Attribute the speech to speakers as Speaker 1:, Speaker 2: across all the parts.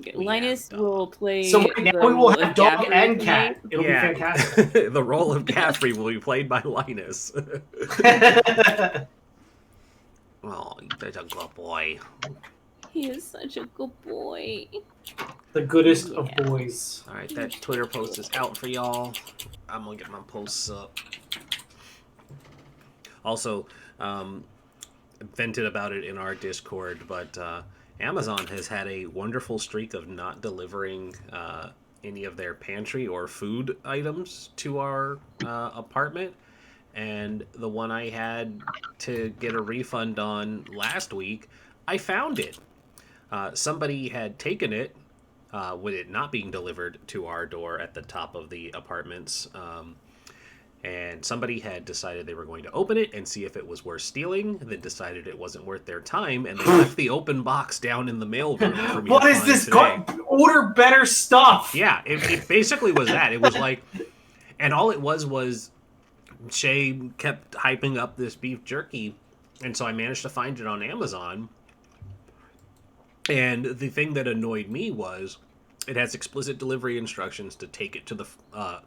Speaker 1: Okay. Linus will play
Speaker 2: So now
Speaker 1: the
Speaker 2: we will
Speaker 1: role
Speaker 2: have
Speaker 1: of
Speaker 2: dog
Speaker 1: Gaffrey
Speaker 2: and
Speaker 1: tonight.
Speaker 2: cat. It'll be fantastic.
Speaker 3: The role of Gaffrey will be played by Linus. Oh, he's a good boy.
Speaker 1: He is such a good boy.
Speaker 2: The goodest of boys.
Speaker 3: All right, that Twitter post is out for y'all. I'm gonna get my posts up. Also, vented about it in our Discord, but Amazon has had a wonderful streak of not delivering any of their pantry or food items to our apartment. And the one I had to get a refund on last week, I found it. Somebody had taken it with it not being delivered to our door at the top of the apartments. And somebody had decided they were going to open it and see if it was worth stealing, then decided it wasn't worth their time, and they left the open box down in the mailroom for me
Speaker 2: What
Speaker 3: to
Speaker 2: is
Speaker 3: find
Speaker 2: this?
Speaker 3: today.
Speaker 2: Order better stuff!
Speaker 3: Yeah, it basically was that. It was like, and all it was Shae kept hyping up this beef jerky, and so I managed to find it on Amazon. And the thing that annoyed me was it has explicit delivery instructions to take it to the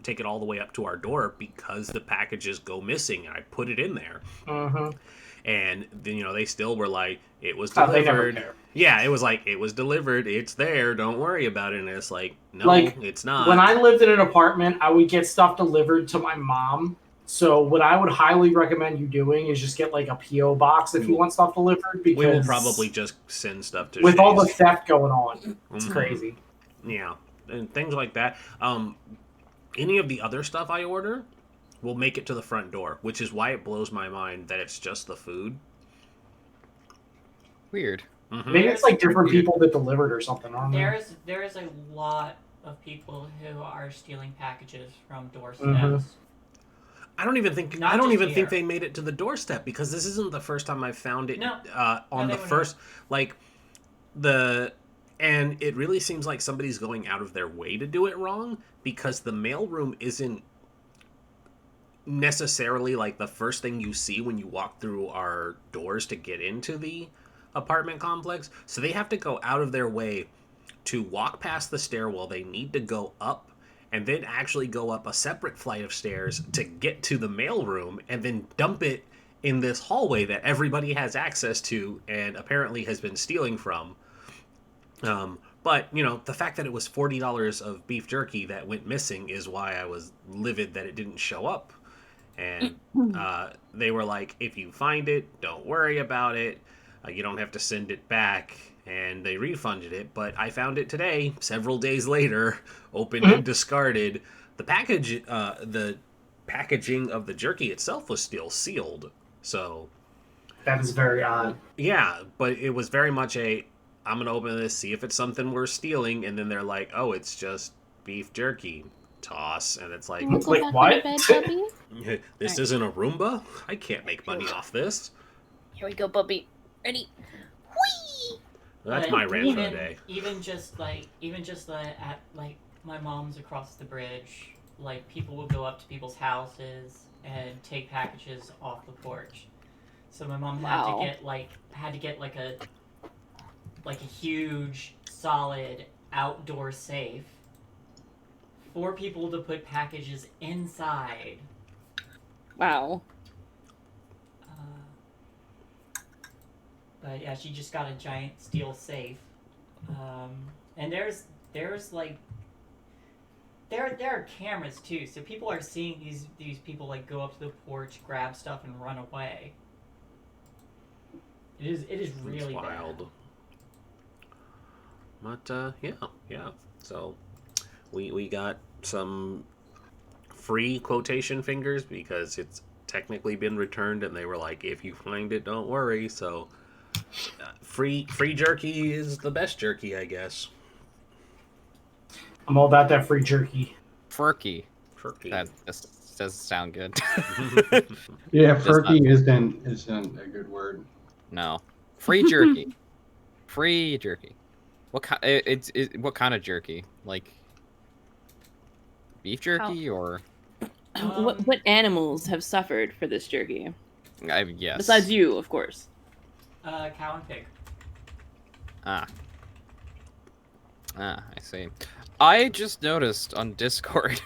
Speaker 3: take it all the way up to our door because the packages go missing. And I put it in there, and then they still were like, "It was delivered."
Speaker 2: They never care.
Speaker 3: Yeah, it was like, "It was delivered. It's there. Don't worry about it." And it's like, no, it's not.
Speaker 2: When I lived in an apartment, I would get stuff delivered to my mom. So what I would highly recommend you doing is just get like a PO box if you want stuff delivered. Because
Speaker 3: we will probably just send stuff to
Speaker 2: with
Speaker 3: Shae's.
Speaker 2: all the theft going on. It's crazy.
Speaker 3: Yeah, and things like that. Any of the other stuff I order will make it to the front door, which is why it blows my mind that it's just the food.
Speaker 4: Weird.
Speaker 2: Maybe it's like different people that delivered or something. I don't know.
Speaker 5: There is a lot of people who are stealing packages from doorsteps.
Speaker 3: I don't even think they made it to the doorstep, because this isn't the first time I've found it. On the first and it really seems like somebody's going out of their way to do it wrong, because the mailroom isn't necessarily like the first thing you see when you walk through our doors to get into the apartment complex. So they have to go out of their way to walk past the stairwell they need to go up, and then actually go up a separate flight of stairs to get to the mailroom, and then dump it in this hallway that everybody has access to and apparently has been stealing from. But, the fact that it was $40 of beef jerky that went missing is why I was livid that it didn't show up. And they were like, if you find it, don't worry about it. You don't have to send it back. And they refunded it. But I found it today, several days later, opened and discarded. The packaging of the jerky itself was still sealed. So
Speaker 2: that is very odd.
Speaker 3: Yeah, but it was very much I'm going to open this, see if it's something we're stealing, and then they're like, oh, it's just beef jerky. Toss. And it's like,
Speaker 2: what?
Speaker 3: This isn't a Roomba? I can't make money off this.
Speaker 1: Here we go, Bubby. Ready? Whee!
Speaker 3: That's my rant for the day.
Speaker 5: Even just at like my mom's across the bridge, like people will go up to people's houses and take packages off the porch. So my mom had to get like a huge, solid outdoor safe for people to put packages inside.
Speaker 1: Wow.
Speaker 5: But yeah, she just got a giant steel safe. And there's like there are cameras too, so people are seeing these people like go up to the porch, grab stuff, and run away. It is really wild.
Speaker 3: But yeah. So we got some free quotation fingers because it's technically been returned, and they were like, if you find it, don't worry. So free jerky is the best jerky, I guess.
Speaker 2: I'm all about that free jerky.
Speaker 4: Furky. That doesn't sound good.
Speaker 6: Yeah, furky isn't a good word.
Speaker 4: No. Free jerky. Free jerky. What kind of jerky? Like beef jerky or?
Speaker 1: What animals have suffered for this jerky?
Speaker 4: Yes.
Speaker 1: Besides you, of course.
Speaker 5: Cow and pig.
Speaker 4: Ah, I see. I just noticed on Discord.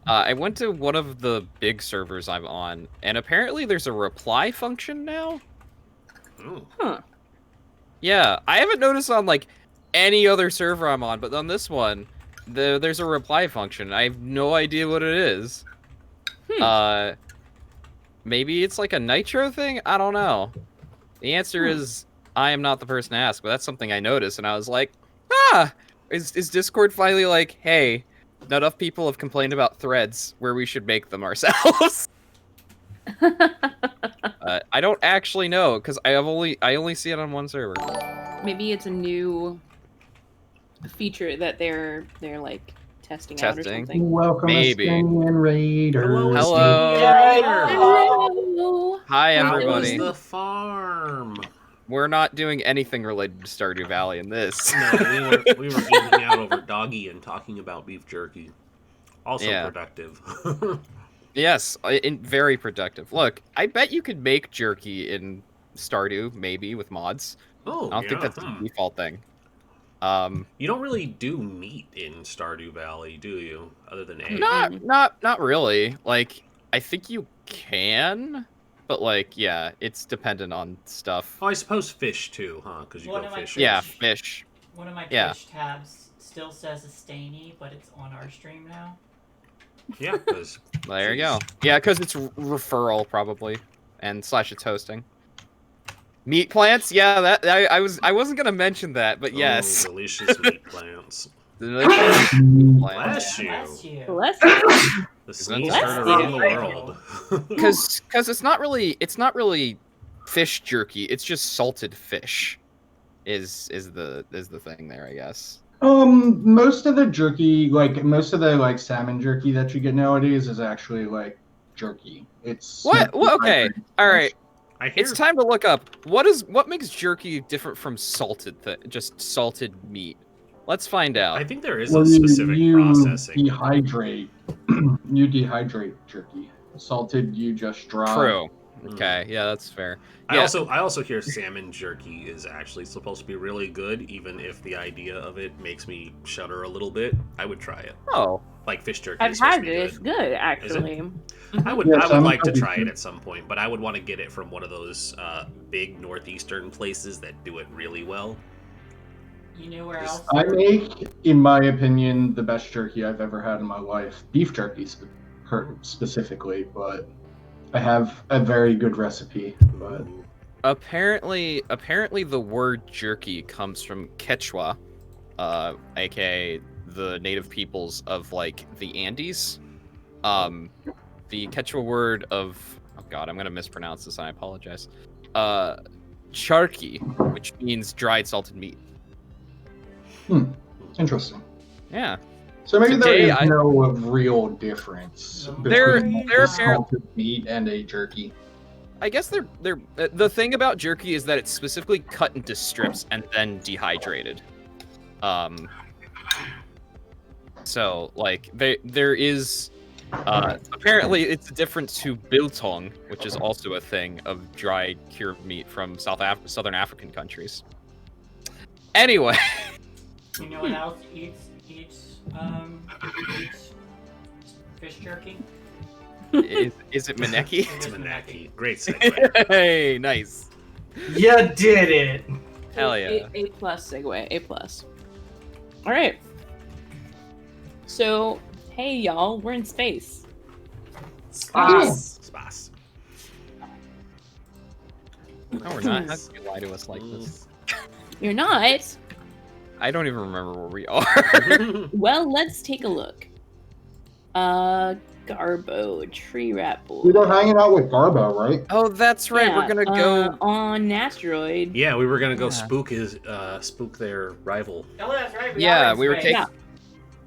Speaker 4: I went to one of the big servers I'm on, and apparently there's a reply function now.
Speaker 3: Ooh.
Speaker 1: Huh.
Speaker 4: Yeah, I haven't noticed on like any other server I'm on, but on this one, there's a reply function. I have no idea what it is. Maybe it's like a Nitro thing? I don't know. The answer is I am not the person to ask, but that's something I noticed, and I was like, is Discord finally like, hey, not enough people have complained about threads where we should make them ourselves? I don't actually know because I only see it on one server.
Speaker 1: Maybe it's a new feature that they're like testing out or something.
Speaker 6: Welcome,
Speaker 4: Maybe.
Speaker 6: Estonian Raider.
Speaker 4: Hello.
Speaker 1: Hello.
Speaker 4: Hi,
Speaker 3: How
Speaker 4: everybody.
Speaker 3: was the farm?
Speaker 4: We're not doing anything related to Stardew Valley in this.
Speaker 3: No, we were eating out over doggy and talking about beef jerky. Also productive.
Speaker 4: Yes, very productive. Look, I bet you could make jerky in Stardew, maybe, with mods.
Speaker 3: Oh,
Speaker 4: I don't think that's the default thing.
Speaker 3: You don't really do meat in Stardew Valley, do you? Other than eggs?
Speaker 4: Not really. Like, I think you can, but like, yeah, it's dependent on stuff.
Speaker 3: Oh, I suppose fish too, huh? Because you go fishing.
Speaker 4: Yeah, fish.
Speaker 5: One of my Twitch tabs still says Astainy, but it's on our stream now.
Speaker 3: Yeah, because
Speaker 4: there you go. Yeah, because it's referral probably, and / it's hosting. Meat plants? Yeah, that I wasn't gonna mention that, but yes.
Speaker 3: Delicious meat plants.
Speaker 4: Delicious meat
Speaker 3: Bless
Speaker 4: plants.
Speaker 3: you.
Speaker 1: Bless you.
Speaker 3: The sneeze heard around the world.
Speaker 4: Because it's not really fish jerky. It's just salted fish. Is the thing there? I guess.
Speaker 6: Most of the jerky, most of the salmon jerky that you get nowadays is actually like jerky. It's
Speaker 4: what? Okay, all right.
Speaker 3: It's
Speaker 4: time to look up what makes jerky different from just salted meat. Let's find out.
Speaker 3: I think there is a specific processing.
Speaker 6: You dehydrate jerky. Salted, you just dry.
Speaker 4: True. Okay, yeah, that's fair.
Speaker 3: I also hear salmon jerky is actually supposed to be really good, even if the idea of it makes me shudder a little bit. I would try it.
Speaker 4: Oh,
Speaker 3: like fish jerky.
Speaker 1: I've had it. It's good, actually.
Speaker 3: I would like to try it at some point, but I would want to get it from one of those big northeastern places that do it really well.
Speaker 5: You know where else?
Speaker 6: I make, in my opinion, the best jerky I've ever had in my life. Beef jerky specifically, but I have a very good recipe. But
Speaker 4: apparently the word jerky comes from Quechua, aka the native peoples of the Andes. The Quechua word of God, I'm gonna mispronounce this and I apologize. Charqui, which means dried salted meat.
Speaker 6: Interesting.
Speaker 4: Yeah.
Speaker 6: So maybe there is no real difference between salted meat and a jerky.
Speaker 4: I guess the thing about jerky is that it's specifically cut into strips and then dehydrated. So there is apparently it's a difference to biltong, which is also a thing of dried cured meat from southern African countries. Anyway.
Speaker 5: You know what else eats fish jerky?
Speaker 4: Is it Maneki?
Speaker 3: It's Maneki. Great segue.
Speaker 4: Hey, nice.
Speaker 2: You did it.
Speaker 4: Hell yeah.
Speaker 1: A+ segue. A+. All right. So, hey y'all, we're in space.
Speaker 3: Space.
Speaker 4: No, we're not. How can you lie to us like this?
Speaker 1: You're not?
Speaker 4: I don't even remember where we are.
Speaker 1: Well, let's take a look. Garbo, tree rat boy.
Speaker 6: We were hanging out with Garbo, right?
Speaker 4: Oh, that's right.
Speaker 1: Yeah,
Speaker 4: we're gonna go
Speaker 1: on an asteroid.
Speaker 3: Yeah, we were gonna go spook their rival.
Speaker 5: Oh, that's right.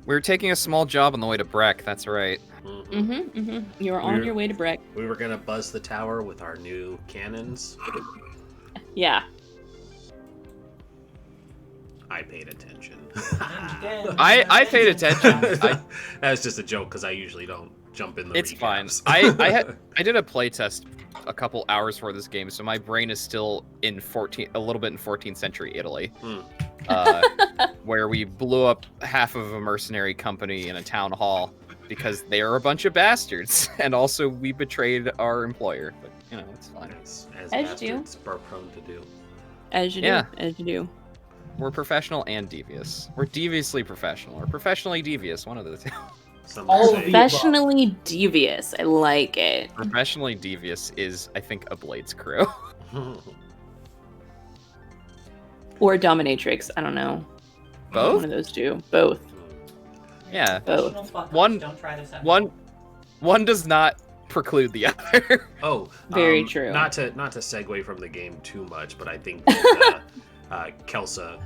Speaker 4: We were taking a small job on the way to Breck. That's right.
Speaker 1: You were on your way to Breck.
Speaker 3: We were gonna buzz the tower with our new cannons.
Speaker 1: Yeah.
Speaker 3: I paid attention.
Speaker 4: I paid attention.
Speaker 3: That was just a joke because I usually don't jump in the
Speaker 4: It's
Speaker 3: recaps.
Speaker 4: fine. I did a playtest a couple hours for this game, so my brain is still in a little bit in 14th century Italy. where we blew up half of a mercenary company in a town hall because they are a bunch of bastards, and also we betrayed our employer. But you know, it's fine.
Speaker 3: As
Speaker 1: As you do.
Speaker 3: bastards are prone to do.
Speaker 1: As you
Speaker 4: Yeah.
Speaker 1: do. As you do.
Speaker 4: We're professional and devious. We're deviously professional, or professionally devious, one of the two.
Speaker 3: Some
Speaker 2: All
Speaker 3: would
Speaker 2: of
Speaker 3: say.
Speaker 2: the-
Speaker 1: Professionally devious. I like it.
Speaker 4: Professionally devious is, I think, a Blades crew.
Speaker 1: Or dominatrix. I don't know.
Speaker 4: Both?
Speaker 1: One of those two. Both.
Speaker 4: Yeah.
Speaker 1: Both.
Speaker 5: Professional fuck-ups,
Speaker 4: One-
Speaker 5: Don't try this at
Speaker 4: One does not preclude the other.
Speaker 3: Oh,
Speaker 1: Very true.
Speaker 3: Not to segue from the game too much, but I think that, Kelsa,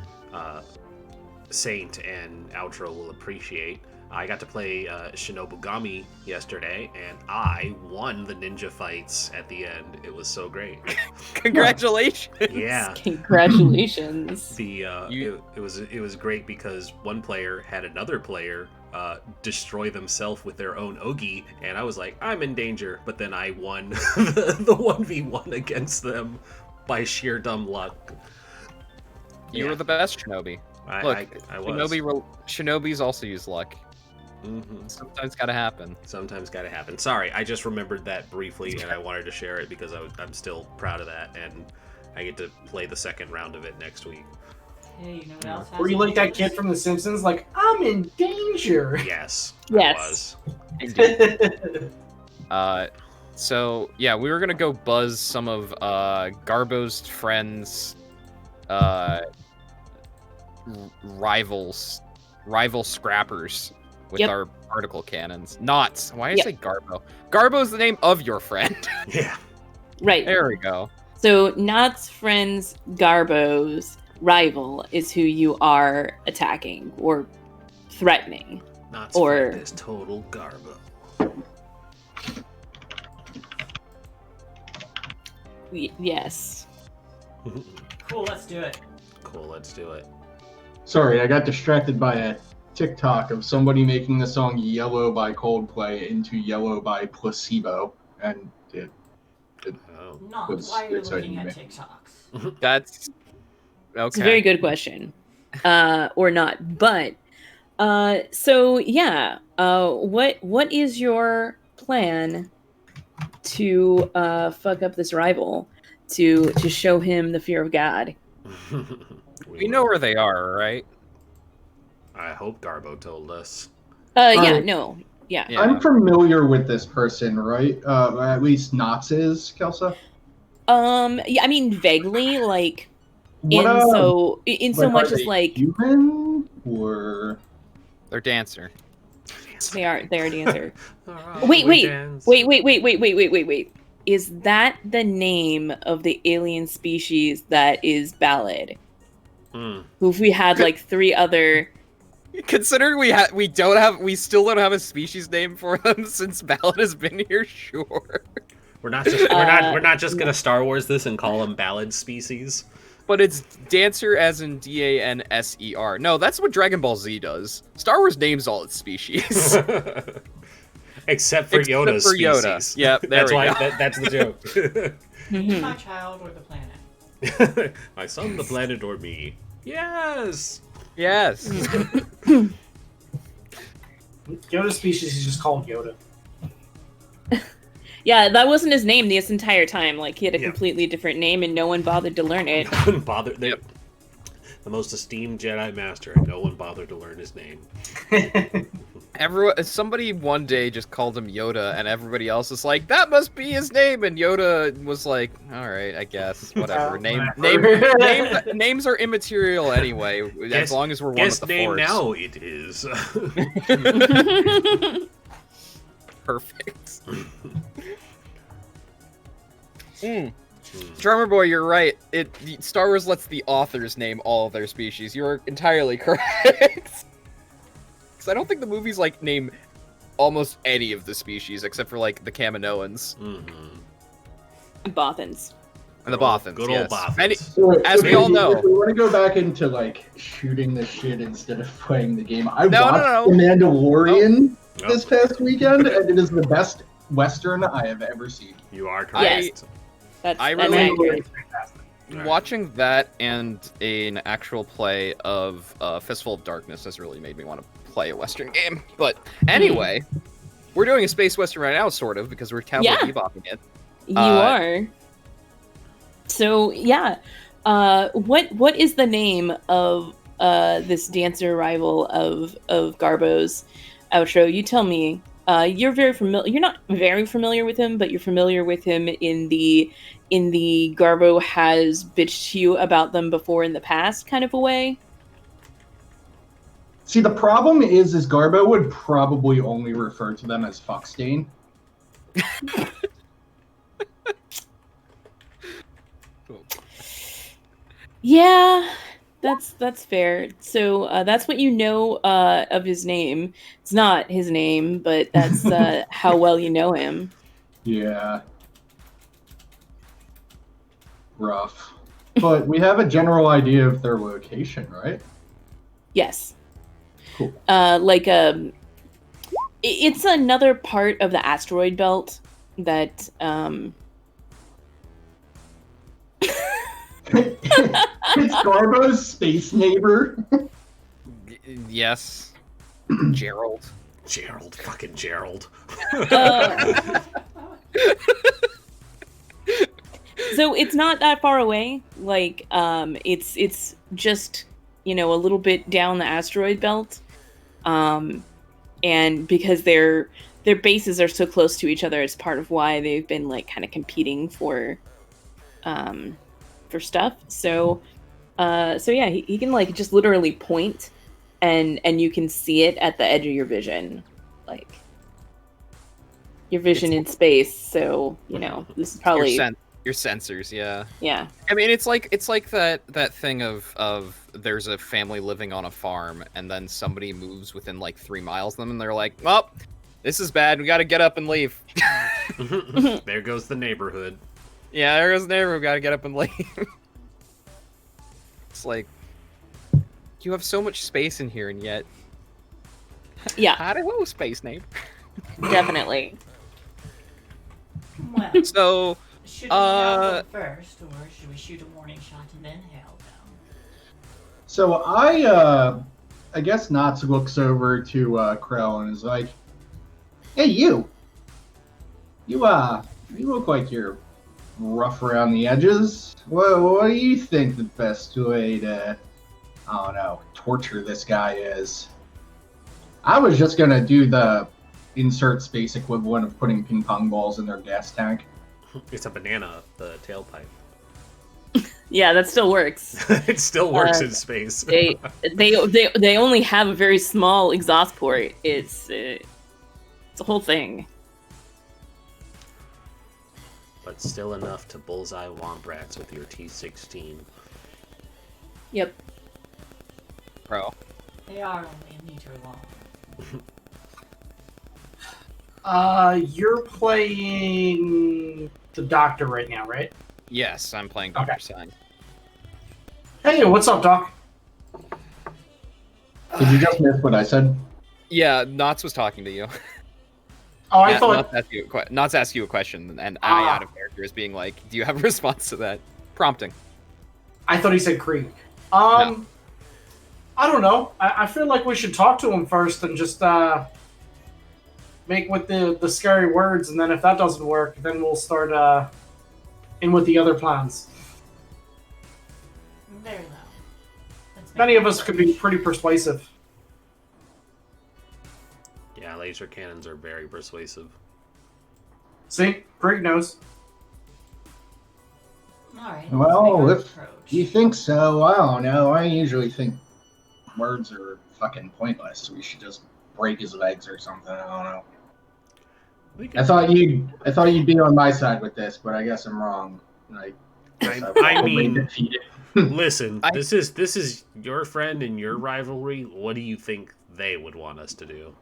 Speaker 3: Saint, and Outro will appreciate. I got to play Shinobugami yesterday, and I won the ninja fights at the end. It was so great.
Speaker 4: Congratulations.
Speaker 3: Yeah.
Speaker 1: Congratulations.
Speaker 3: It was great because one player had another player destroy themselves with their own ogi, and I was like, I'm in danger, but then I won the 1v1 against them by sheer dumb luck.
Speaker 4: You
Speaker 3: Yeah.
Speaker 4: were the best, Shinobi.
Speaker 3: I was.
Speaker 4: Shinobis also use luck.
Speaker 3: Mhm.
Speaker 4: Sometimes gotta happen.
Speaker 3: Sometimes gotta happen. Sorry, I just remembered that briefly, and I wanted to share it because I'm still proud of that, and I get to play the second round of it next week.
Speaker 5: Hey, you know what else has
Speaker 2: Were you like that
Speaker 5: issues?
Speaker 2: kid from The Simpsons? Like, I'm in danger.
Speaker 3: Yes.
Speaker 1: Yes.
Speaker 3: I was.
Speaker 4: So yeah, we were gonna go buzz some of Garbo's friends, rival scrappers with
Speaker 1: Yep.
Speaker 4: our particle cannons. Knots. Why did
Speaker 1: Yep.
Speaker 4: I say Garbo? Garbo's the name of your friend.
Speaker 3: Yeah.
Speaker 1: Right.
Speaker 4: There we go.
Speaker 1: So Knott's friends Garbo's rival is who you are attacking or threatening.
Speaker 3: Not
Speaker 1: Or-
Speaker 3: this total garbo.
Speaker 1: Yes.
Speaker 5: Cool, let's do it.
Speaker 3: Cool, let's do it.
Speaker 6: Sorry, I got distracted by a TikTok of somebody making the song Yellow by Coldplay into Yellow by Placebo, and it
Speaker 3: Oh.
Speaker 5: Not
Speaker 6: Was
Speaker 5: why are you
Speaker 6: exciting
Speaker 5: looking
Speaker 6: to
Speaker 5: at
Speaker 6: me.
Speaker 5: TikToks?
Speaker 4: That's okay.
Speaker 1: It's a very good question. Or not. But so yeah, what is your plan to fuck up this rival to show him the fear of God?
Speaker 4: We know where they are, right?
Speaker 3: I hope Garbo told us.
Speaker 1: Yeah,
Speaker 6: Oh.
Speaker 1: no. Yeah.
Speaker 4: Yeah.
Speaker 6: I'm familiar with this person, right? At least Knots is, Kelsa?
Speaker 1: Yeah, I mean vaguely, like
Speaker 6: What,
Speaker 1: in so
Speaker 6: like,
Speaker 1: much
Speaker 6: are
Speaker 1: as
Speaker 6: they
Speaker 1: like
Speaker 6: human? Or...
Speaker 4: They're dancer.
Speaker 1: they are dancer.
Speaker 3: Oh,
Speaker 1: Wait.
Speaker 3: we dance.
Speaker 1: Wait. Is that the name of the alien species that is Ballad?
Speaker 3: Hmm.
Speaker 1: Who if we had like three other
Speaker 4: Considering we still don't have a species name for them since Ballad has been here, sure.
Speaker 3: We're not just gonna Star Wars this and call them ballad species.
Speaker 4: But it's dancer as in Danser. No, that's what Dragon Ball Z does. Star Wars names all its species.
Speaker 3: Except for Yoda's
Speaker 4: for Yoda.
Speaker 3: species.
Speaker 4: Yep, there
Speaker 3: that's
Speaker 4: we
Speaker 3: why
Speaker 4: go.
Speaker 3: That's the joke.
Speaker 1: Mhm.
Speaker 5: My child or the planet?
Speaker 3: My son, the planet, or me? Yes.
Speaker 4: Yes.
Speaker 2: Yoda species is just called Yoda.
Speaker 1: Yeah, that wasn't his name this entire time. Like he had a
Speaker 3: Yeah.
Speaker 1: completely different name and no one bothered to learn it.
Speaker 3: No one bothered. The most esteemed Jedi Master, and no one bothered to learn his name.
Speaker 4: Somebody one day just called him Yoda, and everybody else is like, "That must be his name." And Yoda was like, "All right, I guess, whatever." Names are immaterial anyway, as long as we're one
Speaker 3: Guess
Speaker 4: with the
Speaker 3: name
Speaker 4: Force.
Speaker 3: now it is.
Speaker 4: Perfect. Drummer Boy, you're right. Star Wars lets the authors name all of their species. You're entirely correct. Because I don't think the movies name almost any of the species except for the Kaminoans
Speaker 1: Bothans.
Speaker 4: and the Bothans.
Speaker 3: Good old
Speaker 4: yes.
Speaker 3: Bothans.
Speaker 4: As we all know.
Speaker 6: If we want to go back into shooting the shit instead of playing the game, I
Speaker 4: No.
Speaker 6: watched The Mandalorian
Speaker 3: Oh.
Speaker 6: this past weekend, and it is the best Western I have ever seen.
Speaker 3: You are correct.
Speaker 1: That's
Speaker 4: I
Speaker 1: that's
Speaker 4: really-
Speaker 1: accurate.
Speaker 4: Watching that and an actual play of Fistful of Darkness has really made me want to play a Western game. But anyway, we're doing a space Western right now, sort of, because we're Cowboy Bebopping it.
Speaker 1: You are. So yeah, what is the name of this dancer rival of Garbo's? Outro, you tell me. You're very familiar. You're not very familiar with him, but you're familiar with him in the Garbo has bitched to you about them before in the past kind of a way.
Speaker 6: See, the problem is Garbo would probably only refer to them as Fuckstain.
Speaker 1: Yeah, that's fair. So that's what you know of his name. It's not his name, but that's how well you know him.
Speaker 6: Yeah. Rough. But we have a general idea of their location, right?
Speaker 1: Yes.
Speaker 6: Cool.
Speaker 1: It's another part of the asteroid belt that
Speaker 6: It's Garbo's space neighbor.
Speaker 4: Yes. Gerald.
Speaker 3: Fucking Gerald.
Speaker 1: So it's not that far away. Like, it's just, a little bit down the asteroid belt. And because their bases are so close to each other, it's part of why they've been like kind of competing for stuff. So yeah, he can like just literally point, and you can see it at the edge of your vision, like your vision in space. So this is probably
Speaker 4: your sensors.
Speaker 1: Yeah.
Speaker 4: I mean, it's like that thing of there's a family living on a farm, and then somebody moves within like 3 miles of them, and they're like, well, this is bad. We got to get up and leave.
Speaker 3: There goes the neighborhood.
Speaker 4: Yeah, there goes the neighborhood. We got to get up and leave. It's like, you have so much space in here, and yet...
Speaker 1: Yeah.
Speaker 4: Hello, space neighbor.
Speaker 1: Definitely.
Speaker 5: Well,
Speaker 4: So,
Speaker 5: should we hail first, or should we shoot a warning shot and then hail them?
Speaker 6: So I guess Knots looks over to Krell and is like, "Hey, you look like you're rough around the edges. What do you think the best way to, I don't know, torture this guy is?" I was just gonna do the insert space equivalent of putting ping pong balls in their gas tank.
Speaker 3: It's a banana, the tailpipe.
Speaker 1: Yeah, that still works.
Speaker 3: It still works in space.
Speaker 1: They only have a very small exhaust port. It's a whole thing.
Speaker 3: But still enough to bullseye womp rats with your T-16.
Speaker 1: Yep.
Speaker 4: Bro.
Speaker 5: They are only a meter long.
Speaker 2: You're playing the Doctor right now, right?
Speaker 4: Yes, I'm playing Dr.
Speaker 2: Okay.
Speaker 4: Sign.
Speaker 2: Hey, what's up, Doc?
Speaker 6: Did you just miss what I said?
Speaker 4: Yeah, Knots was talking to you.
Speaker 2: Oh, I thought...
Speaker 4: Knots asked you a question, and I, out of character, is being like, do you have a response to that? Prompting.
Speaker 2: I thought he said Creek.
Speaker 4: No.
Speaker 2: I don't know. I feel like we should talk to him first and just make with the scary words, and then if that doesn't work, then we'll start in with the other plans.
Speaker 5: Very well. Let's make
Speaker 2: Many of
Speaker 5: a
Speaker 2: us could be
Speaker 5: push.
Speaker 2: pretty persuasive.
Speaker 3: Yeah, laser cannons are very persuasive.
Speaker 2: See? Greg knows.
Speaker 5: Alright,
Speaker 6: Well,
Speaker 5: let's
Speaker 6: if
Speaker 5: make our approach.
Speaker 6: you think so, I don't know. I usually think words are fucking pointless. We should just break his legs or something. I don't know. I thought you'd be on my side with this, but I guess I'm wrong.
Speaker 3: I mean,
Speaker 6: defeated.
Speaker 3: listen, this is your friend and your rivalry. What do you think they would want us to do?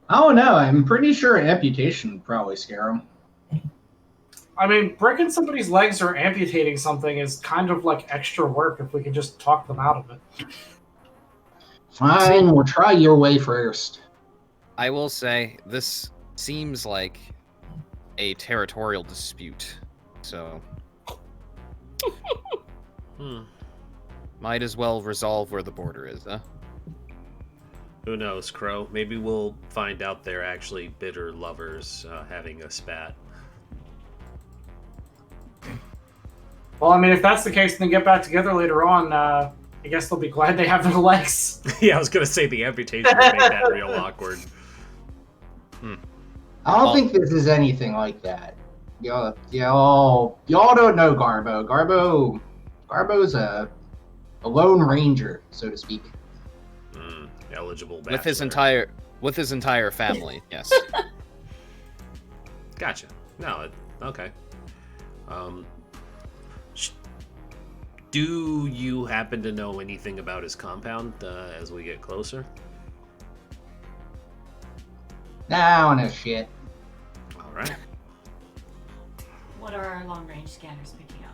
Speaker 6: I don't know. I'm pretty sure amputation would probably scare him.
Speaker 2: I mean, breaking somebody's legs or amputating something is kind of like extra work if we could just talk them out of it.
Speaker 6: Fine, we'll try your way first.
Speaker 4: I will say, this seems like a territorial dispute So
Speaker 3: Hmm.
Speaker 4: might as well resolve where the border is, huh?
Speaker 3: Who knows, Crow? Maybe we'll find out they're actually bitter lovers having a spat.
Speaker 2: Well, I mean, if that's the case, then get back together later on. I guess they'll be glad they have their legs.
Speaker 3: Yeah, I was gonna say the amputation would make that real awkward.
Speaker 6: I don't think this is anything like that. Y'all don't know Garbo. Garbo's a lone ranger, so to speak.
Speaker 3: Eligible
Speaker 4: With his
Speaker 3: bachelor.
Speaker 4: entire family, yes.
Speaker 3: Gotcha. No, okay. Do you happen to know anything about his compound as we get closer?
Speaker 6: Nah, I don't know shit.
Speaker 3: All right.
Speaker 5: What are our long-range scanners picking up?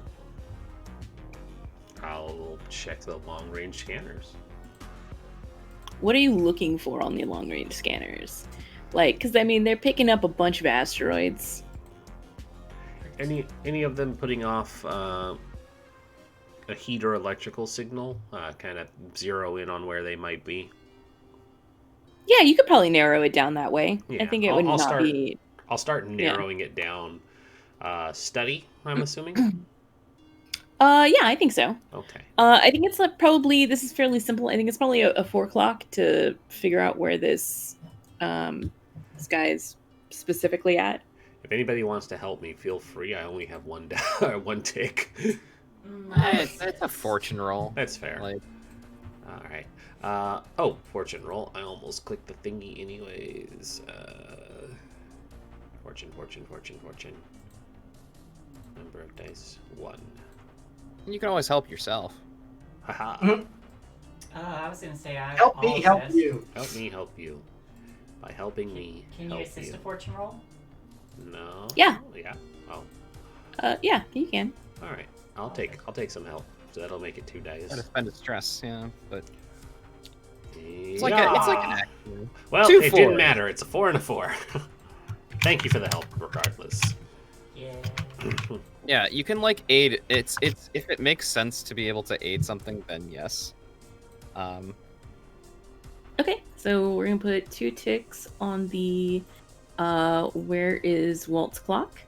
Speaker 3: I'll check the long-range scanners.
Speaker 1: What are you looking for on the long-range scanners? Like, because, I mean, they're picking up a bunch of asteroids.
Speaker 3: Any of them putting off a heat or electrical signal? Kind of zero in on where they might be.
Speaker 1: Yeah, you could probably narrow it down that way.
Speaker 3: Yeah,
Speaker 1: I think it would not be...
Speaker 3: I'll start narrowing it down. Study, I'm assuming?
Speaker 1: Yeah, I think so.
Speaker 3: Okay.
Speaker 1: I think it's probably... This is fairly simple. I think it's probably a 4 o'clock to figure out where this guy's specifically at.
Speaker 3: If anybody wants to help me, feel free. I only have one one tick.
Speaker 4: It's a fortune roll.
Speaker 3: That's fair.
Speaker 4: Like,
Speaker 3: All right. Fortune roll. I almost clicked the thingy anyways. Fortune. Number of dice, 1.
Speaker 4: you can always help yourself.
Speaker 3: Haha.
Speaker 5: I was gonna say I
Speaker 2: Help
Speaker 5: I'll
Speaker 2: me, help
Speaker 5: assist.
Speaker 2: you.
Speaker 3: Help me help you. By helping me
Speaker 5: Can you
Speaker 3: help
Speaker 5: assist
Speaker 3: you.
Speaker 5: a fortune roll?
Speaker 3: No.
Speaker 1: Yeah.
Speaker 3: Yeah. Oh.
Speaker 1: Yeah, you can.
Speaker 3: All right. I'll take some help. So that'll make it 2 dice.
Speaker 4: Gotta spend its stress, yeah, but
Speaker 3: It's
Speaker 4: it's like an action.
Speaker 3: Well,
Speaker 4: 2
Speaker 3: it
Speaker 4: fours.
Speaker 3: didn't matter. It's a 4 and a 4. Thank you for the help, regardless.
Speaker 5: Yeah.
Speaker 4: Yeah, you can like aid. It's if it makes sense to be able to aid something, then yes.
Speaker 1: Okay, so we're gonna put 2 ticks on the where is Walt's clock?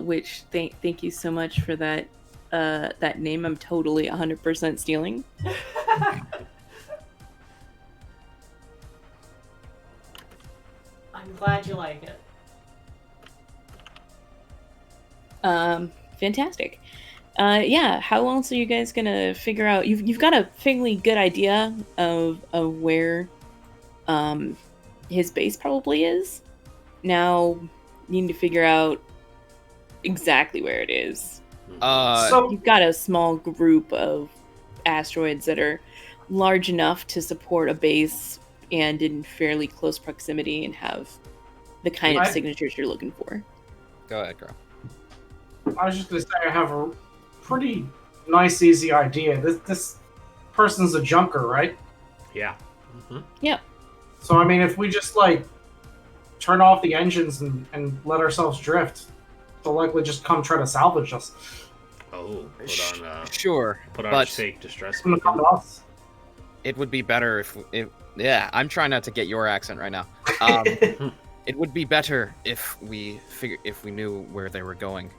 Speaker 1: Which thank you so much for that that name. I'm totally 100% stealing.
Speaker 5: I'm glad you like it.
Speaker 1: Fantastic. Yeah, how else are you guys gonna figure out? You've got a fairly good idea of where his base probably is. Now you need to figure out exactly where it is.
Speaker 2: So
Speaker 1: You've got a small group of asteroids that are large enough to support a base and in fairly close proximity and have the kind of
Speaker 2: Right.
Speaker 1: signatures you're looking for.
Speaker 4: Go ahead, girl.
Speaker 2: I was just gonna say I have a pretty nice, easy idea. This person's a junker, right?
Speaker 3: Yeah. Mm-hmm.
Speaker 2: So I mean, if we just like turn off the engines and let ourselves drift, they'll likely just come try to salvage us.
Speaker 3: Oh,
Speaker 4: Sure,
Speaker 3: put on
Speaker 4: but
Speaker 3: fake distress.
Speaker 2: It's gonna come to us.
Speaker 4: it would be better if yeah, I'm trying not to get your accent right now. It would be better if we knew where they were going.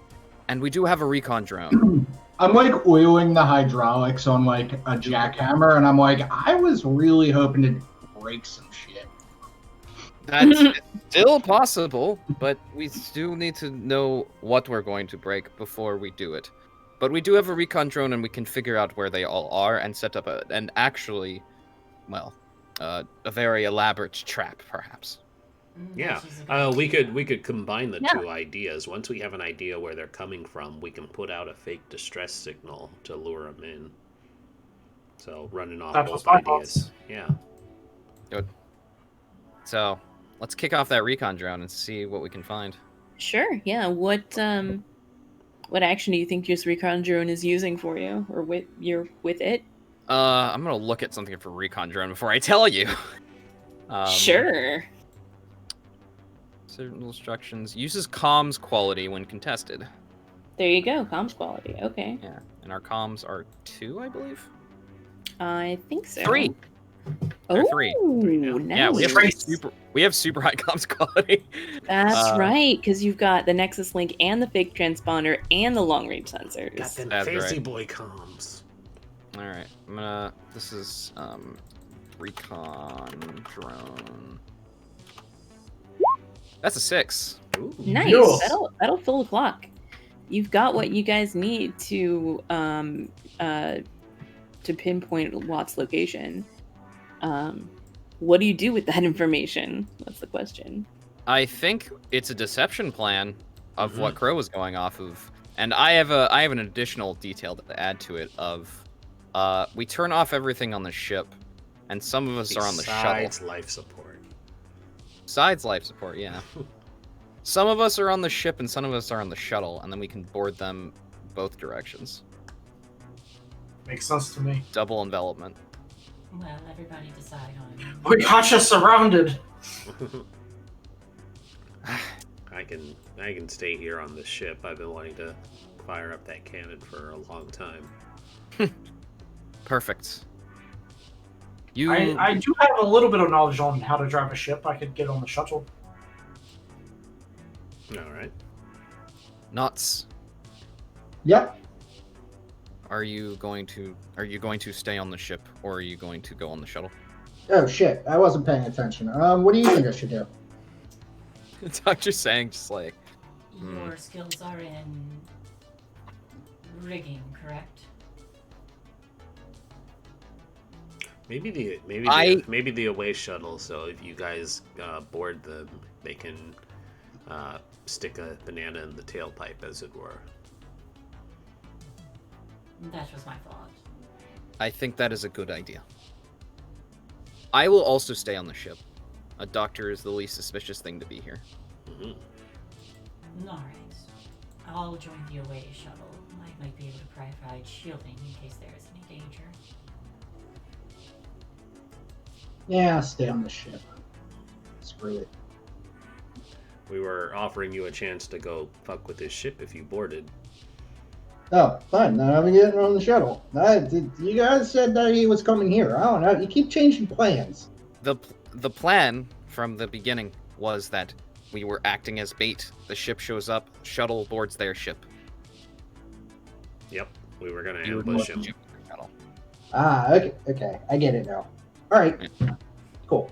Speaker 4: And we do have a recon drone.
Speaker 6: I'm like oiling the hydraulics on like a jackhammer, and I'm like, I was really hoping to break some shit.
Speaker 4: That's still possible, but we still need to know what we're going to break before we do it. But we do have a recon drone, and we can figure out where they all are and set up a very elaborate trap, perhaps.
Speaker 3: Yeah,
Speaker 5: She's a good
Speaker 3: we
Speaker 5: idea.
Speaker 3: could combine the
Speaker 1: Yeah.
Speaker 3: 2 ideas. Once we have an idea where they're coming from, we can put out a fake distress signal to lure them in. So running off
Speaker 2: That's
Speaker 3: both
Speaker 2: my
Speaker 3: ideas.
Speaker 2: thoughts.
Speaker 3: Yeah.
Speaker 4: Good. So let's kick off that recon drone and see what we can find.
Speaker 1: Sure. Yeah. What action do you think your recon drone is using for you, or with it?
Speaker 4: I'm gonna look at something for recon drone before I tell you.
Speaker 1: Sure.
Speaker 4: Certain instructions uses comms quality when contested.
Speaker 1: There you go. Comms quality. Okay.
Speaker 4: Yeah, and our comms are 2, I believe.
Speaker 1: I think so.
Speaker 4: 3.
Speaker 1: Oh,
Speaker 4: They're 3.
Speaker 1: nice.
Speaker 4: Yeah, we have
Speaker 2: Nice.
Speaker 4: super high comms quality.
Speaker 1: That's right, because you've got the Nexus Link and the fake transponder and the long range sensors.
Speaker 3: Got them
Speaker 4: That's
Speaker 3: fancy
Speaker 4: right.
Speaker 3: boy comms.
Speaker 4: All right, I'm gonna. This is recon drone. That's a 6.
Speaker 3: Ooh.
Speaker 1: Nice.
Speaker 2: Yes.
Speaker 1: That'll fill the clock. You've got what you guys need to pinpoint Watt's location. What do you do with that information? That's the question.
Speaker 4: I think it's a deception plan of what Crow was going off of, and I have an additional detail to add to it. Of we turn off everything on the ship, and some of us are on the shuttle.
Speaker 3: Besides life support.
Speaker 4: Besides life support, yeah. Some of us are on the ship, and some of us are on the shuttle, and then we can board them both directions.
Speaker 2: Makes sense to me.
Speaker 4: Double envelopment.
Speaker 5: Well, everybody decide on.
Speaker 2: We got you surrounded.
Speaker 3: I can stay here on this ship. I've been wanting to fire up that cannon for a long time.
Speaker 4: Perfect.
Speaker 2: I do have a little bit of knowledge on how to drive a ship. I could get on the shuttle.
Speaker 3: All right.
Speaker 4: Nuts.
Speaker 6: Yep.
Speaker 4: Are you going to stay on the ship, or are you going to go on the shuttle?
Speaker 6: Oh shit, I wasn't paying attention. What do you think I should do?
Speaker 4: I'm just saying, just like
Speaker 5: Your skills are in rigging, correct?
Speaker 3: Maybe the away shuttle. So if you guys board them, they can stick a banana in the tailpipe, as it were.
Speaker 5: That was my thought.
Speaker 4: I think that is a good idea. I will also stay on the ship. A doctor is the least suspicious thing to be here.
Speaker 3: Mm-hmm.
Speaker 5: Alright. I'll join the away shuttle. I might be able to provide shielding in case there is any danger.
Speaker 6: Yeah, stay on the ship. Screw it.
Speaker 3: We were offering you a chance to go fuck with this ship if you boarded.
Speaker 6: Oh, fine. Now I'm getting on the shuttle. You guys said that he was coming here. I don't know. You keep changing plans.
Speaker 4: The plan from the beginning was that we were acting as bait. The ship shows up, shuttle boards their ship.
Speaker 3: Yep, we were gonna
Speaker 4: You would
Speaker 3: ambush
Speaker 4: board
Speaker 3: him.
Speaker 4: the ship with the shuttle.
Speaker 6: Okay. I get it now. All right. Cool.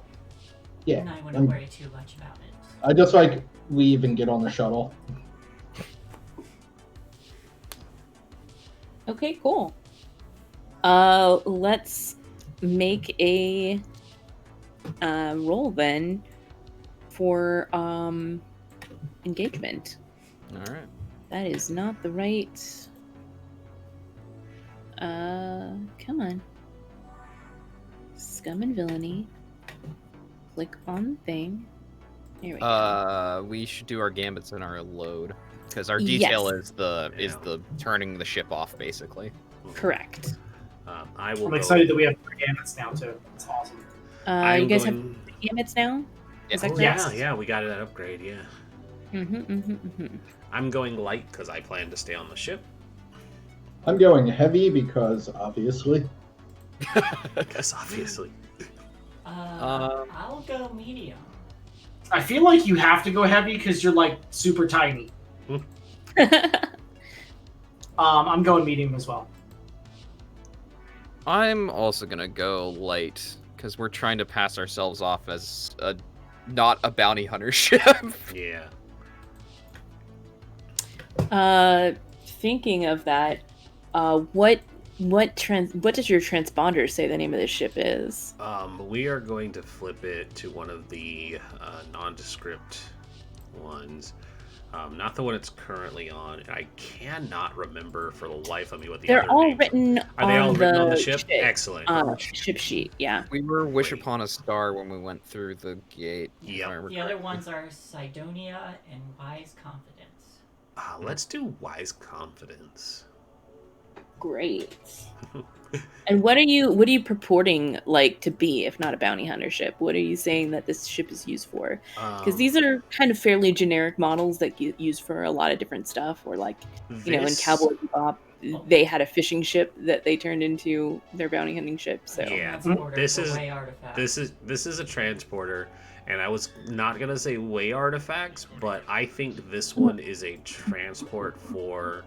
Speaker 6: Yeah.
Speaker 5: And I wouldn't worry too much about it.
Speaker 6: I just like leave and get on the shuttle.
Speaker 1: Okay, cool. Let's make a roll then for engagement.
Speaker 4: All right.
Speaker 1: That is not the right. Come on. Scum and Villainy. Click on thing. Here we go.
Speaker 4: We should do our gambits in our load because our detail
Speaker 1: Yes.
Speaker 4: is the turning the ship off basically.
Speaker 1: Correct.
Speaker 3: I will.
Speaker 2: I'm excited that we have gambits now too. It's awesome.
Speaker 1: You guys have gambits now? Is that
Speaker 3: Oh,
Speaker 1: correct?
Speaker 3: yeah, we got that upgrade. Yeah. I'm going light because I plan to stay on the ship.
Speaker 6: I'm going heavy because obviously.
Speaker 3: Because obviously.
Speaker 5: I'll go medium.
Speaker 2: I feel like you have to go heavy because you're like super tiny. I'm going medium as well.
Speaker 4: I'm also gonna go light because we're trying to pass ourselves off as not a bounty hunter ship.
Speaker 3: Yeah.
Speaker 1: Thinking of that, what does your transponder say the name of this ship is?
Speaker 3: We are going to flip it to one of the nondescript ones. Not the one it's currently on. I cannot remember for the life of me what the
Speaker 1: They're
Speaker 3: other
Speaker 1: all
Speaker 3: names
Speaker 1: written
Speaker 3: are. They all
Speaker 1: on
Speaker 3: written on the
Speaker 1: the
Speaker 3: ship? Excellent.
Speaker 1: ship sheet, yeah.
Speaker 4: We were wish
Speaker 3: Great.
Speaker 4: upon a star when we went through the gate. if
Speaker 3: Yep.
Speaker 4: I remember
Speaker 5: The other
Speaker 4: correctly.
Speaker 5: ones are Sidonia and Wise Confidence.
Speaker 3: Let's do Wise Confidence.
Speaker 1: Great. And what are you purporting like to be, if not a bounty hunter ship? What are you saying that this ship is used for? Because these are kind of fairly generic models that get used for a lot of different stuff. Or like, you know, in Cowboy Bebop, they had a fishing ship that they turned into their bounty hunting ship. So
Speaker 3: Yeah,
Speaker 5: Transporter
Speaker 3: this
Speaker 5: for
Speaker 3: is
Speaker 5: way artifacts.
Speaker 3: this is a transporter, and I was not gonna say way artifacts, but I think this one is a transport for.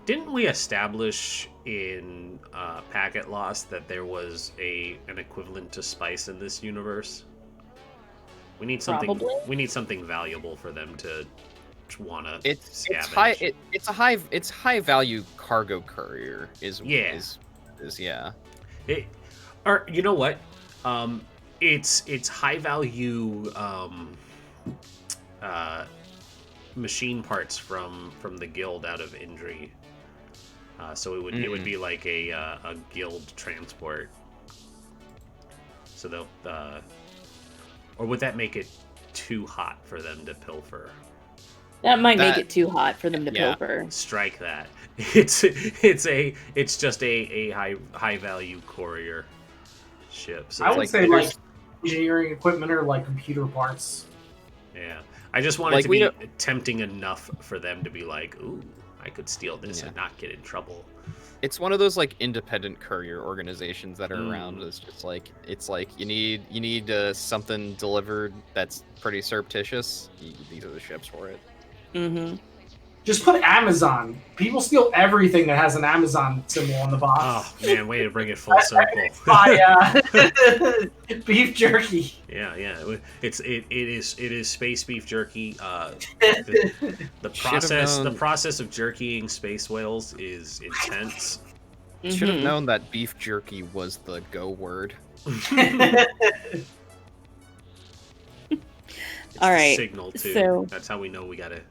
Speaker 3: Didn't we establish in Packet Lost that there was an equivalent to spice in this universe? We need something.
Speaker 1: Probably.
Speaker 3: We need something valuable for them to wanna
Speaker 4: It's
Speaker 3: scavenge.
Speaker 4: it's high value cargo courier is
Speaker 3: Yeah.
Speaker 4: yeah.
Speaker 3: Or you know what? It's high value machine parts from the guild out of Indri. So it would be like a guild transport. So they'll or would that make it too hot for them to pilfer?
Speaker 1: that might make it too hot for them to
Speaker 4: yeah.
Speaker 1: pilfer.
Speaker 3: Strike that. It's just a high value courier ship. So
Speaker 2: I would
Speaker 4: like
Speaker 2: say
Speaker 4: there's-
Speaker 2: like engineering equipment or like computer parts.
Speaker 3: yeah, I just want it
Speaker 4: Like,
Speaker 3: to
Speaker 4: we
Speaker 3: be
Speaker 4: don't-
Speaker 3: tempting enough for them to be like, ooh, I could steal this
Speaker 4: Yeah.
Speaker 3: and not get in trouble.
Speaker 4: It's one of those like independent courier organizations that are around. It's just like you need something delivered that's pretty surreptitious. These are the ships for it.
Speaker 1: Mm-hmm.
Speaker 2: Just put Amazon. People steal everything that has an Amazon symbol on the box.
Speaker 3: Oh man, way to bring it full circle.
Speaker 2: Buy beef jerky.
Speaker 3: Yeah. It is space beef jerky. The process of jerkying space whales is intense.
Speaker 4: Should have
Speaker 1: Mhm.
Speaker 4: known that beef jerky was the go word.
Speaker 3: It's
Speaker 1: All
Speaker 3: the
Speaker 1: right,
Speaker 3: signal too.
Speaker 1: so-
Speaker 3: That's how we know we gotta.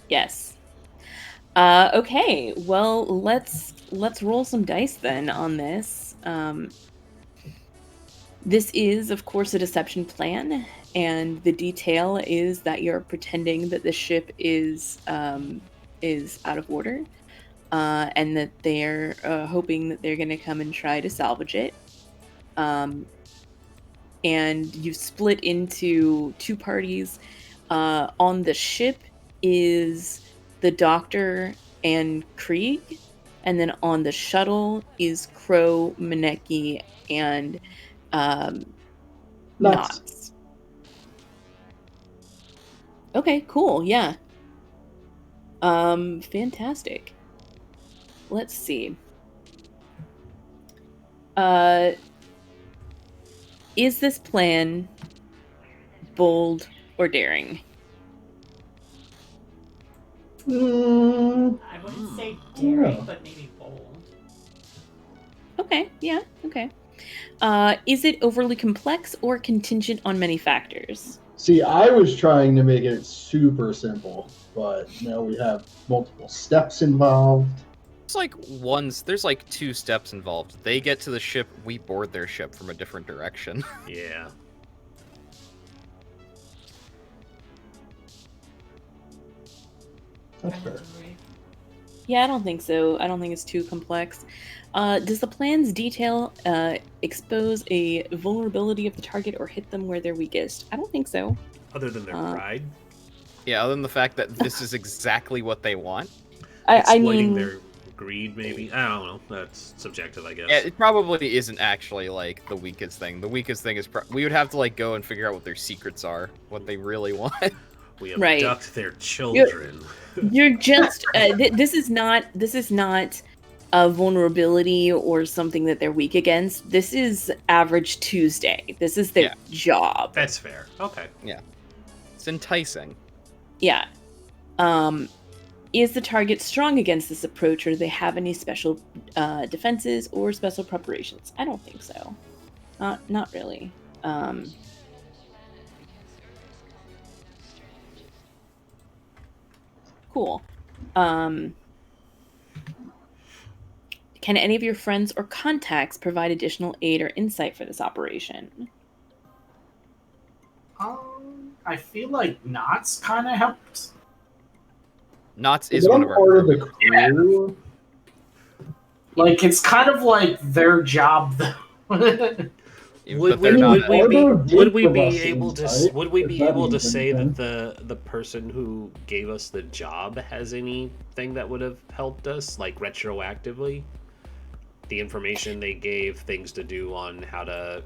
Speaker 1: Yes. Okay. Well, let's roll some dice then on this. This is, of course, a deception plan, and the detail is that you're pretending that the ship is out of order, and that they're hoping that they're going to come and try to salvage it. And you've split into two parties. On the ship is the Doctor and Krieg, and then on the shuttle is Crow, Maneki, and Knots. Okay, cool. Yeah. Fantastic. Let's see. Is this plan bold or daring?
Speaker 5: I wouldn't say daring,
Speaker 6: Yeah.
Speaker 5: but maybe bold.
Speaker 1: Okay, yeah, okay. Is it overly complex or contingent on many factors?
Speaker 6: See, I was trying to make it super simple, but now we have multiple steps involved.
Speaker 4: There's like two steps involved. They get to the ship, we board their ship from a different direction.
Speaker 3: Yeah.
Speaker 6: That's fair.
Speaker 1: Yeah, I don't think so. I don't think it's too complex. Does the plan's detail expose a vulnerability of the target or hit them where they're weakest? I don't think so.
Speaker 3: Other than their pride,
Speaker 4: Yeah, other than the fact that this is exactly what they want.
Speaker 1: I
Speaker 3: exploiting
Speaker 1: mean,
Speaker 3: their greed, maybe. I don't know. That's subjective, I guess.
Speaker 4: Yeah, it probably isn't actually like the weakest thing. The weakest thing is we would have to like go and figure out what their secrets are, what they really want.
Speaker 3: We
Speaker 1: Right.
Speaker 3: abduct their children.
Speaker 1: you're just this is not a vulnerability or something that they're weak against. This is average Tuesday. This is their job.
Speaker 3: That's fair. Okay.
Speaker 4: It's enticing.
Speaker 1: Yeah. Is the target strong against this approach, or do they have any special defenses or special preparations? I don't think so. Not really. Cool. Can any of your friends or contacts provide additional aid or insight for this operation?
Speaker 2: I feel like Knots kind of helped.
Speaker 4: Knots is
Speaker 6: Is
Speaker 4: one
Speaker 6: one
Speaker 4: of our
Speaker 6: part of the crew?
Speaker 2: Like it's kind of like their job, though.
Speaker 4: but they're not.
Speaker 3: Would we be able to
Speaker 6: means
Speaker 3: say
Speaker 6: anything.
Speaker 3: that the person who gave us the job has anything that would have helped us, like retroactively? The information they gave, things to do on how to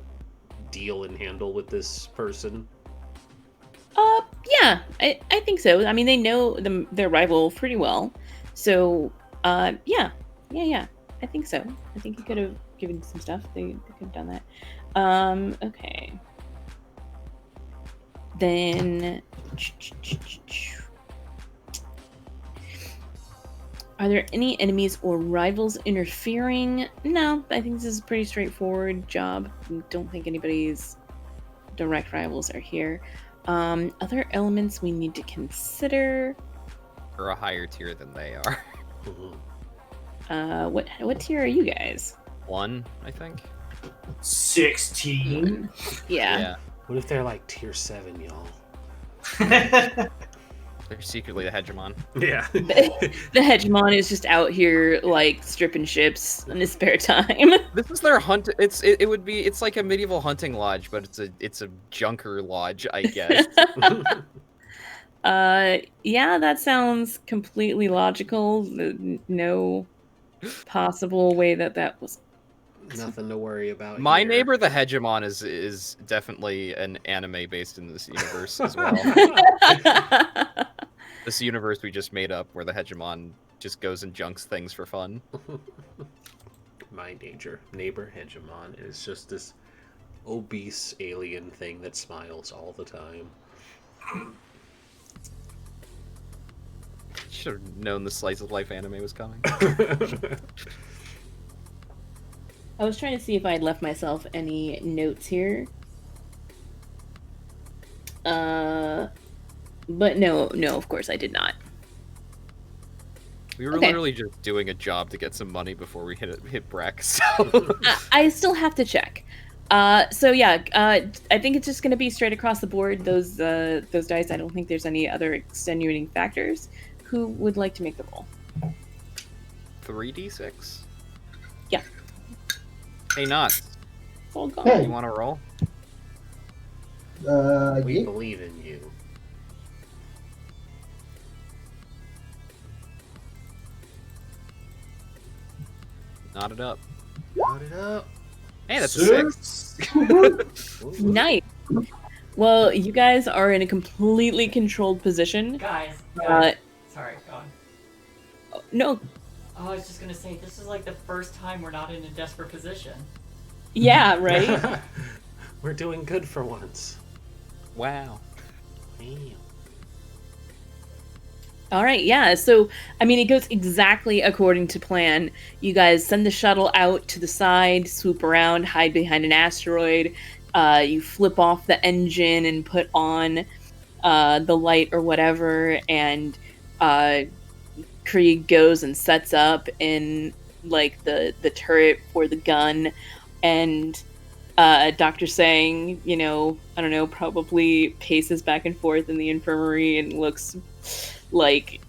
Speaker 3: deal and handle with this person.
Speaker 1: Yeah, I think so. I mean, they know their rival pretty well, so yeah. I think so. I think he could have given some stuff. They could have done that. Okay. Then, are there any enemies or rivals interfering? No, I think this is a pretty straightforward job. Don't think anybody's direct rivals are here. Other elements we need to consider.
Speaker 4: Or a higher tier than they are.
Speaker 1: What tier are you guys?
Speaker 4: 1, I think.
Speaker 2: 16.
Speaker 1: Yeah.
Speaker 3: What if they're like tier 7, y'all?
Speaker 4: They're secretly the hegemon.
Speaker 3: Yeah.
Speaker 1: The hegemon is just out here like stripping ships in his spare time.
Speaker 4: This is their hunt. It's like a medieval hunting lodge, but it's a junker lodge, I guess.
Speaker 1: Yeah, that sounds completely logical. No possible way that was.
Speaker 3: Nothing to worry about.
Speaker 4: My
Speaker 3: here.
Speaker 4: neighbor, the hegemon, is definitely an anime based in this universe as well. This universe we just made up, where the hegemon just goes and junks things for fun.
Speaker 3: My neighbor hegemon is just this obese alien thing that smiles all the time.
Speaker 4: Should have known the slice of life anime was coming.
Speaker 1: I was trying to see if I had left myself any notes here. But no, of course I did not.
Speaker 4: We were literally just doing a job to get some money before we hit Breck, so...
Speaker 1: I still have to check. So yeah, I think it's just going to be straight across the board, those dice. I don't think there's any other extenuating factors. Who would like to make the roll?
Speaker 4: 3d6?
Speaker 1: Yeah.
Speaker 4: Hey, Knots.
Speaker 1: It's all gone.
Speaker 6: Hey.
Speaker 4: You want to roll?
Speaker 3: We believe in you.
Speaker 4: Knot it up.
Speaker 3: Load it up.
Speaker 4: Hey, that's a 6.
Speaker 1: Nice. Well, you guys are in a completely controlled position.
Speaker 5: Guys, sorry, go on.
Speaker 1: No.
Speaker 5: Oh, I was just gonna say, this is like the first time we're not in a desperate position.
Speaker 1: Yeah, right?
Speaker 3: We're doing good for once.
Speaker 4: Wow.
Speaker 3: Damn.
Speaker 1: All right, yeah. So, I mean, it goes exactly according to plan. You guys send the shuttle out to the side, swoop around, hide behind an asteroid. You flip off the engine and put on the light or whatever, and Krieg goes and sets up in like the turret for the gun, and Dr. Sang, I don't know, probably paces back and forth in the infirmary and looks like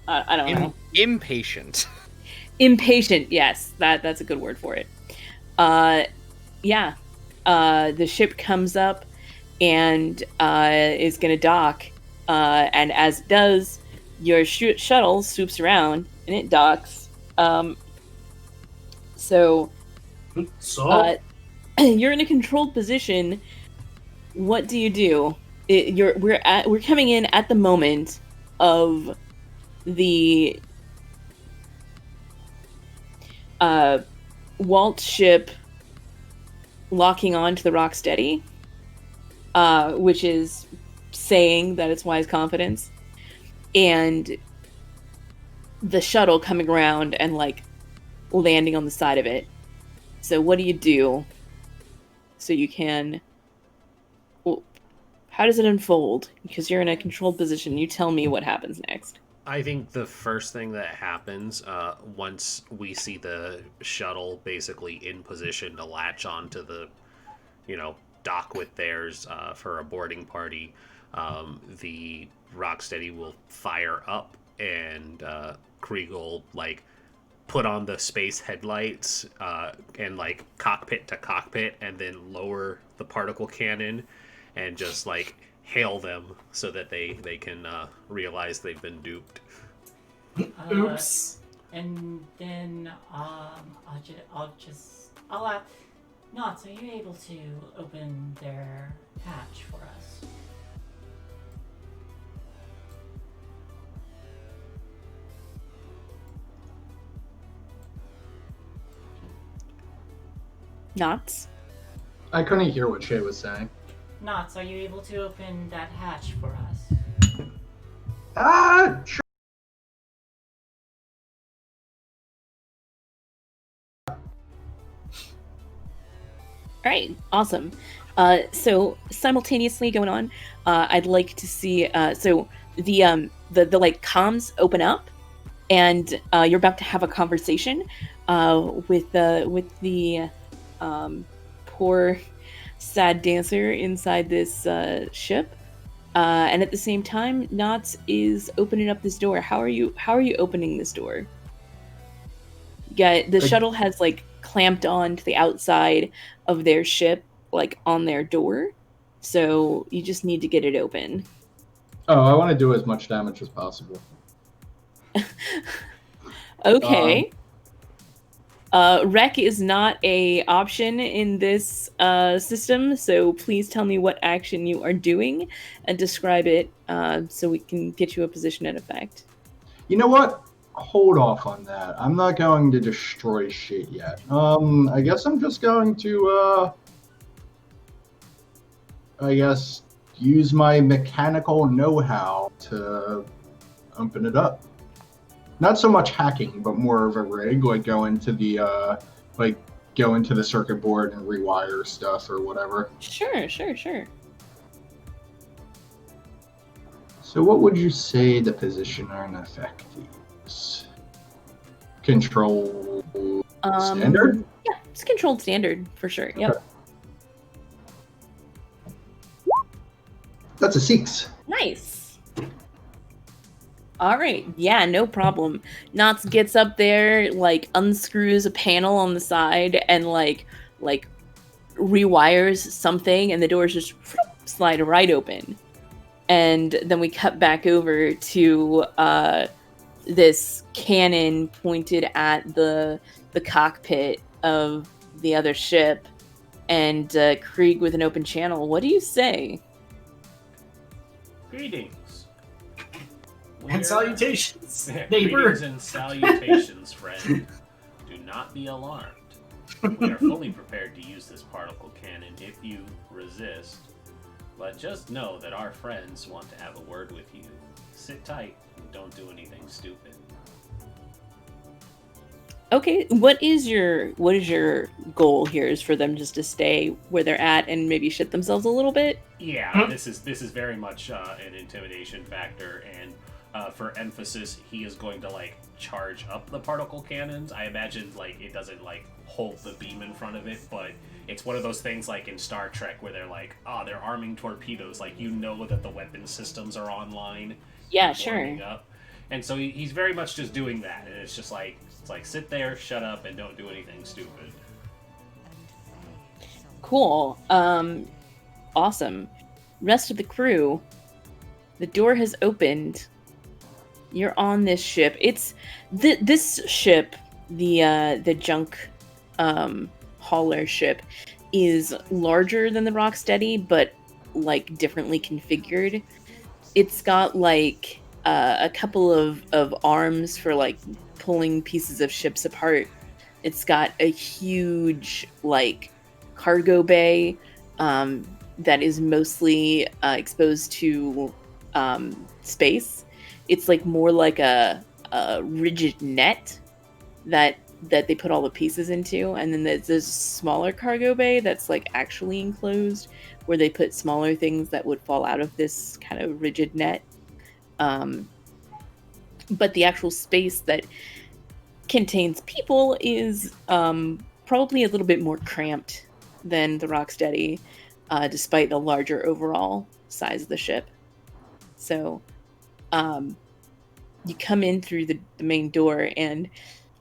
Speaker 1: I don't know.
Speaker 4: Impatient.
Speaker 1: Impatient, yes. That's a good word for it. Yeah. The ship comes up and is going to dock. And as it does, your shuttle swoops around and it docks. So you're in a controlled position. What do you do? We're coming in at the moment of the Walt ship locking on to the Rocksteady, which is saying that it's wise confidence, and the shuttle coming around and like landing on the side of it. So what do you do so you can... How does it unfold? Because you're in a controlled position. You tell me what happens next.
Speaker 3: I think the first thing that happens once we see the shuttle basically in position to latch onto the, dock with theirs for a boarding party, the Rocksteady will fire up, and Krieg will like put on the space headlights and like cockpit to cockpit, and then lower the particle cannon and just like hail them so that they can realize they've been duped.
Speaker 2: Oops.
Speaker 5: And then I'll ask. Knots, are you able to open their hatch for us?
Speaker 1: Knots?
Speaker 6: I couldn't hear what Shae was saying.
Speaker 5: Knots, are you able to open that hatch for us?
Speaker 6: Sure.
Speaker 1: All right, awesome. So simultaneously going on, I'd like to see. So the like comms open up, and you're about to have a conversation with the poor sad dancer inside this ship, and at the same time, Knots is opening up this door. How are you opening this door? Yeah, the shuttle has like clamped on to the outside of their ship, like on their door. So you just need to get it open.
Speaker 6: Oh, I want to do as much damage as possible.
Speaker 1: Okay. Wreck is not a option in this system, so please tell me what action you are doing and describe it so we can get you a position and effect.
Speaker 6: You know what? Hold off on that. I'm not going to destroy shit yet. I guess I'm just going to, use my mechanical know-how to open it up. Not so much hacking, but more of a rig, like go into the circuit board and rewire stuff or whatever.
Speaker 1: Sure.
Speaker 6: So what would you say the position and effect is? Control standard?
Speaker 1: Yeah, it's controlled standard for sure. Yep.
Speaker 6: Okay. That's a 6.
Speaker 1: Nice. All right. Yeah, no problem. Knots gets up there, like unscrews a panel on the side and like rewires something, and the doors just slide right open. And then we cut back over to this cannon pointed at the cockpit of the other ship, and Krieg with an open channel. What do you say?
Speaker 3: Greetings.
Speaker 2: And salutations, neighbor.
Speaker 3: Greetings and salutations, friend. Do not be alarmed. We are fully prepared to use this particle cannon if you resist. But just know that our friends want to have a word with you. Sit tight and don't do anything stupid.
Speaker 1: Okay, what is your goal here? Is for them just to stay where they're at and maybe shit themselves a little bit?
Speaker 3: Yeah, this is very much an intimidation factor, and for emphasis, he is going to like charge up the particle cannons. I imagine like it doesn't like hold the beam in front of it, but it's one of those things like in Star Trek where they're like, they're arming torpedoes. Like, you know that the weapon systems are online.
Speaker 1: Yeah, sure.
Speaker 3: Up. And so he's very much just doing that, and it's just like, sit there, shut up, and don't do anything stupid.
Speaker 1: Cool. Awesome. Rest of the crew, the door has opened. You're on this ship. It's this ship, the junk hauler ship, is larger than the Rocksteady, but like differently configured. It's got like a couple of arms for like pulling pieces of ships apart. It's got a huge like cargo bay that is mostly exposed to space. It's like more like a rigid net that they put all the pieces into, and then there's this smaller cargo bay that's like actually enclosed, where they put smaller things that would fall out of this kind of rigid net. But the actual space that contains people is probably a little bit more cramped than the Rocksteady, despite the larger overall size of the ship. So You come in through the main door, and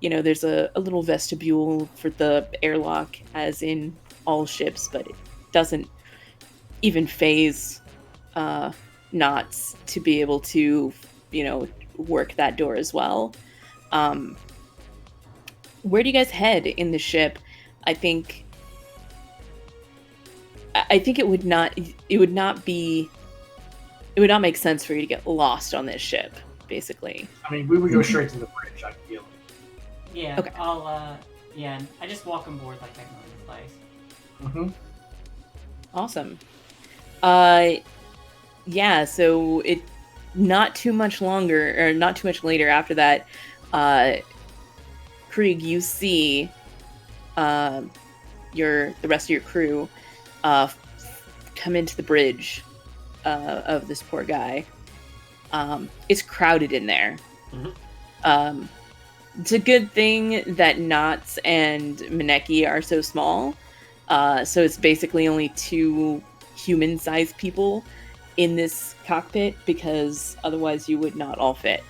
Speaker 1: there's a little vestibule for the airlock, as in all ships, but it doesn't even phase Knots to be able to work that door as well. Where do you guys head in the ship? I think it would not make sense for you to get lost on this ship, basically.
Speaker 2: I mean, we would go straight to the bridge, I feel.
Speaker 5: Yeah,
Speaker 1: Okay.
Speaker 5: I just walk on board like I know the place.
Speaker 2: Mm-hmm.
Speaker 1: Awesome. Yeah, so it not too much later after that, Krieg, you see the rest of your crew come into the bridge of this poor guy. It's crowded in there.
Speaker 3: Mm-hmm.
Speaker 1: It's a good thing that Knots and Maneki are so small. So it's basically only 2 human-sized people in this cockpit, because otherwise you would not all fit.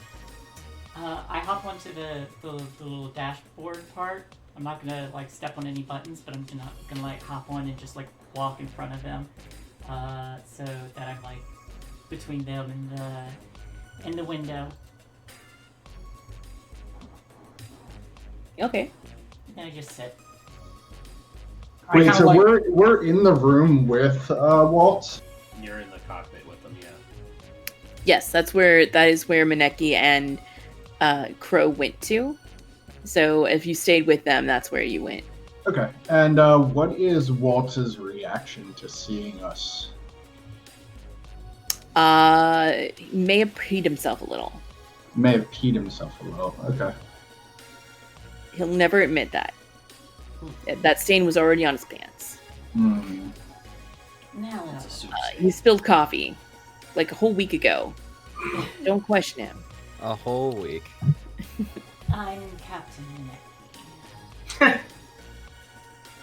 Speaker 5: I hop onto the little dashboard part. I'm not gonna step on any buttons, but I'm gonna hop on and just walk in front of them, so that I'm between them and the window.
Speaker 1: Okay.
Speaker 5: And then I just sit.
Speaker 6: Wait, so we're in the room with Walt?
Speaker 3: You're in the cockpit with them, yeah.
Speaker 1: Yes, that is where Maneki and Crow went to. So if you stayed with them, that's where you went.
Speaker 6: Okay. And what is Walt's reaction to seeing us?
Speaker 1: He may have peed himself a little.
Speaker 6: May have peed himself a little. Okay.
Speaker 1: He'll never admit that. That stain was already on his pants.
Speaker 6: Hmm.
Speaker 5: Now
Speaker 3: It's a soup
Speaker 1: He spilled coffee like a whole week ago. Don't question him.
Speaker 4: A whole week.
Speaker 5: I'm Captain Maneki.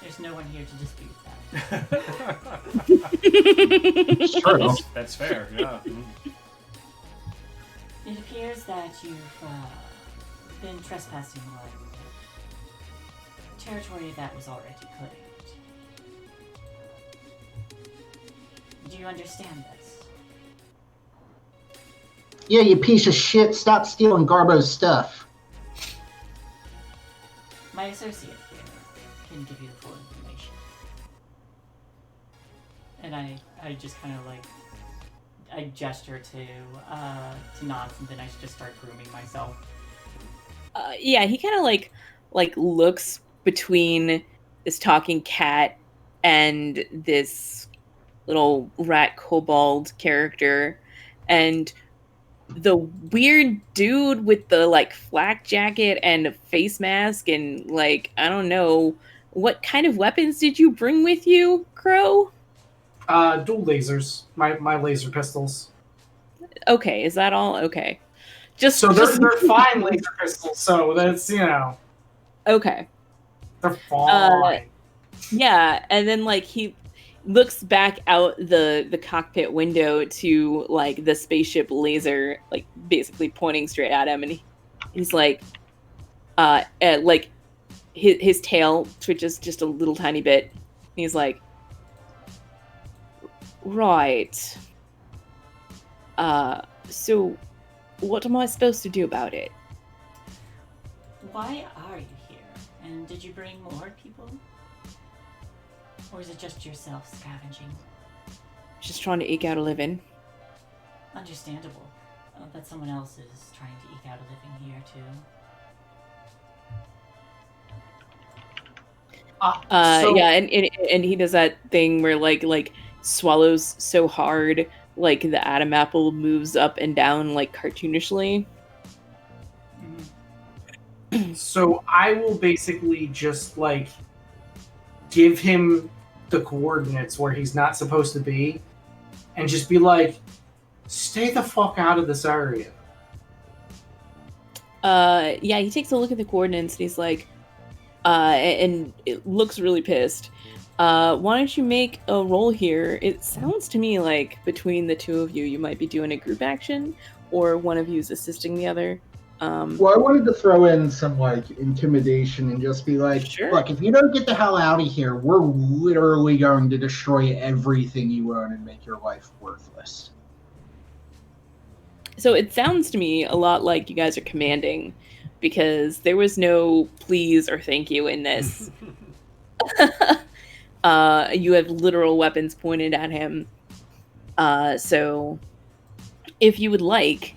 Speaker 5: There's no one here to dispute that.
Speaker 6: It's true.
Speaker 3: That's fair, yeah.
Speaker 5: It appears that you've been trespassing on territory that was already claimed. Do you understand this?
Speaker 6: Yeah, you piece of shit. Stop stealing Garbo's stuff.
Speaker 5: My associate here can give you the full information. And I just kind of I gesture to Nods, and then I just start grooming myself.
Speaker 1: Yeah, he kind of looks between this talking cat and this little rat kobold character, and the weird dude with the flak jacket and a face mask, and I don't know, what kind of weapons did you bring with you, Crow?
Speaker 2: Dual lasers. My laser pistols.
Speaker 1: Okay, is that all? Okay.
Speaker 2: They're fine laser pistols, so that's
Speaker 1: Okay.
Speaker 2: they're fine.
Speaker 1: Yeah, and then he looks back out the cockpit window to the spaceship laser, basically pointing straight at him, and he's his tail twitches just a little tiny bit. He's like, right. So what am I supposed to do about it?
Speaker 5: Why are you here? And did you bring more people? Or is it just yourself scavenging?
Speaker 1: Just trying to eke out a living.
Speaker 5: Understandable. But someone else is trying to eke out a living here too.
Speaker 1: Yeah, and he does that thing where swallows so hard the Adam apple moves up and down cartoonishly.
Speaker 2: So I will basically just give him the coordinates where he's not supposed to be, and just be like, stay the fuck out of this area.
Speaker 1: Yeah, he takes a look at the coordinates and he's like, and it looks really pissed. Why don't you make a roll here? It sounds to me like between the two of you, you might be doing a group action, or one of you is assisting the other.
Speaker 6: Well, I wanted to throw in some like intimidation and just be like,
Speaker 1: Sure.
Speaker 6: look, if you don't get the hell out of here, we're literally going to destroy everything you own and make your life worthless.
Speaker 1: So it sounds to me a lot like you guys are commanding, because there was no please or thank you in this. You have literal weapons pointed at him. So if you would like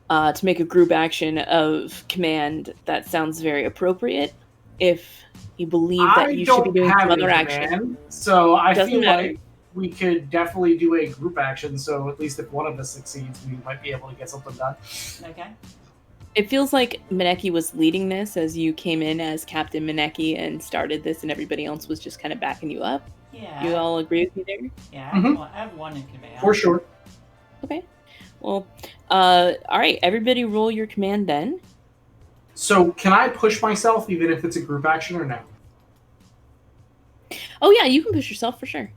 Speaker 1: to make a group action of command, that sounds very appropriate. If you believe that you should be doing some other action.
Speaker 2: So I
Speaker 1: Doesn't
Speaker 2: feel
Speaker 1: matter.
Speaker 2: like we could definitely do a group action, so at least if one of us succeeds, we might be able to get something done.
Speaker 5: Okay.
Speaker 1: It feels like Mineki was leading this as you came in as Captain Mineki and started this, and everybody else was just kind of backing you up.
Speaker 5: Yeah.
Speaker 1: You all agree with me there?
Speaker 5: Yeah,
Speaker 2: Mhm.
Speaker 5: I have one in command.
Speaker 2: For sure.
Speaker 1: Okay. Well, all right. Everybody roll your command then.
Speaker 2: So can I push myself even if it's a group action or no?
Speaker 1: Oh yeah, you can push yourself for sure.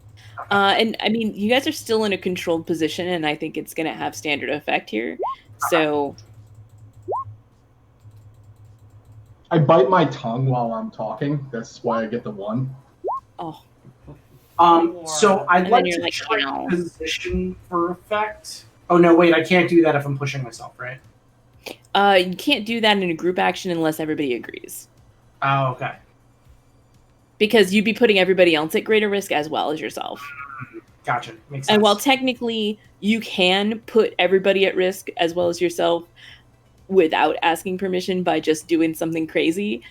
Speaker 1: And I mean, you guys are still in a controlled position, and I think it's going to have standard effect here. So,
Speaker 6: I bite my tongue while I'm talking. That's why I get the 1.
Speaker 1: oh,
Speaker 2: So I'd
Speaker 1: And
Speaker 2: like
Speaker 1: then you're
Speaker 2: to
Speaker 1: like,
Speaker 2: trade
Speaker 1: ow.
Speaker 2: position for effect. Oh no, wait, I can't do that if I'm pushing myself, right?
Speaker 1: you can't do that in a group action unless everybody agrees,
Speaker 2: Oh, okay.
Speaker 1: because you'd be putting everybody else at greater risk as well as yourself.
Speaker 2: Gotcha. Makes sense.
Speaker 1: And while technically you can put everybody at risk as well as yourself without asking permission by just doing something crazy,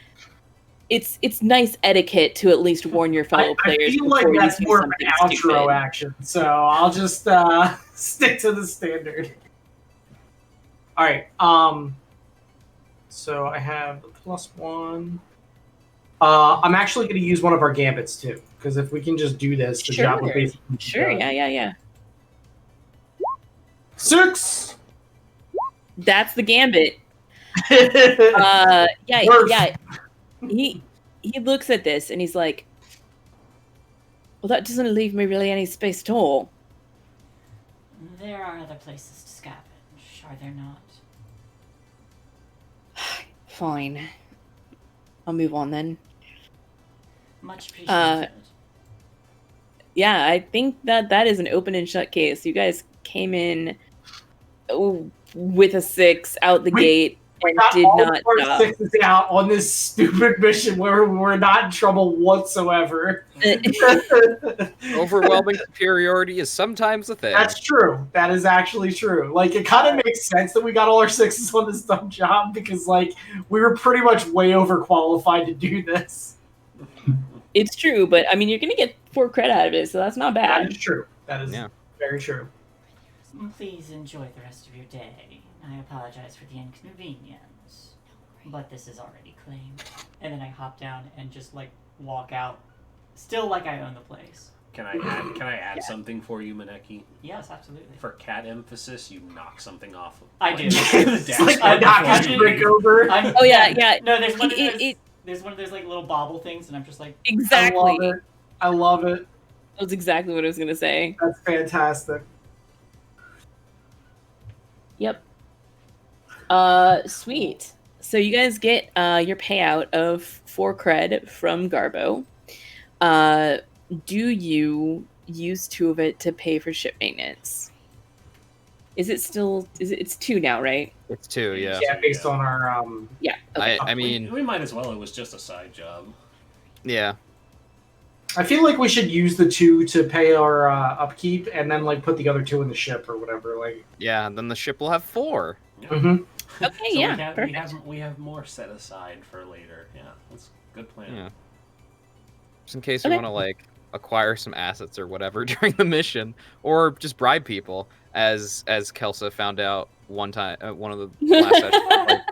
Speaker 1: it's nice etiquette to at least warn your fellow
Speaker 2: I
Speaker 1: players
Speaker 2: feel like
Speaker 1: before
Speaker 2: that's
Speaker 1: you do
Speaker 2: more of an
Speaker 1: something
Speaker 2: outro
Speaker 1: stupid.
Speaker 2: action, so I'll just stick to the standard. All right. So I have the +1. I'm actually going to use one of our gambits too, because if we can just do this, the job will
Speaker 1: Sure.
Speaker 2: basically be
Speaker 1: Sure,
Speaker 2: done.
Speaker 1: yeah.
Speaker 2: 6.
Speaker 1: That's the gambit.
Speaker 2: Worse.
Speaker 1: Yeah. He looks at this and he's like, well, that doesn't leave me really any space at all.
Speaker 5: There are other places to scavenge, are there not?
Speaker 1: Fine. I'll move on then.
Speaker 5: Much appreciated.
Speaker 1: Yeah, I think that is an open and shut case. You guys came in with a 6 out the gate and
Speaker 2: Got
Speaker 1: did
Speaker 2: all
Speaker 1: not
Speaker 2: of our
Speaker 1: stop.
Speaker 2: 6s out on this stupid mission where we're not in trouble whatsoever.
Speaker 4: Overwhelming superiority is sometimes a thing.
Speaker 2: That's true. That is actually true. Like, it kind of makes sense that we got all our 6s on this dumb job because, like, we were pretty much way overqualified to do this.
Speaker 1: It's true, but I mean, you're gonna get 4 credit out of it, so that's not
Speaker 2: That
Speaker 1: bad.
Speaker 2: is true. That is
Speaker 4: Yeah.
Speaker 2: very true.
Speaker 5: Please enjoy the rest of your day. I apologize for the inconvenience, but this is already claimed. And then I hop down and just like walk out, still like I own the place.
Speaker 3: Can I add something for you, Mineki?
Speaker 5: Yes, absolutely.
Speaker 3: For cat emphasis, you knock something off.
Speaker 5: I do.
Speaker 3: The
Speaker 2: It's like
Speaker 5: I
Speaker 2: I knock his
Speaker 5: did-
Speaker 2: brick over.
Speaker 5: I'm,
Speaker 1: Oh yeah.
Speaker 5: No, there's one of those.
Speaker 1: It-
Speaker 5: There's one of those like little bobble things, and I'm just like,
Speaker 1: Exactly.
Speaker 2: I love it.
Speaker 1: That was exactly what I was gonna say.
Speaker 2: That's fantastic.
Speaker 1: Yep. Sweet. So you guys get your payout of 4 cred from Garbo. Do you use 2 of it to pay for ship maintenance? It's 2 now, right?
Speaker 4: It's 2, yeah.
Speaker 2: Yeah, based on our
Speaker 1: Yeah. Okay.
Speaker 4: I mean,
Speaker 3: we might as well. It was just a side job.
Speaker 4: yeah.
Speaker 2: I feel like we should use the 2 to pay our upkeep, and then like put the other 2 in the ship or whatever. Like,
Speaker 4: Yeah, and then the ship will have 4.
Speaker 2: mhm.
Speaker 1: Okay,
Speaker 3: So
Speaker 1: yeah,
Speaker 3: we have more set aside for later. Yeah, that's a good plan.
Speaker 4: Yeah. Just in case you
Speaker 1: Okay.
Speaker 4: want to, like, acquire some assets or whatever during the mission, or just bribe people, as Kelsa found out one time, one of the last sessions. Like,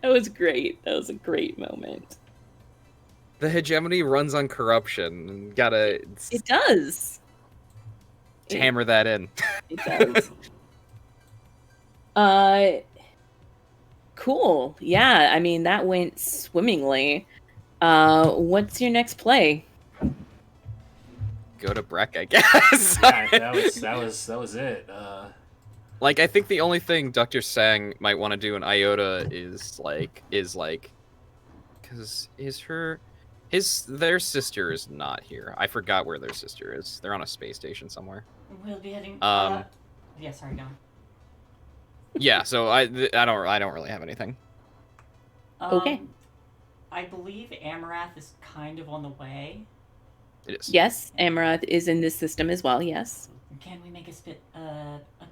Speaker 1: That was great. That was a great moment.
Speaker 4: the hegemony runs on corruption, and gotta
Speaker 1: It does.
Speaker 4: hammer that in.
Speaker 1: It does. Cool. Yeah, I mean, that went swimmingly. What's your next play?
Speaker 4: Go to Breck, I guess.
Speaker 3: Yeah, that was it.
Speaker 4: Like, I think the only thing Dr. Sang might want to do in Iota is because their sister is not here. I forgot where their sister is. They're on a space station somewhere.
Speaker 5: We'll be heading.
Speaker 4: Um,
Speaker 5: Yeah, sorry, go on.
Speaker 4: Yeah, so I don't really have anything.
Speaker 1: Okay.
Speaker 5: I believe Amarath is kind of on the way.
Speaker 4: It is.
Speaker 1: Yes, Amarath is in this system as well. Yes.
Speaker 5: Can we make a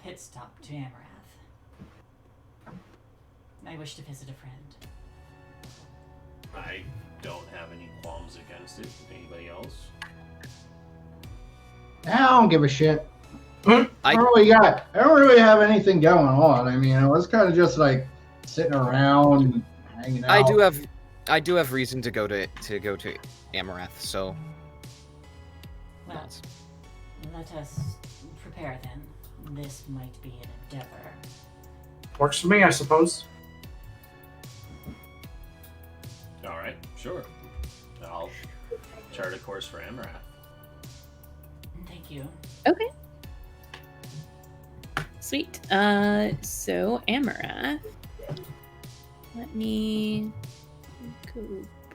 Speaker 5: pit stop to Amarath? I wish to visit a friend.
Speaker 3: I don't have any qualms against it. Anybody else?
Speaker 6: I don't give a shit.
Speaker 4: I-
Speaker 6: I don't really have anything going on. I mean, I was kind of just like sitting around, hanging out.
Speaker 4: I do have reason to go to Amarath, so
Speaker 5: Well, let us prepare then. This might be an endeavor.
Speaker 2: Works for me, I suppose.
Speaker 3: All right, sure. I'll chart a course for Amarath.
Speaker 5: Thank you.
Speaker 1: Okay. Sweet. So Amarath. Let me go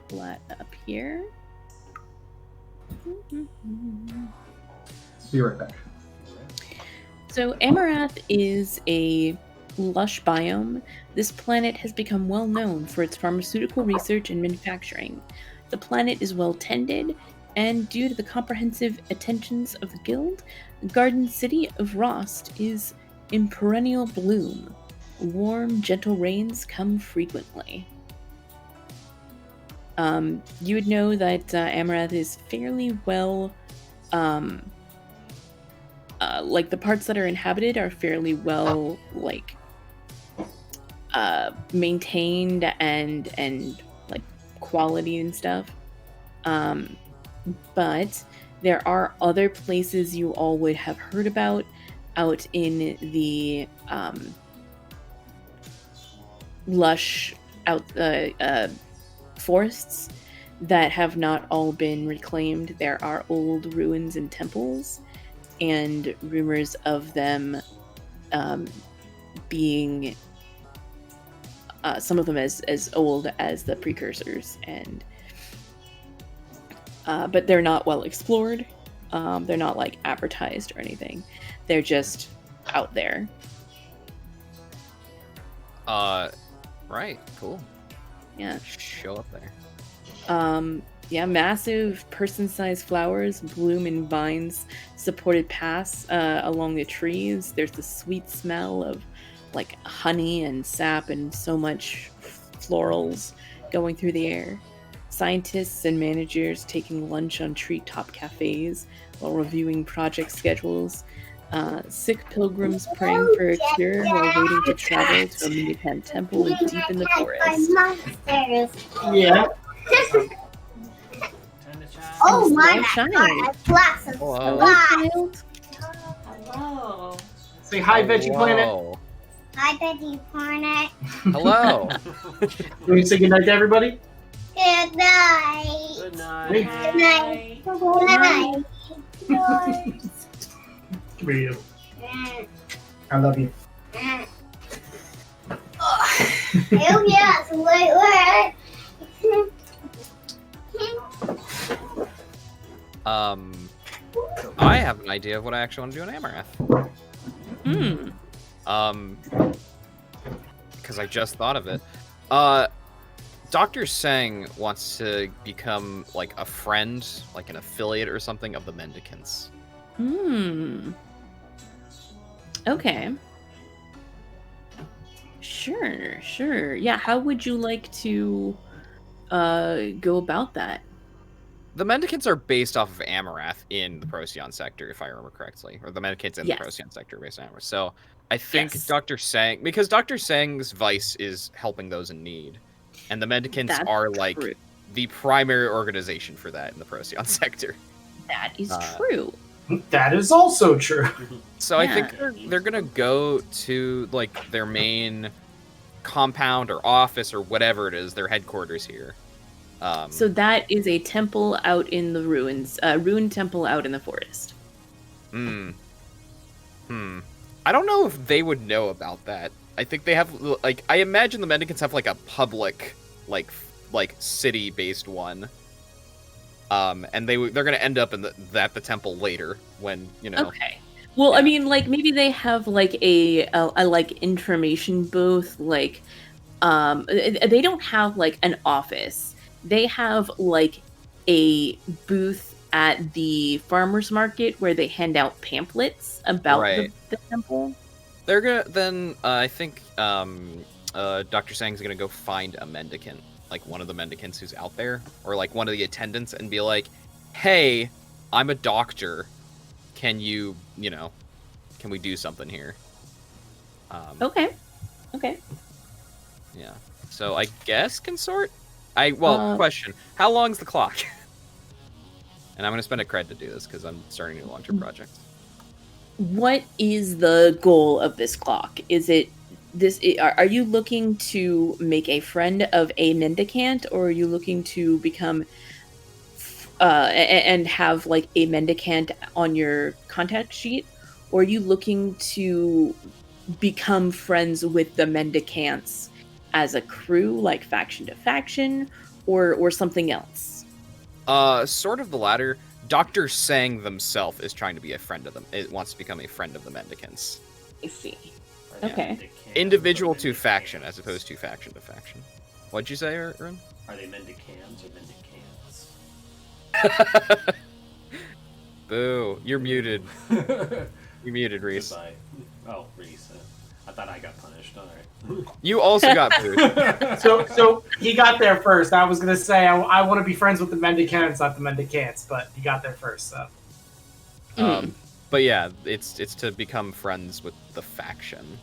Speaker 1: pull that up here.
Speaker 6: Be right back.
Speaker 1: So Amarath is a lush biome. This planet has become well known for its pharmaceutical research and manufacturing. The planet is well tended, and due to the comprehensive attentions of the guild, the garden city of Rost is in perennial bloom. Warm, gentle rains come frequently. You would know that Amarath is fairly well, like the parts that are inhabited are fairly well, like, maintained and like quality and stuff. But there are other places you all would have heard about out in the lush forests that have not all been reclaimed. There are old ruins and temples, and rumors of them being some of them as old as the precursors, and but they're not well explored. They're not like advertised or anything. They're just out there.
Speaker 4: Right, cool.
Speaker 1: Yeah.
Speaker 4: Show up there.
Speaker 1: Yeah, massive person-sized flowers bloom in vines supported paths along the trees. There's the sweet smell of like honey and sap and so much florals going through the air. Scientists and managers taking lunch on treetop cafes while reviewing project schedules. Sick pilgrims praying for a cure while waiting to travel to a Minipan temple deep in the forest.
Speaker 2: Yeah.
Speaker 7: Oh my
Speaker 1: Child.
Speaker 7: god, lots of
Speaker 4: Hello.
Speaker 7: slides.
Speaker 5: Hello.
Speaker 2: Say hi, Veggie Planet.
Speaker 4: Hello.
Speaker 7: Hi, Betty Planet.
Speaker 4: Hello.
Speaker 2: Can we say goodnight to everybody?
Speaker 7: Good night.
Speaker 3: Good night.
Speaker 7: Good night. Good night.
Speaker 2: Come here, you. I love you.
Speaker 7: Oh yes, wait.
Speaker 4: I have an idea of what I actually want to do in Amarath. Because I just thought of it. Dr. Sang wants to become like a friend, like an affiliate or something of the Mendicants.
Speaker 1: Okay. Sure. Yeah, how would you like to go about that?
Speaker 4: The Mendicants are based off of Amarath in the Procyon sector, if I remember correctly. Or the Mendicants in
Speaker 1: Yes.
Speaker 4: the Procyon sector are based on Amarath. So I think
Speaker 1: Yes.
Speaker 4: Dr. Sang, because Dr. Sang's vice is helping those in need. And the Mendicants
Speaker 1: That's
Speaker 4: are like
Speaker 1: true.
Speaker 4: the primary organization for that in the Procyon sector.
Speaker 1: That is true.
Speaker 2: That is also true.
Speaker 4: So I
Speaker 1: Yeah.
Speaker 4: think they're gonna go to like their main compound or office or whatever it is, their headquarters here.
Speaker 1: So that is a temple out in the ruins, ruined temple out in the forest.
Speaker 4: I don't know if they would know about that. I think they have, like, I imagine the mendicants have, like, a public, like city-based one. And they're gonna end up in the temple later when, you know.
Speaker 1: Okay. Well,
Speaker 4: Yeah.
Speaker 1: I mean, like, maybe they have, like, a like, information booth, like, they don't have, like, an office. They have, like, a booth at the farmer's market where they hand out pamphlets about
Speaker 4: Right.
Speaker 1: the temple.
Speaker 4: They're gonna, then, I think, Dr. Sang's gonna go find a mendicant, like, one of the mendicants who's out there, or, like, one of the attendants, and be like, hey, I'm a doctor. Can you know, can we do something here?
Speaker 1: Okay.
Speaker 4: Yeah. So I guess consort? Question. How long's the clock? And I'm going to spend a cred to do this because I'm starting a new long-term project.
Speaker 1: What is the goal of this clock? Is it this? Are you looking to make a friend of a mendicant, or are you looking to become and have, like, a mendicant on your contact sheet, or are you looking to become friends with the mendicants as a crew, like faction to faction, or something else?
Speaker 4: Sort of the latter. Dr. Sang themselves is trying to be a friend of them. It wants to become a friend of the mendicants.
Speaker 1: I see.
Speaker 5: Or
Speaker 1: Okay.
Speaker 5: mendicants
Speaker 4: Individual
Speaker 5: or
Speaker 4: to faction,
Speaker 5: mendicants?
Speaker 4: as opposed to faction to faction. What'd you say, Aaron?
Speaker 5: Are they mendicants or mendicants?
Speaker 4: Boo. You're muted. You're muted, Rhys.
Speaker 3: Goodbye. Oh, Rhys. I thought I got punished. All right.
Speaker 4: You also got booed.
Speaker 2: So he got there first. I was gonna say I want to be friends with the mendicants, not the mendicants, but he got there first. So
Speaker 4: But yeah, it's to become friends with the faction.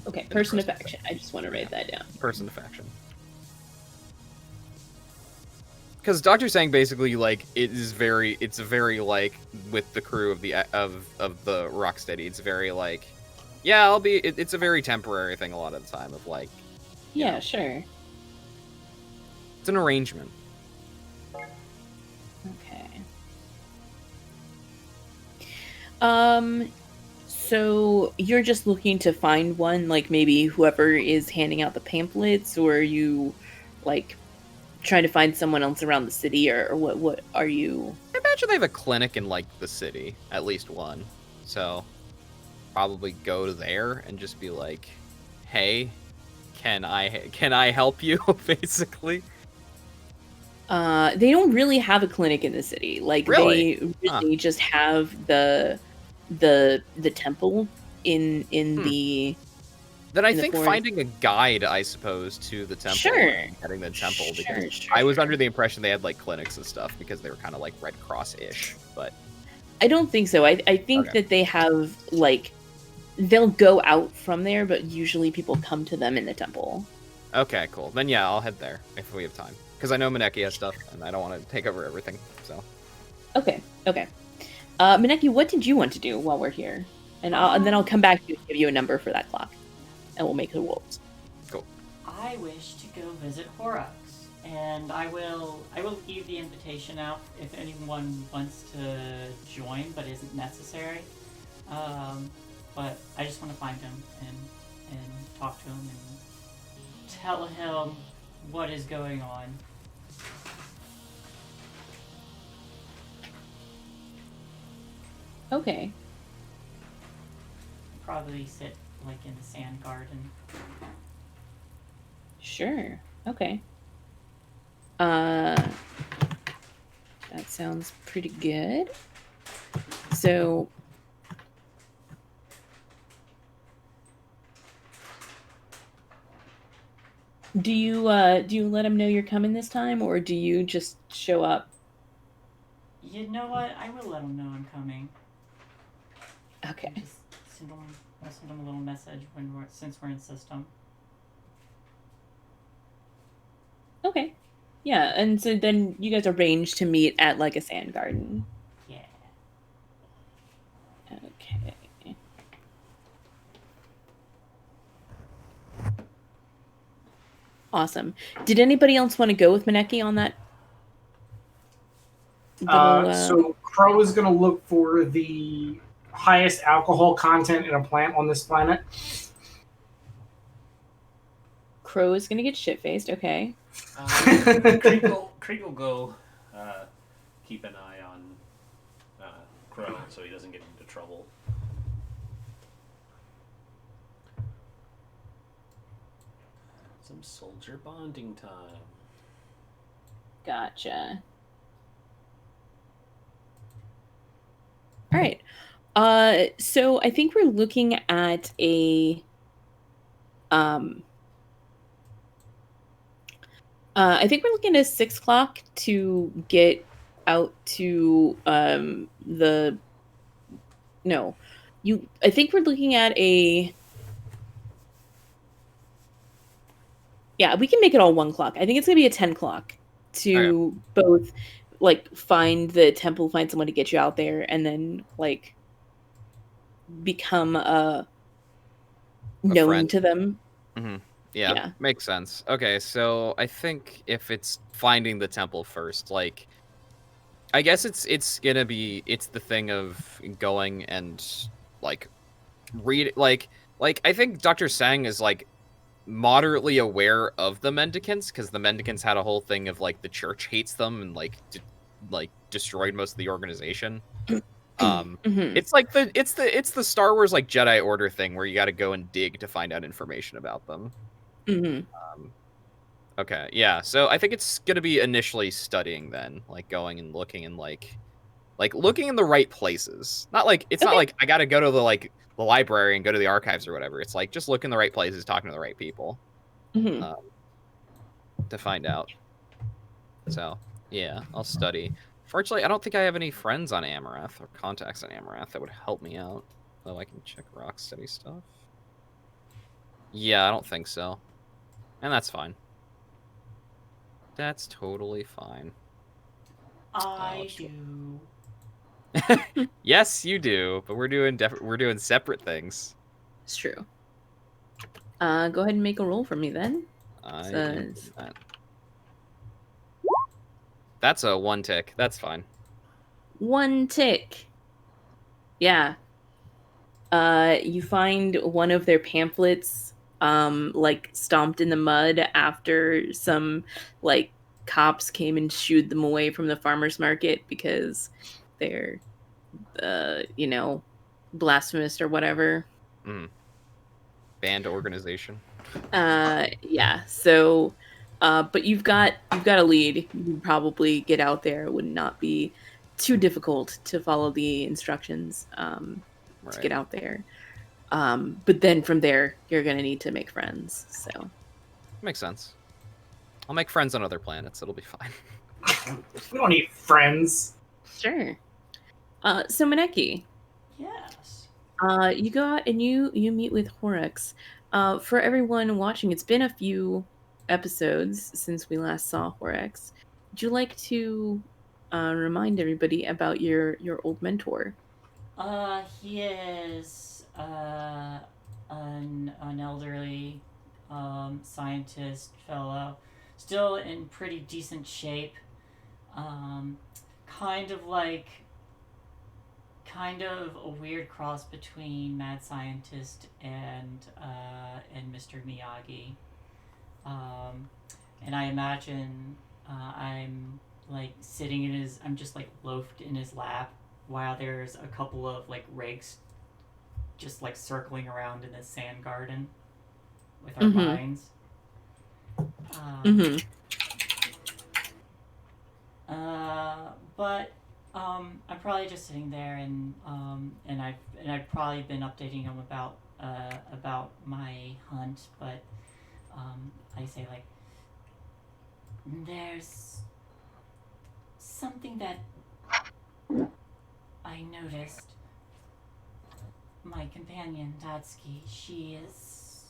Speaker 1: Okay, person to faction. I just want to write that down.
Speaker 4: Person to faction. Because Dr. Sang basically, like, it's very like with the crew of the Rocksteady. It's very like, yeah, I'll be. It's a very temporary thing a lot of the time. Of like,
Speaker 1: Yeah,
Speaker 4: know.
Speaker 1: sure.
Speaker 4: It's an arrangement.
Speaker 1: Okay. So you're just looking to find one, like maybe whoever is handing out the pamphlets, or are you, like, trying to find someone else around the city, or what are you?
Speaker 4: I imagine they have a clinic in, like, the city, at least one. So probably go to there and just be like, hey, can I help you? Basically.
Speaker 1: They don't really have a clinic in the city. Like,
Speaker 4: Really?
Speaker 1: they really just have the temple in the.
Speaker 4: Then I
Speaker 1: in the
Speaker 4: think
Speaker 1: forest.
Speaker 4: finding a guide, I suppose, to the temple.
Speaker 1: Sure.
Speaker 4: And getting the temple. Because
Speaker 1: Sure,
Speaker 4: I was
Speaker 1: sure.
Speaker 4: under the impression they had, like, clinics and stuff because they were kind of like Red Cross-ish. But
Speaker 1: I don't think so. I think
Speaker 4: Okay.
Speaker 1: that they have, like, they'll go out from there, but usually people come to them in the temple.
Speaker 4: okay, cool. Then yeah, I'll head there if we have time. Because I know Maneki has stuff, and I don't want to take over everything. So
Speaker 1: Okay. Maneki, what did you want to do while we're here? And then I'll come back to you and give you a number for that clock, and we'll make the wolves.
Speaker 5: I wish to go visit Horux, and I will leave the invitation out if anyone wants to join, but isn't necessary. But I just want to find him and talk to him and tell him what is going on.
Speaker 1: Okay.
Speaker 5: Probably sit like in the sand garden.
Speaker 1: Sure. Okay. That sounds pretty good. So do you let him know you're coming this time, or do you just show up?
Speaker 5: You know what? I will let him know I'm coming.
Speaker 1: Okay.
Speaker 5: Just I'll send him a little message since we're in system.
Speaker 1: Okay. Yeah, and so then you guys arrange to meet at, like, a sand garden.
Speaker 5: Yeah.
Speaker 1: Okay. Awesome. Did anybody else want to go with Maneki on that?
Speaker 2: So Crow is gonna look for the highest alcohol content in a plant on this planet?
Speaker 1: Crow is gonna get shit-faced. Okay.
Speaker 3: Krieg will go keep an eye on Crow so he doesn't get into trouble. Some soldier bonding time.
Speaker 1: Gotcha. All right. So I think we're looking at a I think we're looking at 6 o'clock to get out to the no. I think we're looking at a yeah, we can make it all 1 o'clock. I think it's gonna be a 10 o'clock to both like find the temple, find someone to get you out there, and then like become known
Speaker 4: friend.
Speaker 1: to them.
Speaker 4: Mm-hmm. Yeah, makes sense. Okay, so I think if it's finding the temple first, like, I guess it's gonna be the thing of going and like read like I think Dr. Sang is like moderately aware of the mendicants because the mendicants had a whole thing of like the church hates them and like destroyed most of the organization. It's like it's the Star Wars like Jedi Order thing where you got to go and dig to find out information about them. Okay, yeah. So I think it's gonna be initially studying then, like going and looking and like looking in the right places. Not like it's not like I got to go to the library and go to the archives or whatever. It's like just look in the right places, talking to the right people, to find out. So yeah, I'll study. Fortunately, I don't think I have any friends on Amarath or contacts on Amarath that would help me out. Though I can check Rocksteady stuff. Yeah, I don't think so. And that's fine. That's totally fine.
Speaker 5: I do.
Speaker 4: Yes, you do, but we're doing separate things.
Speaker 1: It's true. Go ahead and make a roll for me then.
Speaker 4: I can do that. That's a 1 tick. That's fine.
Speaker 1: 1 tick. Yeah. You find one of their pamphlets, like stomped in the mud after some like cops came and shooed them away from the farmers market because they're, blasphemous or whatever.
Speaker 4: Band organization.
Speaker 1: Yeah. So, but you've got a lead. You can probably get out there. It would not be too difficult to follow the instructions to get out there. But then from there, you're gonna need to make friends. So
Speaker 4: makes sense. I'll make friends on other planets. It'll be fine.
Speaker 2: We don't need friends.
Speaker 1: Sure. So Maneki.
Speaker 5: Yes.
Speaker 1: You go out and you meet with Horrocks. For everyone watching, it's been a few episodes since we last saw Horrocks. Would you like to remind everybody about your old mentor?
Speaker 5: He is an elderly scientist fellow, still in pretty decent shape. Kind of a weird cross between mad scientist and Mr. Miyagi. And I imagine I'm like sitting in his. I'm just like loafed in his lap while there's a couple of like rakes just like circling around in this sand garden with our vines. But I'm probably just sitting there and I've probably been updating him about my hunt, but I say like there's something that I noticed. My companion, Tatsuki, she is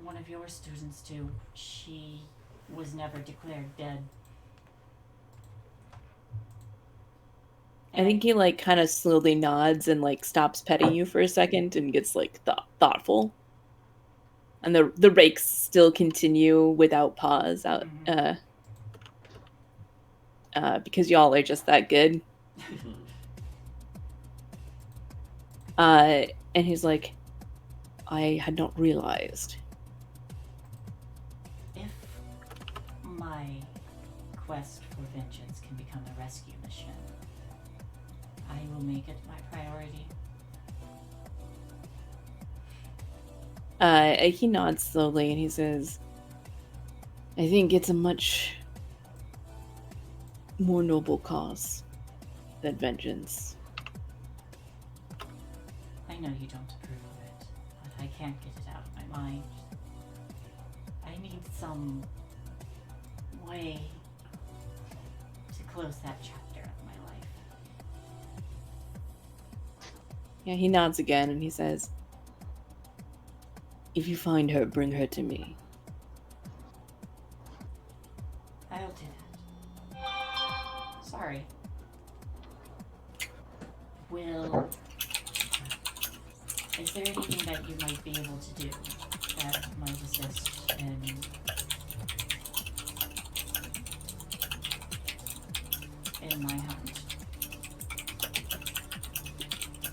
Speaker 5: one of your students too. She was never declared dead.
Speaker 1: I think he like kind of slowly nods and like stops petting you for a second and gets like thoughtful. And the rakes still continue without pause out
Speaker 5: Mm-hmm.
Speaker 1: Because y'all are just that good. And he's like, I had not realized.
Speaker 5: If my quest for vengeance can become a rescue mission, I will make it my priority.
Speaker 1: He nods slowly and he says, I think it's a much more noble cause than vengeance.
Speaker 5: I know you don't approve of it, but I can't get it out of my mind. I need some way to close that chapter of my life.
Speaker 1: Yeah, he nods again and he says, if you find her, bring her to me.
Speaker 5: I'll do that. Sorry. Is there anything that you might be able to do that might assist in my hunt?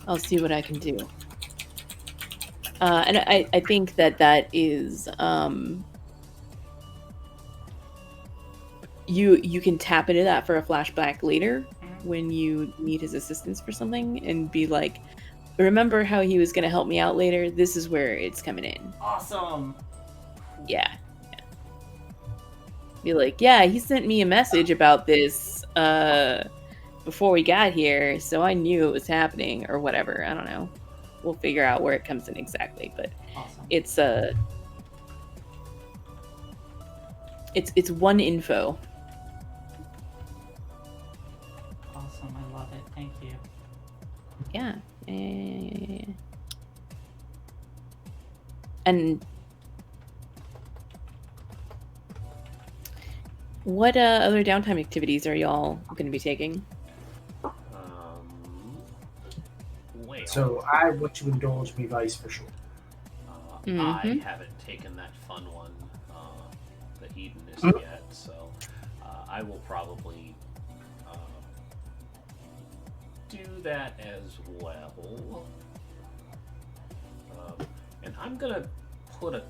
Speaker 1: I'll see what I can do. And I think that is you can tap into that for a flashback later when you need his assistance for something and be like, remember how he was going to help me out later? This is where it's coming in.
Speaker 5: Awesome.
Speaker 1: Yeah. Be like, yeah, he sent me a message about this before we got here, so I knew it was happening or whatever. I don't know. We'll figure out where it comes in exactly, but
Speaker 5: Awesome.
Speaker 1: it's one info.
Speaker 5: Awesome. I love it. Thank you.
Speaker 1: Yeah. And what other downtime activities are y'all going to be taking?
Speaker 3: Well,
Speaker 2: So I want to indulge me vice for sure.
Speaker 3: I haven't taken that fun one, the hedonist yet, so I will probably do that as well. And I'm gonna put a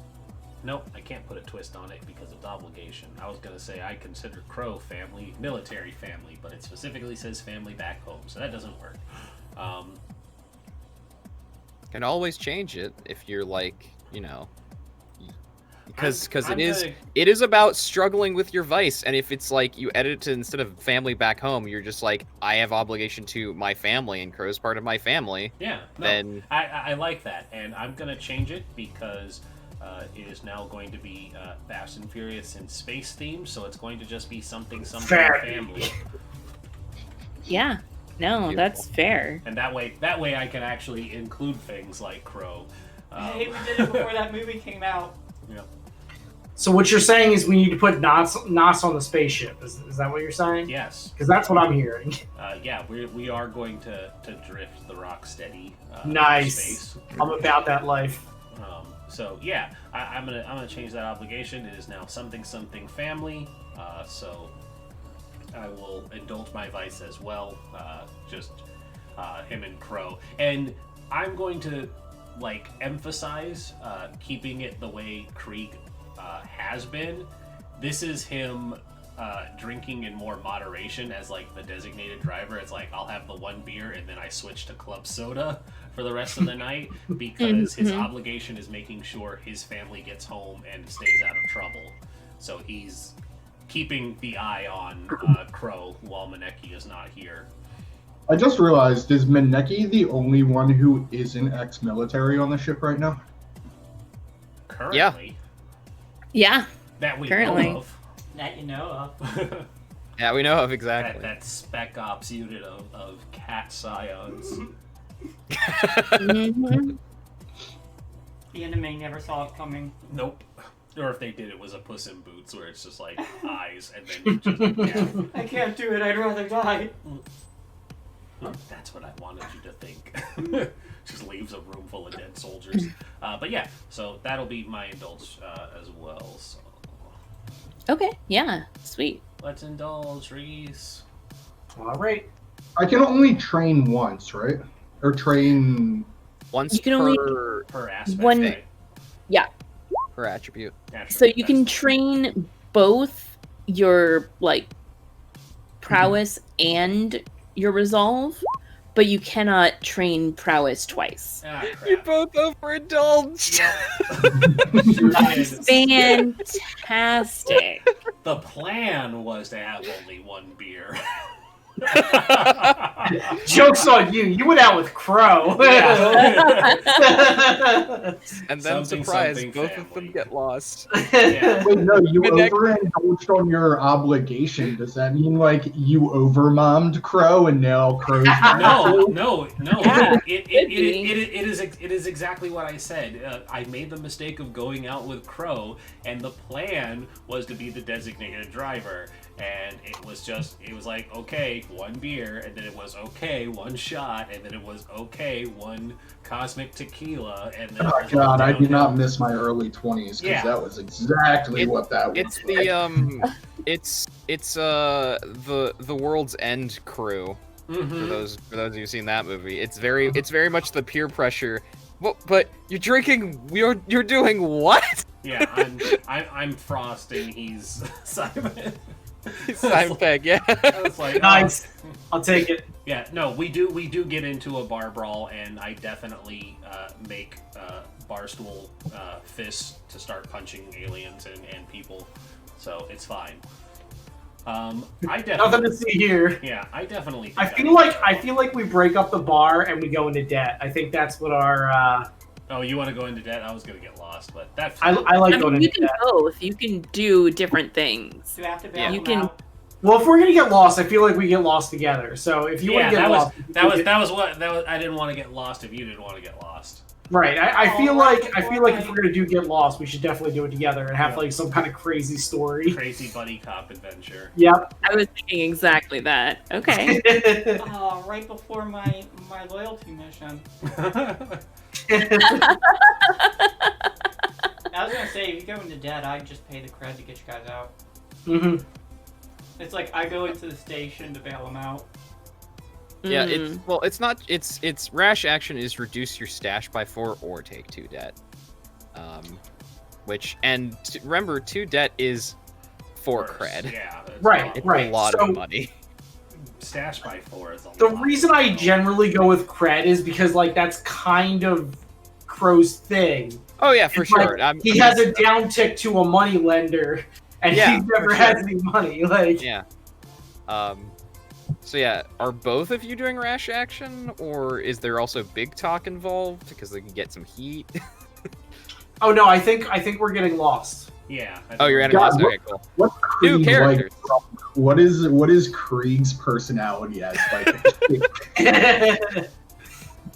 Speaker 3: nope, I can't put a twist on it because it's obligation. I was gonna say I consider Crow family, military family, but it specifically says family back home, so that doesn't work.
Speaker 4: Can always change it if you're like, you know, because it is about struggling with your vice, and if it's like you edit it to instead of family back home, you're just like, I have obligation to my family and Crow's part of my family.
Speaker 3: Yeah, no,
Speaker 4: then
Speaker 3: I like that, and I'm gonna change it because it is now going to be Fast and Furious and space themed, so it's going to just be something family.
Speaker 1: Yeah. No,
Speaker 4: Beautiful.
Speaker 1: that's fair.
Speaker 3: And that way I can actually include things like Crow.
Speaker 5: Hey, we did it before that movie came out.
Speaker 3: Yeah.
Speaker 2: So what you're saying is we need to put Nas on the spaceship. Is that what you're saying?
Speaker 3: Yes.
Speaker 2: Because that's what I'm hearing.
Speaker 3: Yeah, we are going to drift the Rocksteady.
Speaker 2: Nice.
Speaker 3: Space.
Speaker 2: I'm about that life.
Speaker 3: So yeah, I'm gonna change that obligation. It is now something family. So I will indulge my vice as well. Just him and Crow, and I'm going to like emphasize keeping it the way Krieg has been. This is him drinking in more moderation as like the designated driver. It's like I'll have the one beer and then I switch to club soda for the rest of the night because his obligation is making sure his family gets home and stays out of trouble. So he's keeping the eye on Crow while Maneki is not here.
Speaker 6: I just realized, is Maneki the only one who isn't ex-military on the ship right now?
Speaker 3: Currently.
Speaker 1: Yeah.
Speaker 3: That we
Speaker 1: Currently.
Speaker 3: know of.
Speaker 5: That you know of.
Speaker 4: yeah, we know of exactly.
Speaker 3: That spec ops unit of cat scions.
Speaker 1: Mhm.
Speaker 5: The enemy never saw it coming.
Speaker 3: Nope. Or if they did, it was a Puss in Boots where it's just like eyes and then just
Speaker 5: I can't do it. I'd rather die.
Speaker 3: That's what I wanted you to think. Just leaves a room full of dead soldiers. But yeah, so that'll be my indulge as well. So
Speaker 1: Okay. Yeah. Sweet.
Speaker 3: let's indulge, Rhys.
Speaker 2: All right.
Speaker 6: I can only train once, right? Or train
Speaker 4: Once
Speaker 1: You can only-
Speaker 3: Per aspect.
Speaker 1: One-
Speaker 3: right?
Speaker 4: per attribute.
Speaker 1: So you can train both your like prowess and your resolve, but you cannot train prowess twice.
Speaker 3: Ah,
Speaker 4: You're
Speaker 3: crap.
Speaker 4: both overindulged.
Speaker 3: Sure
Speaker 1: That's
Speaker 3: did.
Speaker 1: fantastic.
Speaker 3: The plan was to have only one beer.
Speaker 2: Joke's on you. You went out with Crow.
Speaker 4: And then,
Speaker 3: Something,
Speaker 4: surprise,
Speaker 3: something
Speaker 4: both of
Speaker 3: family.
Speaker 4: them get lost.
Speaker 3: Yeah.
Speaker 6: Wait, no, you
Speaker 4: Midnight-
Speaker 6: overindulged on your obligation. Does that mean like you overmommed Crow and now Crow's
Speaker 3: No.
Speaker 1: Yeah,
Speaker 3: It is exactly what I said. I made the mistake of going out with Crow, and the plan was to be the designated driver. And it was like, okay, one beer, and then it was okay, one shot, and then it was okay, one cosmic tequila, and then
Speaker 6: Oh
Speaker 3: it was
Speaker 6: god, I do
Speaker 3: downhill.
Speaker 6: not miss my early 20s because
Speaker 3: Yeah.
Speaker 6: that was exactly what that was.
Speaker 4: It's the the World's End crew. For
Speaker 3: Mhm.
Speaker 4: those of you who've seen that movie, it's very much the peer pressure. But you're drinking. You're doing what?
Speaker 3: Yeah, I'm Frost, and he's Simon.
Speaker 4: Simon Pegg, yeah.
Speaker 3: It's like,
Speaker 2: Nice. I'll take it.
Speaker 3: Yeah, no, we do get into a bar brawl, and I definitely make barstool fists to start punching aliens and people, so it's fine. I
Speaker 2: Nothing
Speaker 3: definitely,
Speaker 2: to see here.
Speaker 3: yeah, I definitely. Think
Speaker 2: I feel like we break up the bar and we go into debt. I think that's what our.
Speaker 3: Oh, you want to go into debt? I was gonna get lost, but that's.
Speaker 2: I like
Speaker 1: I
Speaker 2: going
Speaker 1: mean, you
Speaker 2: into
Speaker 1: can
Speaker 2: debt.
Speaker 1: both. You can do different things.
Speaker 5: Do you have to bail
Speaker 4: Yeah.
Speaker 1: You
Speaker 5: them
Speaker 1: can-
Speaker 5: out?
Speaker 2: Well, if we're gonna get lost, I feel like we get lost together. So if you
Speaker 3: Yeah,
Speaker 2: want to get
Speaker 3: that
Speaker 2: lost,
Speaker 3: was. I didn't want to get lost if you didn't want to get lost.
Speaker 2: right. I feel
Speaker 5: Oh,
Speaker 2: like
Speaker 5: right,
Speaker 2: if we're gonna get lost, we should definitely do it together and have like some kind of crazy story.
Speaker 3: Crazy buddy cop adventure.
Speaker 2: Yep.
Speaker 1: I was thinking exactly that. Okay.
Speaker 5: Oh, right before my loyalty mission. I was gonna say, if you go into debt, I'd just pay the cred to get you guys out.
Speaker 2: hmm
Speaker 5: It's like I go into the station to bail them out.
Speaker 4: Yeah,
Speaker 1: Mm.
Speaker 4: it's not. It's rash action is reduce your stash by 4 or take 2 debt. Remember 2 debt is 4
Speaker 3: First,
Speaker 4: cred.
Speaker 3: Yeah. that's
Speaker 2: Right,
Speaker 4: It's
Speaker 2: right.
Speaker 4: a lot
Speaker 2: So-
Speaker 4: of money.
Speaker 3: Stash by 4 is a
Speaker 2: The
Speaker 3: lot.
Speaker 2: reason I generally go with cred is because like that's kind of Crow's thing.
Speaker 4: Oh yeah, for
Speaker 2: It's like,
Speaker 4: sure.
Speaker 2: He has a down tick to a money lender, and
Speaker 4: Yeah,
Speaker 2: he never
Speaker 4: for
Speaker 2: has
Speaker 4: sure.
Speaker 2: any money. Like,
Speaker 4: Yeah. So yeah, are both of you doing rash action, or is there also big talk involved because they can get some heat?
Speaker 2: oh no, I think we're getting lost.
Speaker 3: Yeah. I
Speaker 4: Oh, you're
Speaker 3: think-
Speaker 4: enemies.
Speaker 6: God,
Speaker 4: Okay, cool.
Speaker 6: What's
Speaker 4: New
Speaker 6: Krieg
Speaker 4: characters.
Speaker 6: like? What is Krieg's personality as? Like,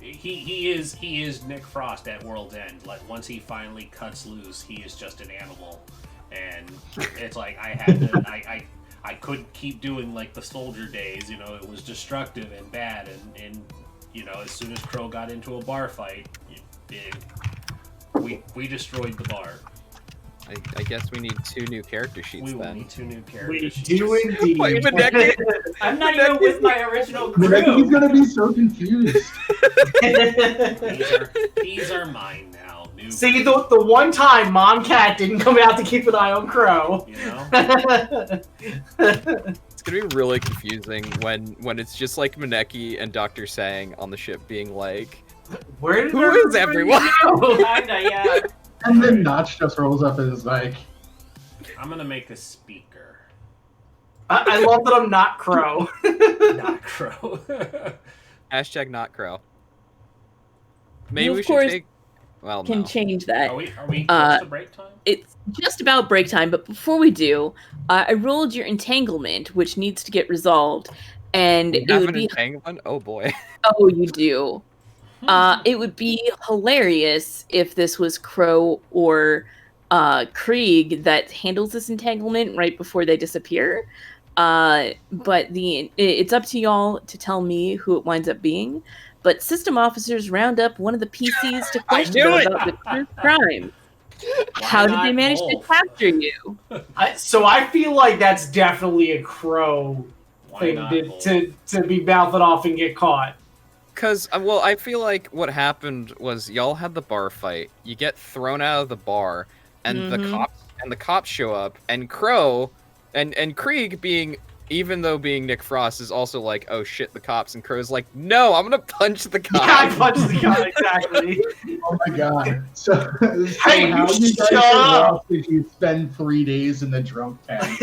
Speaker 3: He is Nick Frost at World's End. Like once he finally cuts loose, he is just an animal, and it's like I couldn't keep doing like the soldier days. You know, it was destructive and bad, and you know, as soon as Crow got into a bar fight, we destroyed the bar.
Speaker 4: I guess we need 2 new character sheets
Speaker 3: We will
Speaker 4: then.
Speaker 3: need 2 new
Speaker 2: we
Speaker 3: characters.
Speaker 2: do indeed.
Speaker 4: Wait, Maneki-
Speaker 5: I'm not even with my original
Speaker 6: He's
Speaker 5: crew.
Speaker 6: gonna be so confused.
Speaker 3: These are mine now. New,
Speaker 2: See, the one time Mom Cat didn't come out to keep an eye on Crow.
Speaker 3: you know.
Speaker 4: It's gonna be really confusing when it's just like Maneki and Dr. Sang on the ship being like,
Speaker 2: Where did
Speaker 4: "Who is everyone?"
Speaker 2: go?
Speaker 5: Kinda, yeah.
Speaker 6: And then Notch just rolls up and is like,
Speaker 3: I'm gonna make a speaker,
Speaker 2: I love that I'm not Crow.
Speaker 3: not Crow.
Speaker 4: Hashtag not crow. Maybe
Speaker 1: of
Speaker 4: we should
Speaker 1: course
Speaker 4: take. Well,
Speaker 1: Can
Speaker 4: no.
Speaker 1: change that.
Speaker 3: Are we close to break time?
Speaker 1: It's just about break time, but before we do, I rolled your entanglement, which needs to get resolved, and
Speaker 4: We
Speaker 1: it
Speaker 4: have
Speaker 1: would
Speaker 4: an
Speaker 1: be
Speaker 4: entanglement. Oh boy.
Speaker 1: oh, you do. It would be hilarious if this was Crow or Krieg that handles this entanglement right before they disappear. But it's up to y'all to tell me who it winds up being. But system officers round up one of the PCs to question
Speaker 4: knew
Speaker 1: them
Speaker 4: it!
Speaker 1: about the true crime. How did they manage to capture you?
Speaker 2: So I feel like that's definitely a Crow
Speaker 3: Why
Speaker 2: thing
Speaker 3: not
Speaker 2: to,
Speaker 3: both?
Speaker 2: to be mouthing off and get caught.
Speaker 4: because well, I feel like what happened was y'all had the bar fight. You get thrown out of the bar, and the cops show up, and Crow, and Krieg even though being Nick Frost is also like, oh shit, the cops, and Crow's like, no, I'm gonna punch the cops.
Speaker 2: Yeah, I punched the guy, exactly.
Speaker 6: Oh my god. So
Speaker 2: Hey,
Speaker 6: how
Speaker 2: you
Speaker 6: you guys
Speaker 2: shut
Speaker 6: get
Speaker 2: up!
Speaker 6: lost if you spend 3 days in the drunk tank?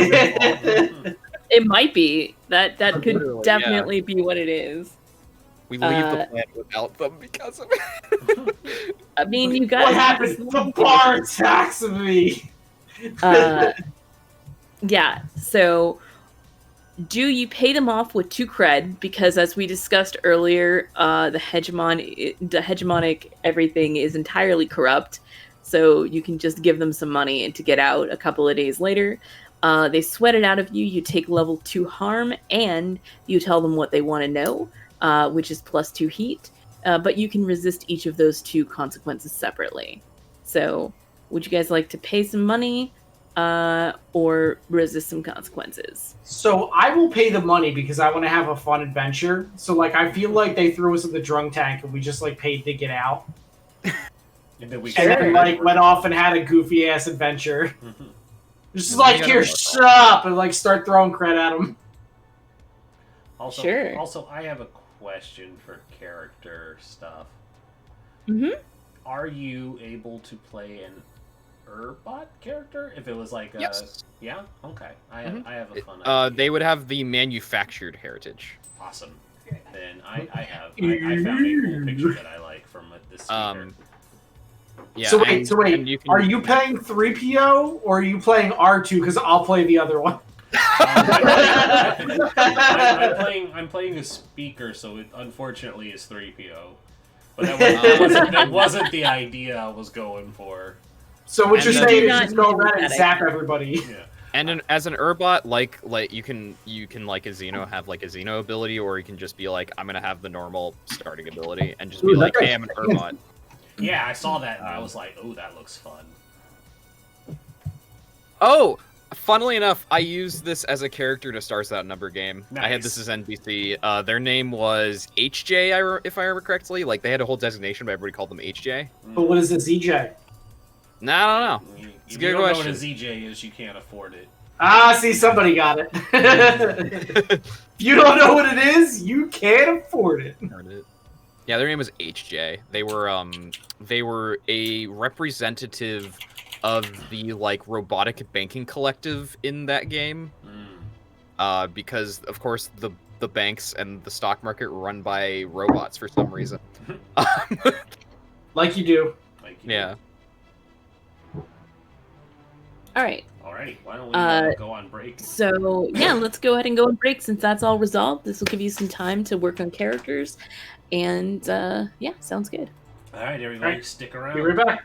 Speaker 1: It might be that could
Speaker 4: Literally,
Speaker 1: definitely be what it is.
Speaker 4: We leave the planet without them because of it.
Speaker 1: I mean, you got
Speaker 2: What happened? The bar attacks me.
Speaker 1: Yeah. So, do you pay them off with 2 cred? Because as we discussed earlier, the hegemonic everything is entirely corrupt. So you can just give them some money and to get out a couple of days later. They sweat it out of you. You take level 2 harm, and you tell them what they want to know, which is +2 heat. But you can resist each of those 2 consequences separately. So, would you guys like to pay some money or resist some consequences?
Speaker 2: So I will pay the money because I want to have a fun adventure. So like I feel like they threw us in the drunk tank and we just like paid to get out.
Speaker 3: And then we
Speaker 2: And then like went off and had a goofy ass adventure. Just like here, shut up, and like start throwing cred at them.
Speaker 3: Also,
Speaker 1: Sure.
Speaker 3: Also, I have a question for character stuff.
Speaker 1: Mm-hmm.
Speaker 3: Are you able to play an Urbot character? If it was like a...
Speaker 4: Yes.
Speaker 3: Yeah? Okay. I have a fun idea.
Speaker 4: They would have the manufactured heritage.
Speaker 3: Awesome. Then I found a cool picture that I like from this speaker.
Speaker 4: Yeah,
Speaker 2: So wait,
Speaker 4: you can...
Speaker 2: are you playing 3PO or are you playing R2? Because I'll play the other one.
Speaker 3: I'm playing a speaker, so it unfortunately is 3PO. But that wasn't the idea I was going for.
Speaker 2: So what you're
Speaker 4: And
Speaker 2: saying
Speaker 1: then-
Speaker 2: is just go around and zap everybody.
Speaker 3: Yeah.
Speaker 4: And as an Urbot, like you can like a Xeno have like a Xeno ability, or you can just be like, I'm gonna have the normal starting ability and just be like, hey, I'm an Urbot.
Speaker 3: Yeah, I saw that and I was like, oh, that looks fun.
Speaker 4: Oh, funnily enough, I used this as a character to Stars Without Number game.
Speaker 3: Nice.
Speaker 4: I had this as NPC. Their name was HJ, if I remember correctly. Like they had a whole designation, but everybody called them HJ.
Speaker 2: But what is this EJ?
Speaker 4: No, I don't know.
Speaker 3: If
Speaker 4: a
Speaker 3: you
Speaker 4: good
Speaker 3: don't know what
Speaker 4: question.
Speaker 3: a ZJ is, you can't afford it.
Speaker 2: Ah, see, somebody got it. If you don't know what it is, you can't afford it.
Speaker 4: Yeah, their name was HJ. They were a representative of the like robotic banking collective in that game. Because of course the banks and the stock market were run by robots for some reason.
Speaker 2: Like you do.
Speaker 4: Yeah.
Speaker 1: All right.
Speaker 3: Alrighty, why don't we go on break?
Speaker 1: So, yeah, let's go ahead and go on break since that's all resolved. This will give you some time to work on characters. And, yeah, sounds good.
Speaker 3: Alright, everybody, stick around.
Speaker 2: Be right back.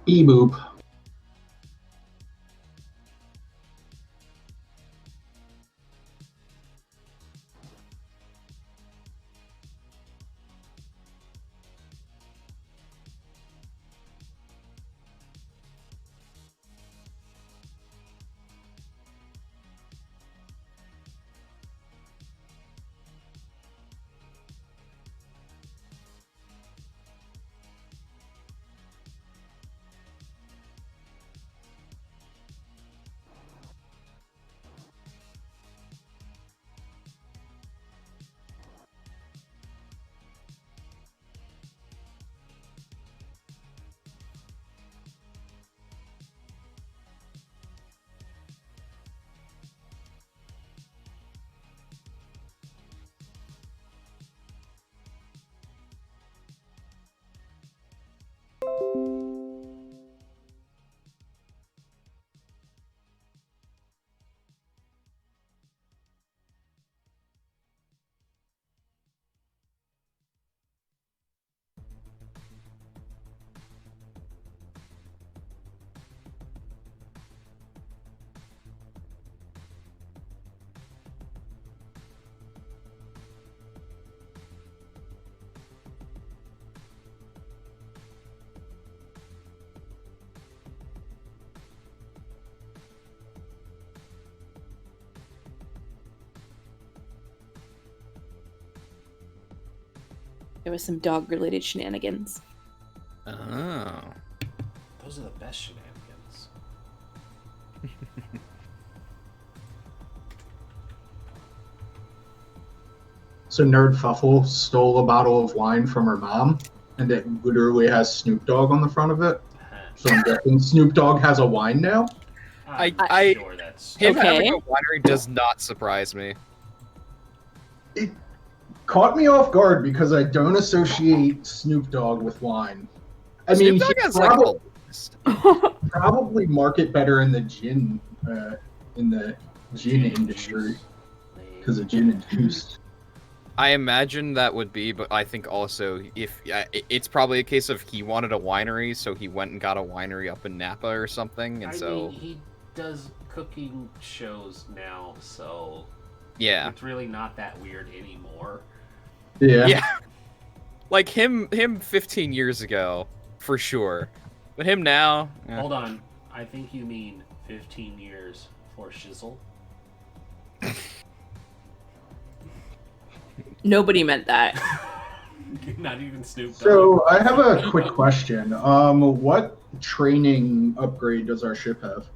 Speaker 6: E-boop.
Speaker 1: There was some dog-related shenanigans.
Speaker 4: Oh.
Speaker 3: Those are the best shenanigans.
Speaker 6: So Nerd Fuffle stole a bottle of wine from her mom, and it literally has Snoop Dogg on the front of it. So I'm guessing Snoop Dogg has a wine now?
Speaker 3: I'm
Speaker 4: I-
Speaker 3: sure that's
Speaker 4: Him
Speaker 1: Okay.
Speaker 4: having a winery does not surprise me.
Speaker 6: It caught me off guard because I don't associate Snoop Dogg with wine. I mean,
Speaker 4: Snoop Dogg
Speaker 6: he
Speaker 4: has like
Speaker 6: probably market better in the gin industry because of gin and juice.
Speaker 4: I imagine that would be, but I think also it's probably a case of he wanted a winery, so he went and got a winery up in Napa or something, and
Speaker 3: I
Speaker 4: so
Speaker 3: mean, he does cooking shows now, so
Speaker 4: yeah,
Speaker 3: it's really not that weird anymore.
Speaker 6: Yeah.
Speaker 4: like him 15 years ago for sure, but him now.
Speaker 3: Hold on, I think you mean 15 years for Shizzle.
Speaker 1: Nobody meant that.
Speaker 3: Not even Snoop Dogg.
Speaker 6: So I have a quick question. What training upgrade does our ship have?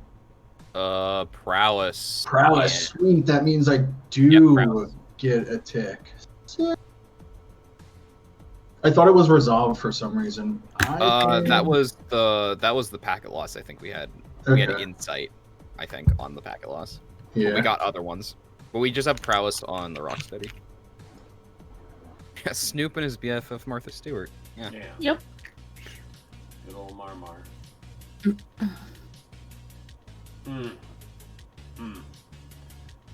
Speaker 4: Prowess.
Speaker 6: Prowess. Sweet. That means I
Speaker 4: Yep,
Speaker 6: do
Speaker 4: prowess.
Speaker 6: get a tick. I thought it was resolved for some reason.
Speaker 4: That was the packet loss. I think we had
Speaker 6: Okay.
Speaker 4: insight. I think on the packet loss.
Speaker 6: Yeah.
Speaker 4: We got other ones, but we just have prowess on the Rocksteady. Yeah, Snoop and his BFF Martha Stewart. Yeah.
Speaker 1: Yep.
Speaker 3: Good old Marmar.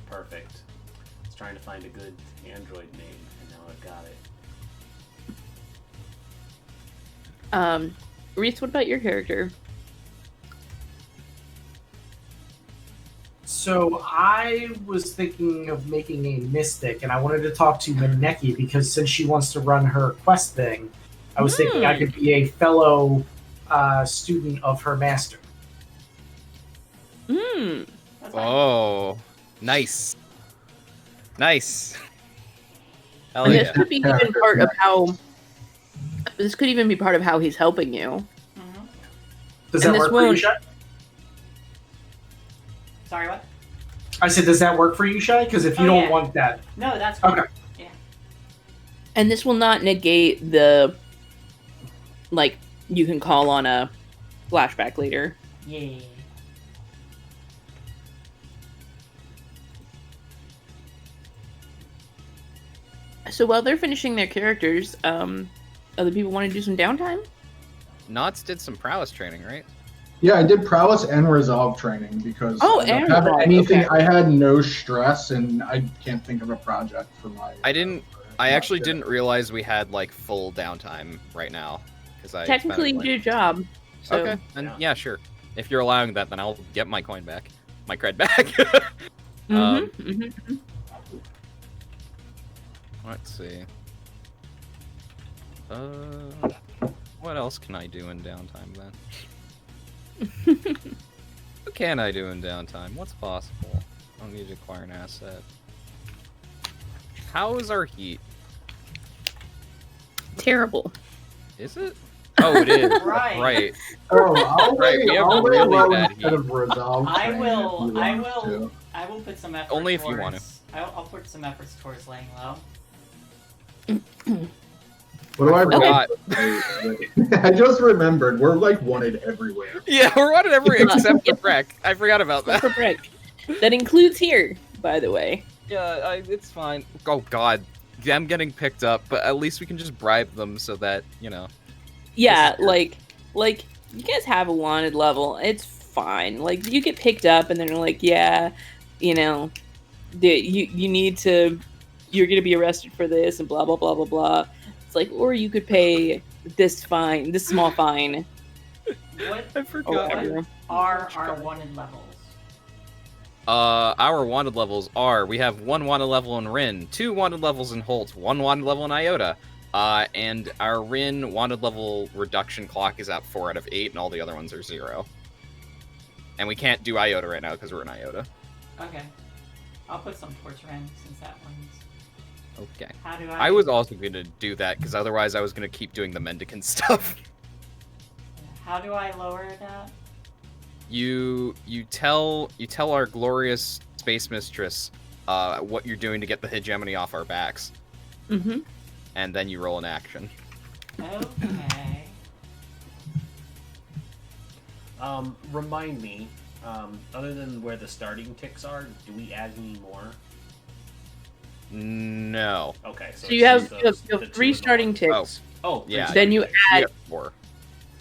Speaker 3: Perfect. I was trying to find a good Android name, and now I've got it.
Speaker 1: Rhys, what about your character?
Speaker 2: So I was thinking of making a mystic, and I wanted to talk to Maneki because since she wants to run her quest thing, I was thinking I could be a fellow student of her master.
Speaker 1: Hmm.
Speaker 5: That's fine.
Speaker 4: Oh, nice. Nice. Hell
Speaker 1: And
Speaker 4: yeah.
Speaker 1: this could be even part of how. This could even be part of how he's helping you.
Speaker 5: Mhm.
Speaker 2: Does
Speaker 1: And
Speaker 2: that
Speaker 1: this
Speaker 2: work for you,
Speaker 1: won't-
Speaker 2: Shae?
Speaker 5: Sorry, what?
Speaker 2: I said, does that work for you, Shae? Because if you
Speaker 5: Oh,
Speaker 2: don't
Speaker 5: yeah.
Speaker 2: want that,
Speaker 5: No, that's fine.
Speaker 2: Okay.
Speaker 1: And this will not negate the. Like, you can call on a flashback later.
Speaker 5: Yeah.
Speaker 1: So while they're finishing their characters, other people want to do some downtime?
Speaker 4: Knots did some prowess training, right?
Speaker 6: Yeah, I did prowess and resolve training because
Speaker 1: Oh,
Speaker 6: I don't
Speaker 1: and
Speaker 6: have
Speaker 1: resolve,
Speaker 6: anything.
Speaker 1: okay.
Speaker 6: I had no stress, and I can't think of a project for my.
Speaker 4: I actually didn't realize we had like full downtime right now because I
Speaker 1: Technically, you
Speaker 4: spent,
Speaker 1: did a job. So,
Speaker 4: Okay, then
Speaker 3: Yeah.
Speaker 4: yeah, sure. If you're allowing that, then I'll get my coin back, my cred back.
Speaker 1: mhm.
Speaker 4: Let's see. What else can I do in downtime then? What can I do in downtime? What's possible? I don't need to acquire an asset. How is our heat?
Speaker 1: Terrible.
Speaker 4: Is it? Oh, it is.
Speaker 5: Right.
Speaker 4: Right.
Speaker 6: Oh, I'll
Speaker 4: Right,
Speaker 6: wait.
Speaker 4: we have
Speaker 6: I'll wait
Speaker 4: really
Speaker 6: low
Speaker 4: bad
Speaker 6: instead
Speaker 4: heat.
Speaker 6: of resolve.
Speaker 5: I
Speaker 6: train
Speaker 5: will.
Speaker 6: if you
Speaker 5: I
Speaker 6: want
Speaker 5: will.
Speaker 6: to.
Speaker 5: I will put some effort.
Speaker 4: Only if you want
Speaker 5: I'll put some efforts towards laying low.
Speaker 6: What do I
Speaker 4: forgot.
Speaker 6: I just remembered. We're like wanted everywhere.
Speaker 4: Yeah, we're on it every except for Breck. I forgot about that.
Speaker 1: For Brick. That includes here, by the way.
Speaker 4: Yeah, it's fine. Oh god, them getting picked up, but at least we can just bribe them so that, you know.
Speaker 1: Yeah,
Speaker 4: This is
Speaker 1: like you guys have a wanted level. It's fine. Like you get picked up, and then they're like, yeah, you know, you need to. You're gonna be arrested for this, and blah blah blah blah blah. It's like, or you could pay this fine, this small fine.
Speaker 5: What
Speaker 4: I forgot.
Speaker 1: Whatever.
Speaker 5: are our wanted levels?
Speaker 4: Our wanted levels are, we have 1 wanted level in Rin, 2 wanted levels in Holt, 1 wanted level in Iota, and our Rin wanted level reduction clock is at 4 out of 8, and all the other ones are 0. And we can't do Iota right now because we're in Iota.
Speaker 5: Okay. I'll put some towards Ren since that one's.
Speaker 4: Okay.
Speaker 5: How do I?
Speaker 4: I was also going to do that because otherwise I was going to keep doing the mendicant stuff.
Speaker 5: How do I lower that?
Speaker 4: You tell our glorious space mistress what you're doing to get the hegemony off our backs,
Speaker 1: Mm-hmm.
Speaker 4: and then you roll an action.
Speaker 5: Okay.
Speaker 3: Remind me, other than where the starting ticks are, do we add any more?
Speaker 4: No.
Speaker 3: Okay,
Speaker 1: So you have,
Speaker 3: it's
Speaker 1: you have,
Speaker 3: those-
Speaker 1: you
Speaker 3: the
Speaker 1: have
Speaker 3: two
Speaker 1: 3
Speaker 3: in the
Speaker 1: starting
Speaker 3: one.
Speaker 1: ticks.
Speaker 3: Oh,
Speaker 4: Yeah.
Speaker 3: three
Speaker 1: Then you
Speaker 3: starting
Speaker 1: add-
Speaker 4: You have 4.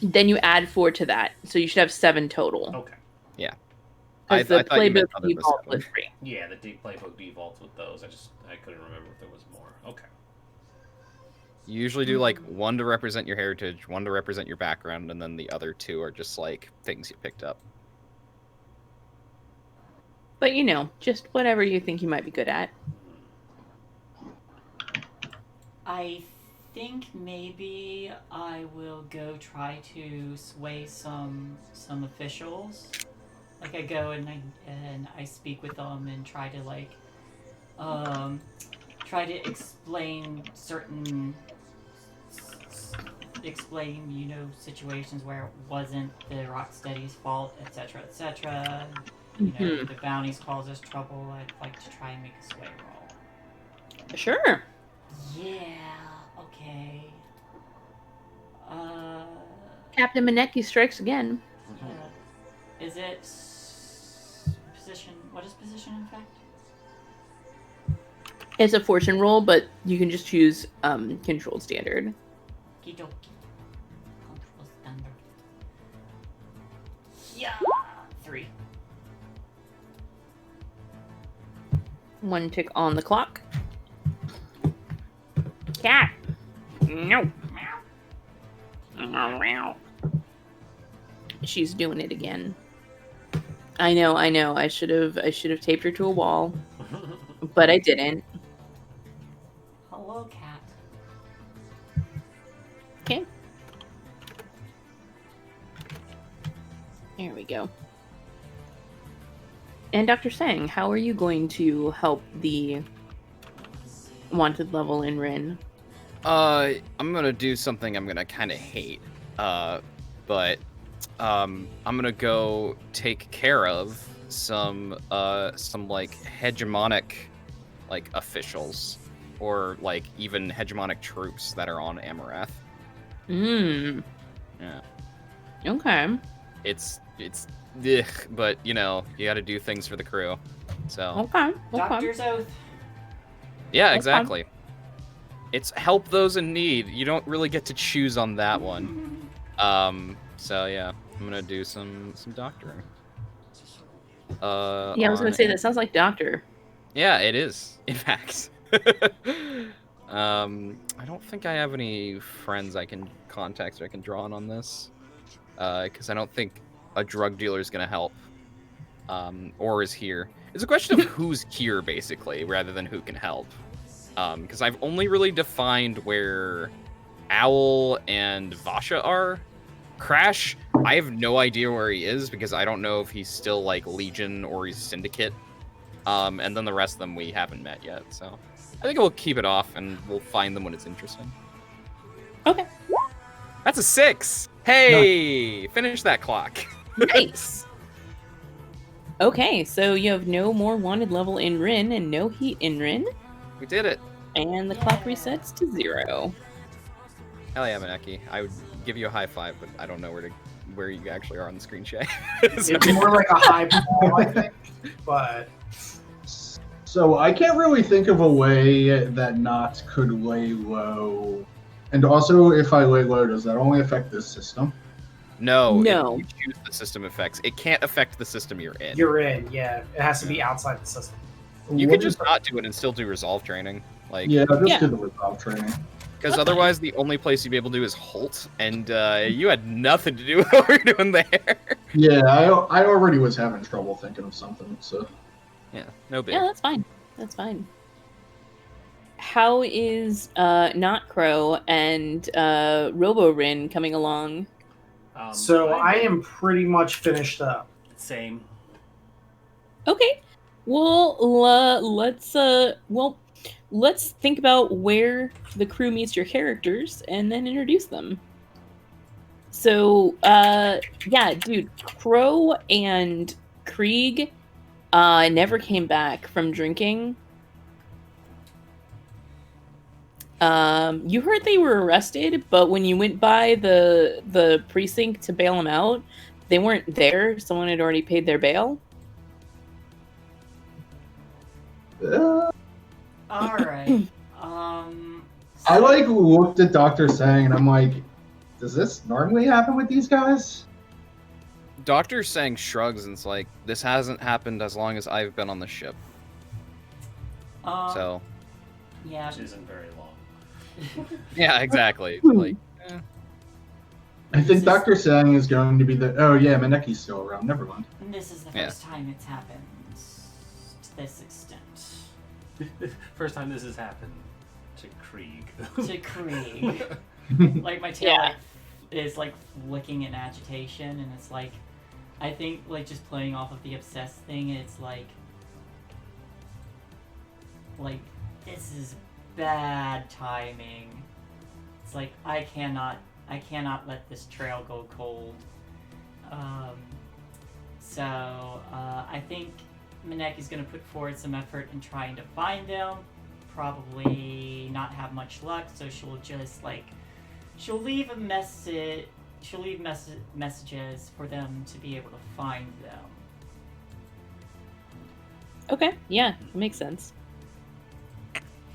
Speaker 1: Then you add 4 to that, so you should have 7 total.
Speaker 3: ticks. Okay.
Speaker 1: Because the
Speaker 4: I thought you
Speaker 1: playbook
Speaker 4: meant other than
Speaker 1: defaults
Speaker 4: 7.
Speaker 1: with 3.
Speaker 3: Yeah, the playbook defaults with those. I couldn't remember if there was more. Okay.
Speaker 4: You usually do like 1 to represent your heritage, 1 to represent your background, and then the other 2 are just like things you picked up.
Speaker 1: But you know, just whatever you think you might be good at.
Speaker 5: I think maybe I will go try to sway some officials. Like I go and I speak with them and try to like try to explain you know, situations where it wasn't the Rocksteady's fault, etc., etc. You know,
Speaker 1: Mhm.
Speaker 5: the bounties cause us trouble. I'd like to try and make a sway roll.
Speaker 1: Sure.
Speaker 5: Yeah, okay.
Speaker 1: Captain Maneki strikes again.
Speaker 5: Yeah. Is it position? What is position in fact?
Speaker 1: It's a fortune roll, but you can just choose controlled standard.
Speaker 5: Kidoki. Control standard. Yeah. 3.
Speaker 1: 1 tick on the clock. Cat. No. She's doing it again. I know. I should have taped her to a wall, but I didn't.
Speaker 5: Hello, cat.
Speaker 1: Okay. There we go. And Dr. Sang, how are you going to help the wanted level in Rin?
Speaker 4: I'm gonna do something I'm gonna kind of hate, but I'm gonna go take care of some like hegemonic like officials or like even hegemonic troops that are on Amarath.
Speaker 1: Hmm.
Speaker 4: Yeah.
Speaker 1: Okay.
Speaker 4: It's ugh, but you know, you got to do things for the crew. So
Speaker 1: Okay.
Speaker 5: Doctor's oath.
Speaker 4: yeah,
Speaker 1: Okay.
Speaker 4: exactly. It's help those in need. You don't really get to choose on that one. So yeah, I'm gonna do some doctoring.
Speaker 1: Yeah, I was gonna say that sounds like Doctor.
Speaker 4: Yeah, it is. In fact. I don't think I have any friends I can contact or I can draw on this. because I don't think a drug dealer is going to help, or is here. It's a question of who's here, basically, rather than who can help. Because I've only really defined where Owl and Vasha are. Crash, I have no idea where he is, because I don't know if he's still, like, Legion or he's Syndicate. And then the rest of them we haven't met yet, so I think we'll keep it off, and we'll find them when it's interesting.
Speaker 1: Okay.
Speaker 4: That's a 6! Hey! Finish that clock.
Speaker 1: Nice. Okay, so you have no more wanted level in Rin and no heat in Rin.
Speaker 4: We did it.
Speaker 1: And the clock resets to 0.
Speaker 4: Hell yeah, Maneki. I would give you a high five, but I don't know where you actually are on the screen, Shae.
Speaker 2: It's more like a high ball, I think. But
Speaker 6: So I can't really think of a way that Knot could lay low. And also, if I lay low, does that only affect this system?
Speaker 4: No.
Speaker 1: No.
Speaker 4: If you choose the system effects, it can't affect the system you're in.
Speaker 2: you're in, yeah. It has to be outside the system.
Speaker 4: You
Speaker 6: What
Speaker 4: could just
Speaker 6: if-
Speaker 4: not do it and still do resolve training. Like,
Speaker 6: Yeah, just
Speaker 1: Yeah.
Speaker 6: do the resolve training.
Speaker 4: because otherwise the only place you'd be able to do is Holt, and you had nothing to do with what we were doing there.
Speaker 6: Yeah, I already was having trouble thinking of something, so.
Speaker 4: Yeah, no big.
Speaker 1: Yeah, that's fine. That's fine. How is Not Crow and Robo Rin coming along?
Speaker 2: So I am pretty much finished up.
Speaker 8: Same.
Speaker 1: Okay. Well, let's think about where the crew meets your characters and then introduce them. So, yeah, dude, Crow and Krieg never came back from drinking. You heard they were arrested, but when you went by the precinct to bail them out, they weren't there. Someone had already paid their bail.
Speaker 5: Alright.
Speaker 6: I like looked at Dr. Sang and I'm like, does this normally happen with these guys?
Speaker 4: Dr. Sang shrugs and it's like, this hasn't happened as long as I've been on the ship. So,
Speaker 5: Yeah.
Speaker 8: Which isn't very long.
Speaker 4: yeah, exactly. Like,
Speaker 6: I think Dr. Sang is going to be the. Oh yeah, Maneki's still around. Never mind.
Speaker 5: This is the
Speaker 4: Yeah.
Speaker 5: first time it's happened to this extent.
Speaker 8: First time this has happened to Krieg.
Speaker 5: To Krieg. Like my tail
Speaker 1: Yeah.
Speaker 5: like, is like flicking in agitation, and it's like, I think like just playing off of the obsessed thing, it's like this is bad timing. It's like I cannot let this trail go cold. So I think Maneki's gonna put forward some effort in trying to find them. Probably not have much luck, so she'll just like she'll leave a message. She'll leave messages for them to be able to find them.
Speaker 1: Okay, yeah, makes sense.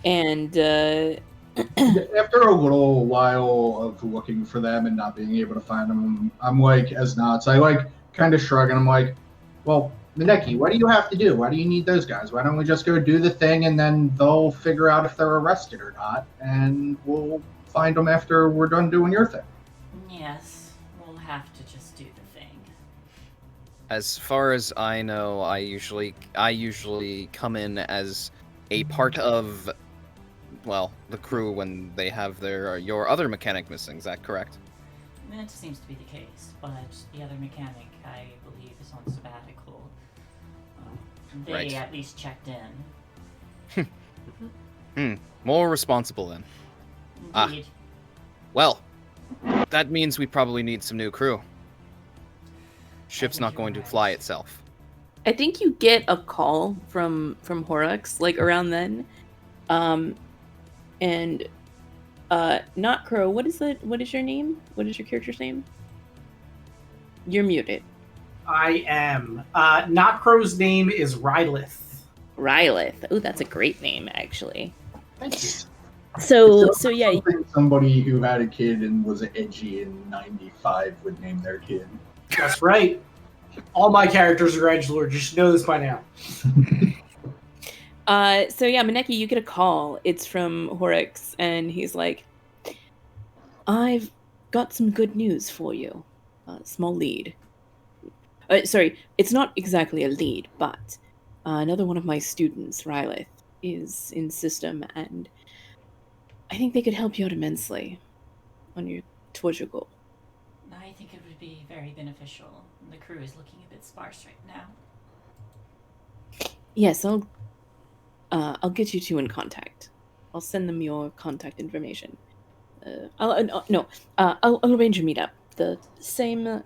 Speaker 1: And
Speaker 6: After a little while of looking for them and not being able to find them, I'm like, as Knots, I like kind of shrug and I'm like, well, Maneki, what do you have to do? Why do you need those guys? Why don't we just go do the thing and then they'll figure out if they're arrested or not, and we'll find them after we're done doing your thing.
Speaker 5: Yes, we'll have to just do the thing.
Speaker 4: as far as I know, I usually come in as a part of, well, the crew when they have your other mechanic missing. Is that correct?
Speaker 5: That seems to be the case, but the other mechanic, I believe, is on sabbatical. They
Speaker 4: Right.
Speaker 5: at least checked in.
Speaker 4: More responsible then. Ah.
Speaker 5: Indeed.
Speaker 4: Well, that means we probably need some new crew. Ship's
Speaker 5: think
Speaker 4: not
Speaker 5: you're
Speaker 4: going to
Speaker 5: right.
Speaker 4: fly itself.
Speaker 1: I think you get a call from Horrocks like around then, and not Crow. What is your name? What is your character's name? You're muted.
Speaker 2: I am. Not Crow's name is Rylith.
Speaker 1: Rylith. Oh, that's a great name, actually.
Speaker 2: Thank you.
Speaker 1: So yeah.
Speaker 6: Somebody who had a kid and was edgy in '95 would name their kid.
Speaker 2: That's right. All my characters are edgelords. You should know this by now.
Speaker 1: So yeah, Maneki, you get a call. It's from Horrocks, and he's like, "I've got some good news for you. small lead. Sorry, it's not exactly a lead, but another one of my students, Rylith, is in system, and I think they could help you out immensely on your towards your goal.
Speaker 5: I think it would be very beneficial. The crew is looking a bit sparse right now.
Speaker 1: Yes, I'll get you two in contact. I'll send them your contact information. I'll arrange a meetup. The same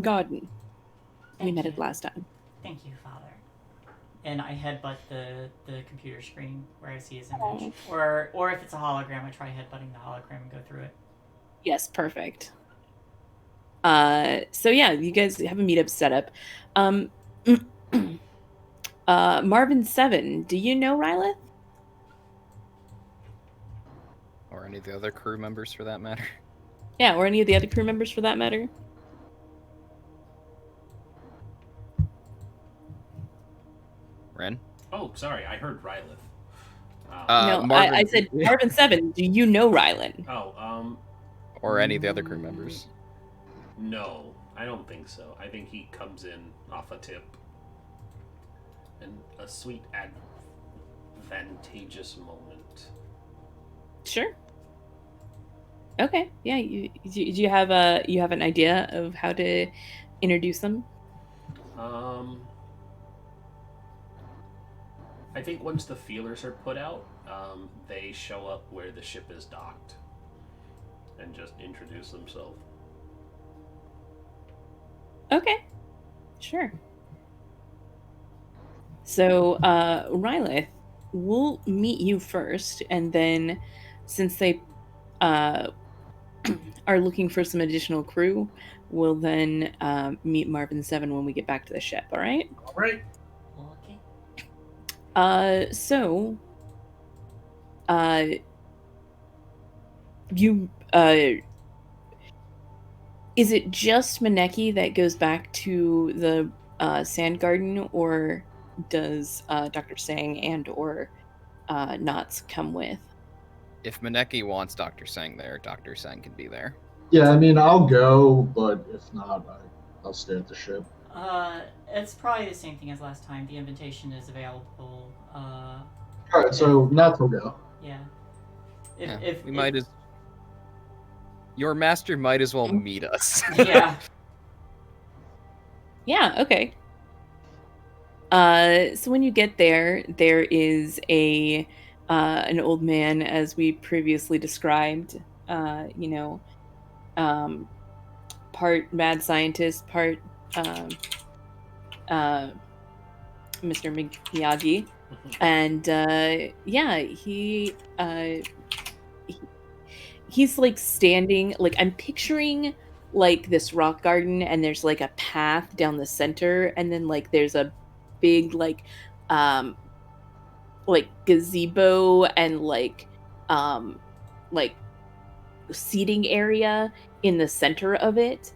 Speaker 1: garden we
Speaker 5: Thank
Speaker 1: met
Speaker 5: you.
Speaker 1: at last time.
Speaker 5: Thank you, Father. And I headbutt the computer screen where I see his image. Or if it's a hologram, I try headbutting the hologram and go through it.
Speaker 1: Yes, perfect. So yeah, you guys have a meetup set up. Marvin 7, do you know Rylith?
Speaker 4: Or any of the other crew members for that matter.
Speaker 1: Yeah, or any of the other crew members for that matter.
Speaker 4: Ren?
Speaker 3: Oh, sorry, I heard Rylith.
Speaker 1: No,
Speaker 4: Marvin,
Speaker 1: I said Marvin 7, do you know Rylan?
Speaker 4: or any of the other crew members.
Speaker 3: No, I don't think so. I think he comes in off a tip. And a sweet advantageous moment.
Speaker 1: Sure. Okay. Yeah. Do you have an idea of how to introduce them?
Speaker 3: I think once the feelers are put out, they show up where the ship is docked and just introduce themselves.
Speaker 1: Okay. Sure. So, Rylith, we'll meet you first, and then since they are looking for some additional crew, we'll then meet Marvin 7 when we get back to the ship, all right?
Speaker 2: All right.
Speaker 5: Okay.
Speaker 1: Is it just Maneki that goes back to the Sand Garden, or does Dr. Sang and or Knots come with?
Speaker 4: If Maneki wants Dr. Sang there, Dr. Sang can be there.
Speaker 6: Yeah, I mean, I'll go, but if not, I'll stay at the ship.
Speaker 5: It's probably the same thing as last time. The invitation is available.
Speaker 6: All right, so Nats will go.
Speaker 5: Yeah.
Speaker 4: Your master might as well meet us.
Speaker 5: Yeah.
Speaker 1: Yeah, okay. So when you get there is an old man, as we previously described, part mad scientist, part Mr. Miyagi. And he's like standing, like I'm picturing like this rock garden, and there's like a path down the center, and then like there's a big like gazebo and like seating area in the center of it,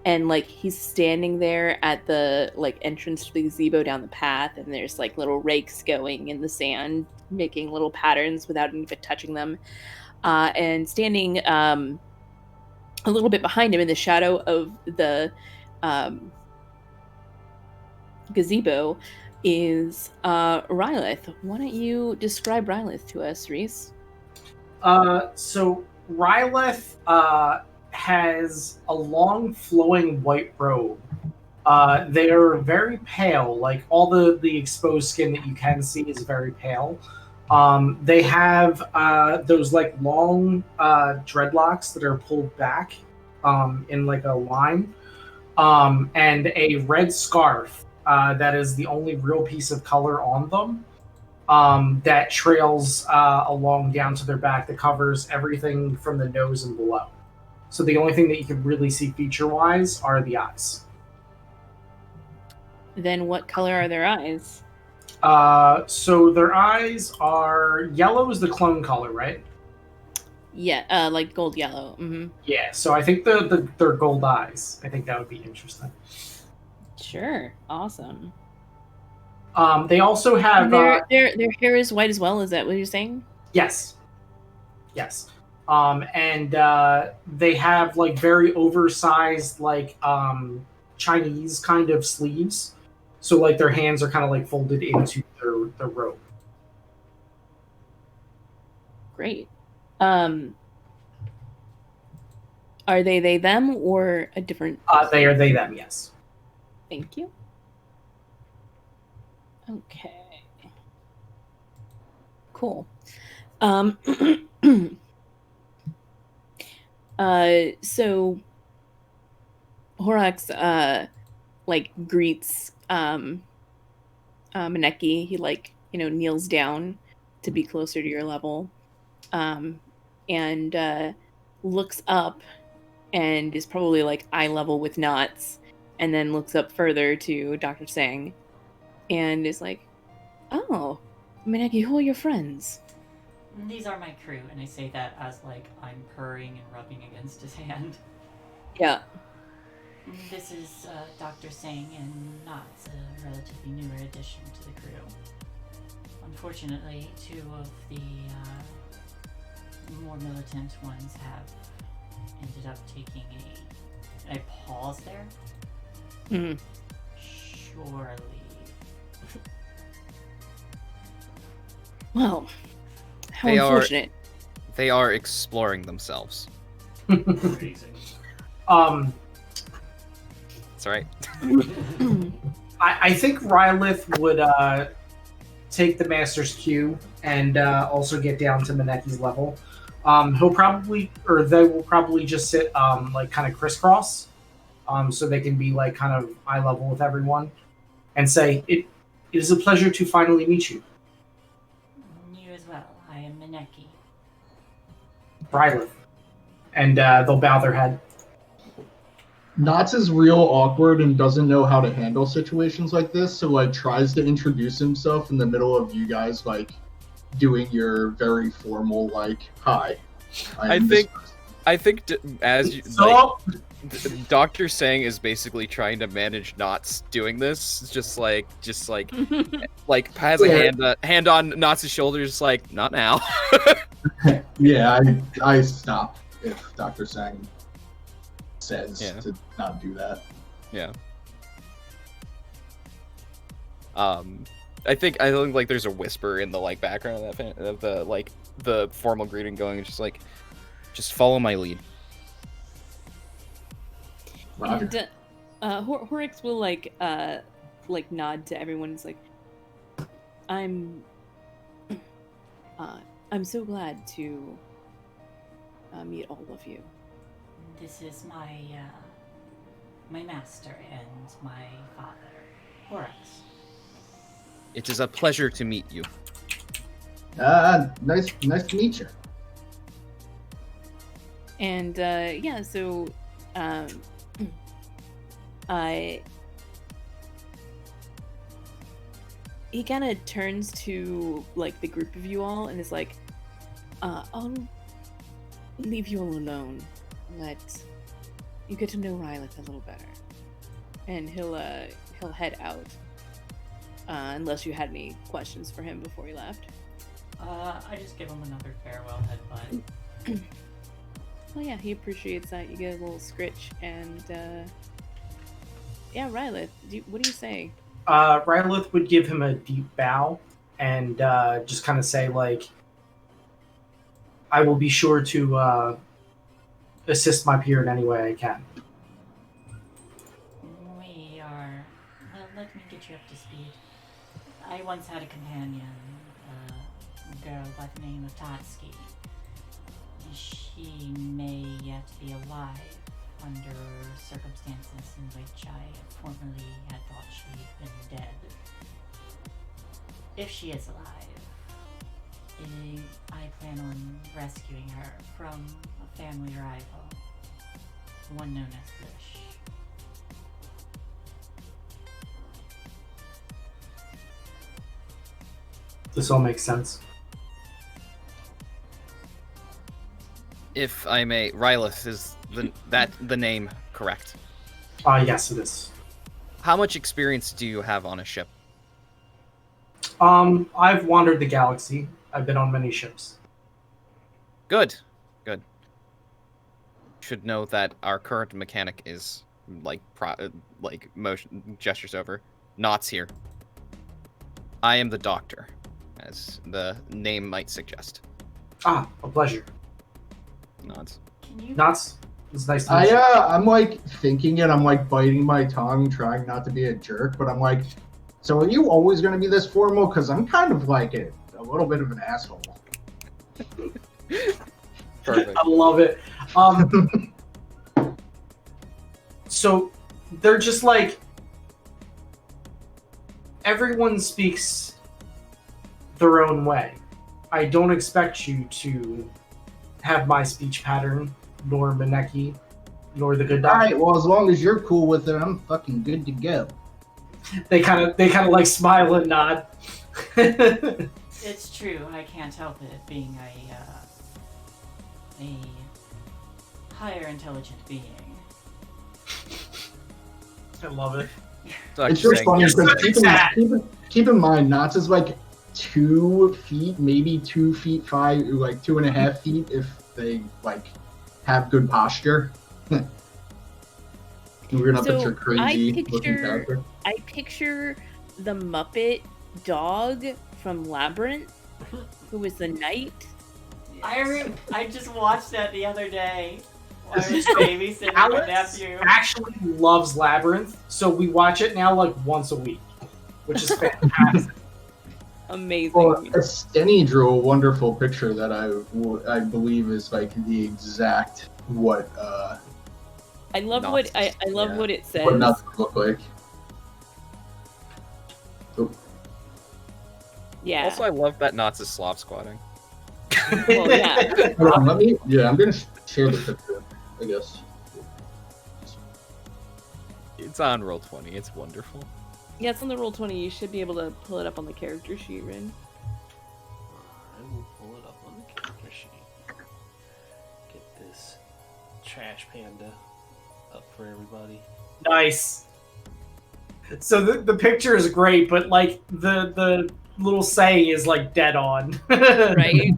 Speaker 1: and like he's standing there at the like entrance to the gazebo down the path, and there's like little rakes going in the sand making little patterns without even touching them, and standing a little bit behind him in the shadow of the gazebo is Rylith. Why don't you describe Rylith to us, Rhys?
Speaker 2: So Rylith has a long flowing white robe. They're very pale, like all the exposed skin that you can see is very pale. They have those like long dreadlocks that are pulled back in like a line, and a red scarf that is the only real piece of color on them, that trails along down to their back, that covers everything from the nose and below. So the only thing that you can really see feature-wise are the eyes.
Speaker 1: Then what color are their eyes?
Speaker 2: So their eyes are yellow is the clone color, right?
Speaker 1: Yeah, like gold yellow. Mm-hmm.
Speaker 2: Yeah, so I think they're gold eyes. I think that would be interesting.
Speaker 1: Sure, awesome.
Speaker 2: They also have
Speaker 1: their hair is white as well. Is that what you're saying?
Speaker 2: Yes. and they have like very oversized like Chinese kind of sleeves, so like their hands are kind of like folded into their robe.
Speaker 1: Great. Are they them or a different?
Speaker 2: They are they them, yes.
Speaker 1: Thank you. Okay. Cool. So Horax like greets Maneki. He like, kneels down to be closer to your level. And looks up and is probably like eye level with Knots, and then looks up further to Dr. Sang and is like, "Oh, Maneki, who are your friends?"
Speaker 5: These are my crew, and I say that as like I'm purring and rubbing against his hand.
Speaker 1: Yeah.
Speaker 5: This is Dr. Sang and Knots, a relatively newer addition to the crew. Unfortunately, two of the more militant ones have ended up taking a... I pause there.
Speaker 1: Mm-hmm.
Speaker 5: Surely.
Speaker 1: Well, how
Speaker 4: They
Speaker 1: unfortunate.
Speaker 4: They are exploring themselves.
Speaker 8: Amazing.
Speaker 4: That's right.
Speaker 2: I think Rylith would take the Master's cue and also get down to Maneki's level. He'll probably, or they will probably just sit like kind of crisscross, so they can be like kind of eye level with everyone, and say, "It is a pleasure to finally meet you,
Speaker 5: You as well. I am Maneki.
Speaker 2: Rylith," and they'll bow their head.
Speaker 6: Knots is real awkward and doesn't know how to handle situations like this, so like tries to introduce himself in the middle of you guys like doing your very formal like hi.
Speaker 4: I think as you,
Speaker 2: So,
Speaker 4: Dr. Sang is basically trying to manage Knots doing this. It's just like like has a hand on Knots' shoulders, like not now.
Speaker 6: yeah, I stop if Dr. Sang says to not do that.
Speaker 4: Yeah. I think like there's a whisper in the like background of the like the formal greeting going, just like, just follow my lead.
Speaker 1: And Horix will like nod to everyone. It's like, I'm so glad to meet all of you.
Speaker 5: This is my my master and my father, Horax.
Speaker 4: It is a pleasure to meet you.
Speaker 6: Nice to meet you.
Speaker 1: And yeah, so he kind of turns to like the group of you all and is like, I'll leave you all alone. Let you get to know Rylith a little better, and he'll head out. Unless you had any questions for him before he left.
Speaker 5: I just give him another farewell headbutt.
Speaker 1: Well, yeah, he appreciates that. You get a little scritch, and yeah, Rylith, what do you say?
Speaker 2: Rylith would give him a deep bow and just kind of say, like, I will be sure to assist my peer in any way I can.
Speaker 5: We are... Well, let me get you up to speed. I once had a companion, a girl by the name of Tatsuki. She may yet be alive under circumstances in which I formerly had thought she'd been dead. If she is alive, I plan on rescuing her from a family rival, one known as Bush.
Speaker 2: This all makes sense.
Speaker 4: If I may, Rylith is the name correct?
Speaker 2: Yes, it is.
Speaker 4: How much experience do you have on a ship?
Speaker 2: I've wandered the galaxy. I've been on many ships.
Speaker 4: Good. Good. Should know that our current mechanic is like motion gestures over. Knots here. I am the doctor, as the name might suggest.
Speaker 2: Ah, a pleasure.
Speaker 4: Nods.
Speaker 5: Can you?
Speaker 2: Knots. It's nice to meet you.
Speaker 6: I'm like thinking it. I'm like biting my tongue, trying not to be a jerk. But I'm like, so are you always going to be this formal? Because I'm kind of like a little bit of an asshole.
Speaker 4: Perfect.
Speaker 2: I love it. So they're just like, everyone speaks their own way. I don't expect you to have my speech pattern, nor Maneki, nor the good
Speaker 6: All
Speaker 2: doctor.
Speaker 6: right. Well, as long as you're cool with it, I'm fucking good to go.
Speaker 2: They kind of like smile and nod.
Speaker 5: It's true. I can't help it. Being a higher intelligent being.
Speaker 2: I love it.
Speaker 6: It's just funny
Speaker 2: You're
Speaker 6: because
Speaker 2: so
Speaker 6: keep in mind, Knots is like 2 feet, maybe 2 feet 5, like 2.5 feet if they like have good posture. We're not
Speaker 1: So,
Speaker 6: picture crazy looking character.
Speaker 1: I picture the Muppet dog from Labyrinth, who was the knight.
Speaker 5: I just watched that the other day. While I was babysitting my
Speaker 2: Alex
Speaker 5: nephew.
Speaker 2: actually loves Labyrinth, so we watch it now like once a week, which is fantastic.
Speaker 1: Amazing.
Speaker 6: Well, Steny drew a wonderful picture that I believe is like the exact what
Speaker 1: I love
Speaker 4: Knots.
Speaker 1: what I love
Speaker 4: Yeah.
Speaker 1: what it says.
Speaker 6: what Knots look like. Oh,
Speaker 1: Yeah.
Speaker 4: Also, I love that Knots is Slav squatting.
Speaker 1: Well, yeah.
Speaker 6: hold on, I'm gonna share the picture, I guess.
Speaker 4: It's on Roll20. It's wonderful.
Speaker 1: Yeah, it's on the Roll20. You should be able to pull it up on the character sheet, Rin.
Speaker 8: I will pull it up on the character sheet. Get this trash panda up for everybody.
Speaker 2: Nice. So the picture is great, but like the little saying is like dead on.
Speaker 1: Right?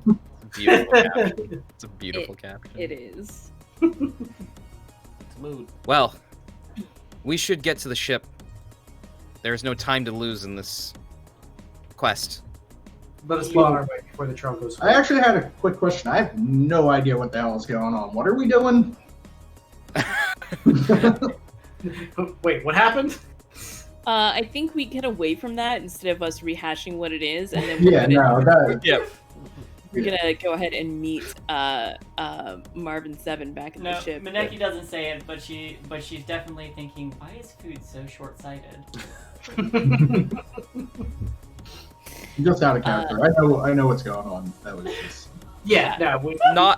Speaker 4: Beautiful caption. It's a beautiful caption.
Speaker 1: It is.
Speaker 8: It's mood.
Speaker 4: Well, we should get to the ship. There's no time to lose in this quest.
Speaker 2: Let us be on our way before the trail goes.
Speaker 6: I actually had a quick question. I have no idea what the hell is going on. What are we doing?
Speaker 2: Wait, what happened?
Speaker 1: I think we get away from that instead of us rehashing what it is, and then
Speaker 6: Yeah, no, that.
Speaker 4: Yeah.
Speaker 1: we're gonna go ahead and meet Marvin 7 back in
Speaker 5: No,
Speaker 1: the ship.
Speaker 5: Maneki doesn't say it, but she's definitely thinking, why is food so short-sighted?
Speaker 6: Just out of character. I know what's going on. That was just.
Speaker 2: Yeah, no.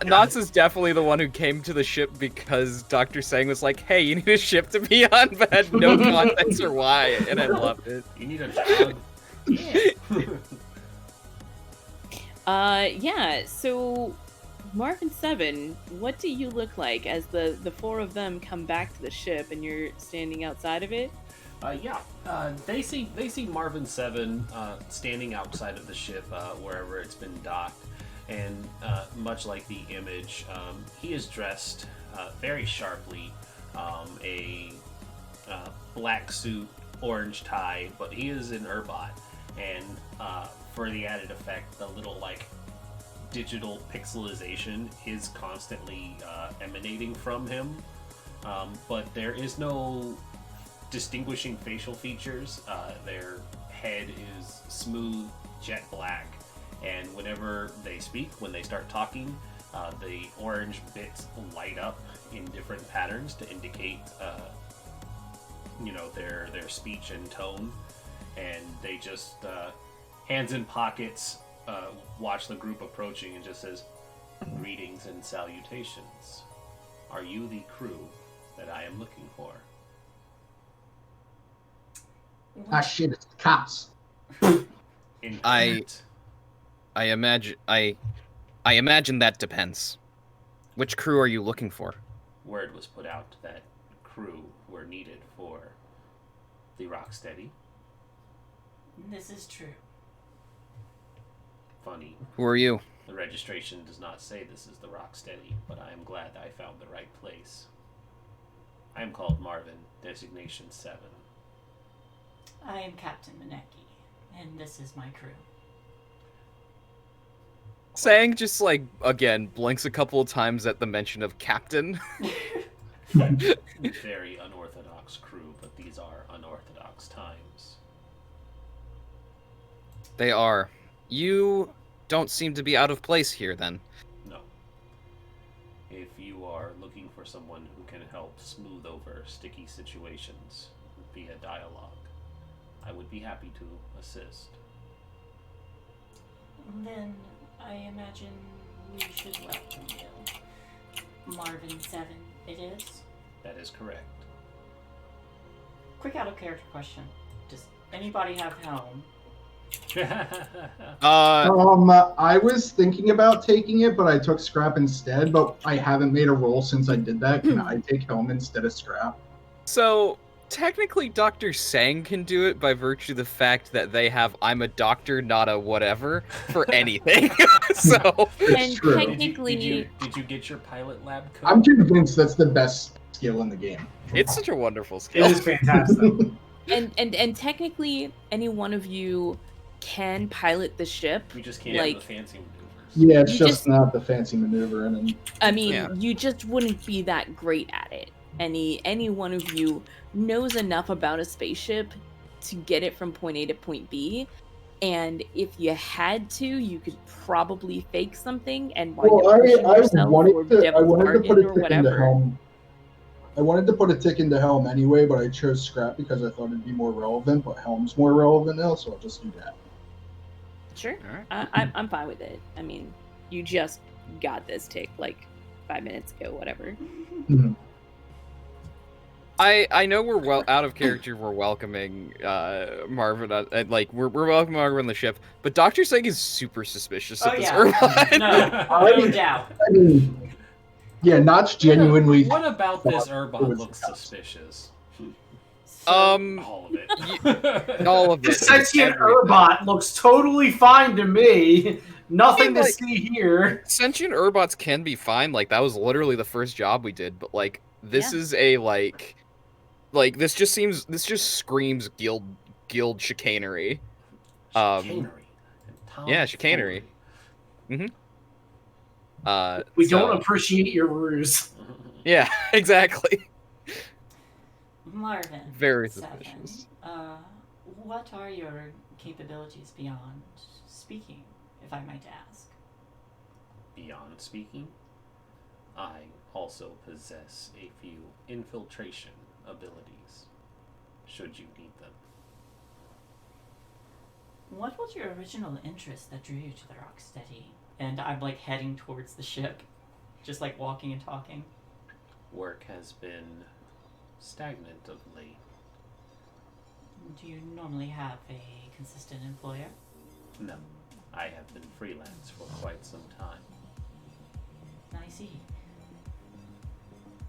Speaker 4: Knots is definitely the one who came to the ship because Dr. Sang was like, hey, you need a ship to be on, but had no context or why, and I loved it.
Speaker 8: You need a job.
Speaker 1: Yeah, so Marvin 7, what do you look like as the 4 of them come back to the ship and you're standing outside of it?
Speaker 3: They see Marvin 7 standing outside of the ship wherever it's been docked, and much like the image, he is dressed very sharply, a black suit, orange tie, but he is an Urbot, and for the added effect, the little like digital pixelization is constantly emanating from him, but there is no distinguishing facial features. Their head is smooth, jet black, and whenever they speak, when they start talking, the orange bits light up in different patterns to indicate, their speech and tone, and they just hands in pockets, watch the group approaching, and just says, "Greetings and salutations. Are you the crew that I am looking for?"
Speaker 6: Ah, shit! It's the cops.
Speaker 3: Incorrect.
Speaker 4: I imagine that depends. Which crew are you looking for?
Speaker 3: Word was put out that crew were needed for the Rocksteady.
Speaker 5: This is true.
Speaker 3: Funny.
Speaker 4: Who are you?
Speaker 8: The registration does not say this is the Rocksteady, but I am glad I found the right place. I am called Marvin, designation 7.
Speaker 5: I am Captain Maneki, and this is my crew.
Speaker 4: Sang just like again blinks a couple of times at the mention of captain.
Speaker 8: Very unorthodox crew, but these are unorthodox times.
Speaker 4: They are. You don't seem to be out of place here, then.
Speaker 8: No. If you are looking for someone who can help smooth over sticky situations via dialogue, I would be happy to assist.
Speaker 5: Then I imagine we should welcome you. Marvin 7, it is?
Speaker 8: That is correct.
Speaker 5: Quick out of character question. Does anybody have helm?
Speaker 6: I was thinking about taking it, but I took Scrap instead, but I haven't made a roll since I did that. Can I take Helm instead of Scrap?
Speaker 4: So, technically Dr. Sang can do it by virtue of the fact that they have I'm a doctor, not a whatever, for anything. So,
Speaker 1: And
Speaker 6: true.
Speaker 1: technically,
Speaker 8: Did you get your pilot lab code?
Speaker 6: I'm convinced that's the best skill in the game.
Speaker 4: it's such a wonderful skill.
Speaker 2: It is fantastic.
Speaker 1: and technically, any one of you can pilot the ship.
Speaker 8: We just can't
Speaker 1: like-
Speaker 8: do the fancy maneuvers.
Speaker 6: Yeah, it's
Speaker 1: You
Speaker 6: just
Speaker 1: just-
Speaker 6: not the fancy maneuvering. And
Speaker 1: I mean,
Speaker 4: Yeah.
Speaker 1: you just wouldn't be that great at it. Any one of you knows enough about a spaceship to get it from point A to point B, and if you had to, you could probably fake something and wind
Speaker 6: well,
Speaker 1: up pushing
Speaker 6: I
Speaker 1: yourself or
Speaker 6: wanted to
Speaker 1: devil's
Speaker 6: put a
Speaker 1: bargain or
Speaker 6: tick into
Speaker 1: whatever.
Speaker 6: Helm. I wanted to put a tick into Helm anyway, but I chose Scrap because I thought it'd be more relevant. But Helm's more relevant now, so I'll just do that.
Speaker 1: Sure,
Speaker 4: Alright.
Speaker 1: I'm fine with it. I mean, you just got this tick like 5 minutes ago, whatever.
Speaker 4: I know we're well out of character. We're welcoming Marvin, and like we're welcoming Marvin on the ship, but Dr. Sang is super suspicious of this Irvine.
Speaker 5: No doubt.
Speaker 6: I mean, yeah, Notch genuinely.
Speaker 8: What about this
Speaker 6: thought
Speaker 8: Urbot
Speaker 6: it was
Speaker 8: looks
Speaker 6: the cops.
Speaker 8: suspicious?
Speaker 5: So,
Speaker 8: All of it.
Speaker 4: All of
Speaker 2: The
Speaker 4: it.
Speaker 2: sentient
Speaker 4: everything.
Speaker 2: Urbot looks totally fine to me. Nothing
Speaker 4: I mean,
Speaker 2: to
Speaker 4: like-
Speaker 2: see here.
Speaker 4: Sentient Urbots can be fine. Like that was literally the first job we did, but like this is a like this just screams guild chicanery.
Speaker 8: Chicanery.
Speaker 4: yeah, chicanery.
Speaker 2: We don't
Speaker 4: so-
Speaker 2: appreciate your ruse.
Speaker 4: Yeah, exactly.
Speaker 5: Marvin.
Speaker 4: Very
Speaker 5: 7,
Speaker 4: suspicious.
Speaker 5: what are your capabilities beyond speaking, if I might ask?
Speaker 8: Beyond speaking, I also possess a few infiltration abilities, should you need them.
Speaker 5: What was your original interest that drew you to the Rocksteady? And I'm like heading towards the ship, just like walking and talking.
Speaker 8: Work has been stagnant of late.
Speaker 5: Do you normally have a consistent employer?
Speaker 8: No, I have been freelance for quite some time.
Speaker 5: I see.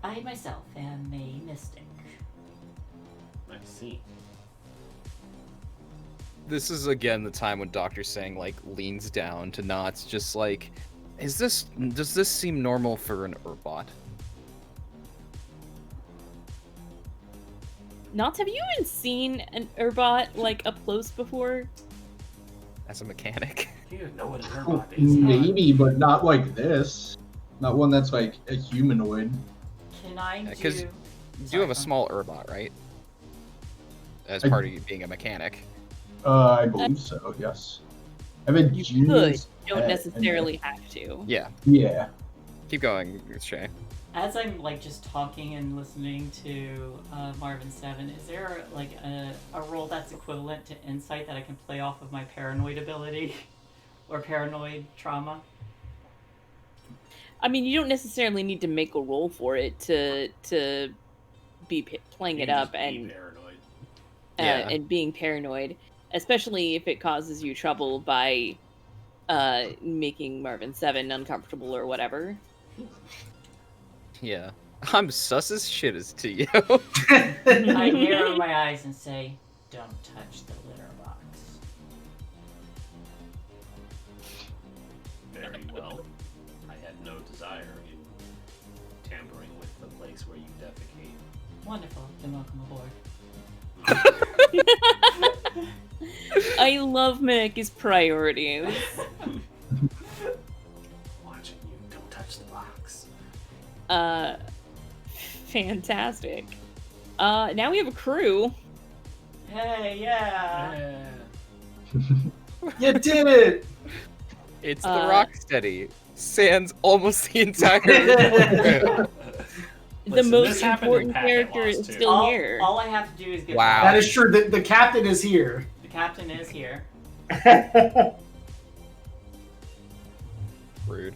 Speaker 5: I myself am a mystic.
Speaker 8: I see.
Speaker 4: This is again the time when Dr. Sang like leans down to Knots, just like, does this seem normal for an Urbot?
Speaker 1: Knots, have you even seen an Urbot like up close before?
Speaker 4: As a mechanic.
Speaker 8: You don't know what an Urbot is.
Speaker 6: Maybe, but not like this. Not one that's like a humanoid.
Speaker 5: Can I
Speaker 4: Yeah, 'cause
Speaker 5: do...
Speaker 4: You do have a small Urbot, right? As part of you being a mechanic.
Speaker 6: I believe so. Yes. I have a
Speaker 1: You
Speaker 6: genius
Speaker 1: could, don't
Speaker 6: pet,
Speaker 1: necessarily have to.
Speaker 4: Yeah.
Speaker 6: and- Yeah.
Speaker 4: Keep going, Shae.
Speaker 5: As I'm like just talking and listening to Marvin 7, is there like a role that's equivalent to insight that I can play off of my paranoid ability or paranoid trauma?
Speaker 1: I mean, you don't necessarily need to make a roll for it to be playing
Speaker 8: You
Speaker 1: it
Speaker 8: can
Speaker 1: up
Speaker 8: just be
Speaker 1: and
Speaker 8: paranoid.
Speaker 4: Yeah.
Speaker 1: and being paranoid, especially if it causes you trouble by making Marvin 7 uncomfortable or whatever.
Speaker 4: Yeah. I'm sus as shit as to you.
Speaker 5: I narrow my eyes and say, "Don't touch the litter box."
Speaker 8: Very tampering with the place where you defecate.
Speaker 5: Wonderful. Then welcome aboard.
Speaker 1: I love Mickey's priorities.
Speaker 8: Watching you. Don't touch the box.
Speaker 1: Fantastic. Now we have a crew.
Speaker 5: Hey, yeah.
Speaker 2: You did it!
Speaker 4: It's the
Speaker 1: Uh,
Speaker 4: Rocksteady. Sans almost the entire.
Speaker 1: The
Speaker 8: Listen,
Speaker 1: most
Speaker 8: this happened in
Speaker 1: important
Speaker 8: Packet
Speaker 1: character
Speaker 8: Lost,
Speaker 1: is
Speaker 8: too.
Speaker 1: still here.
Speaker 5: All I have to do is get
Speaker 4: Wow.
Speaker 2: That is true. The captain is here.
Speaker 5: The captain is here.
Speaker 4: Rude.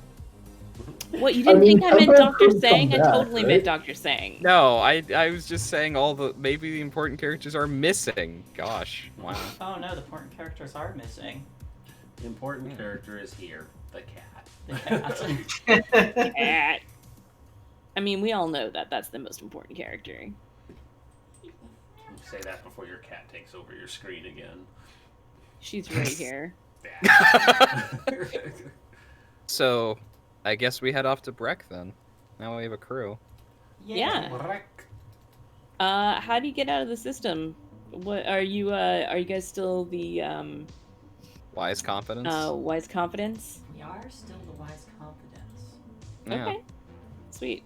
Speaker 1: What, you didn't think I meant
Speaker 6: sometimes
Speaker 1: Dr.
Speaker 6: crews
Speaker 1: Sang?
Speaker 6: come
Speaker 1: I
Speaker 6: back,
Speaker 1: totally
Speaker 6: right?
Speaker 1: meant Dr. Sang.
Speaker 4: No, I was just saying maybe the important characters are missing. Gosh, wow.
Speaker 5: Oh no, the important characters are missing.
Speaker 8: The important character is here. The cat.
Speaker 5: The cat.
Speaker 1: Cat. I mean, we all know that that's the most important character.
Speaker 8: You say that before your cat takes over your screen again.
Speaker 1: She's right here.
Speaker 4: So, I guess we head off to Breck then. Now we have a crew.
Speaker 1: Yeah. How do you get out of the system? What are you guys still the
Speaker 4: Wise confidence.
Speaker 1: Wise Confidence?
Speaker 5: We are still the wise confidence.
Speaker 4: Yeah.
Speaker 1: Okay. Sweet.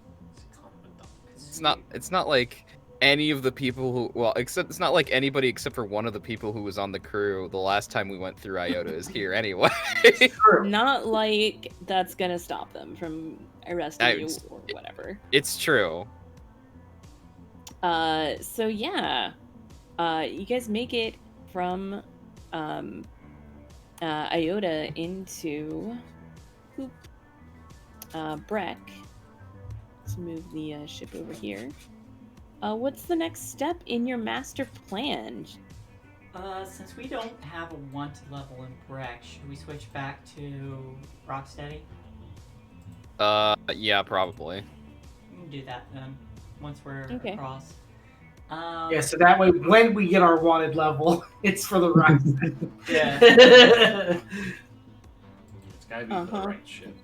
Speaker 4: It's not like any of the people who it's not like anybody except for one of the people who was on the crew the last time we went through Iota is here anyway.
Speaker 1: Not like that's gonna stop them from arresting you or whatever.
Speaker 4: It's true.
Speaker 1: So yeah. You guys make it from Iota into Breck. Let's move the ship over here. What's the next step in your master plan?
Speaker 5: Since we don't have a wanted level in Breck, should we switch back to Rocksteady?
Speaker 4: Yeah, probably.
Speaker 5: We can do that then, once we're
Speaker 1: Okay.
Speaker 5: across.
Speaker 2: Yeah, so that way, when we get our wanted level, it's for the right.
Speaker 5: Yeah.
Speaker 8: It's gotta be the right ship.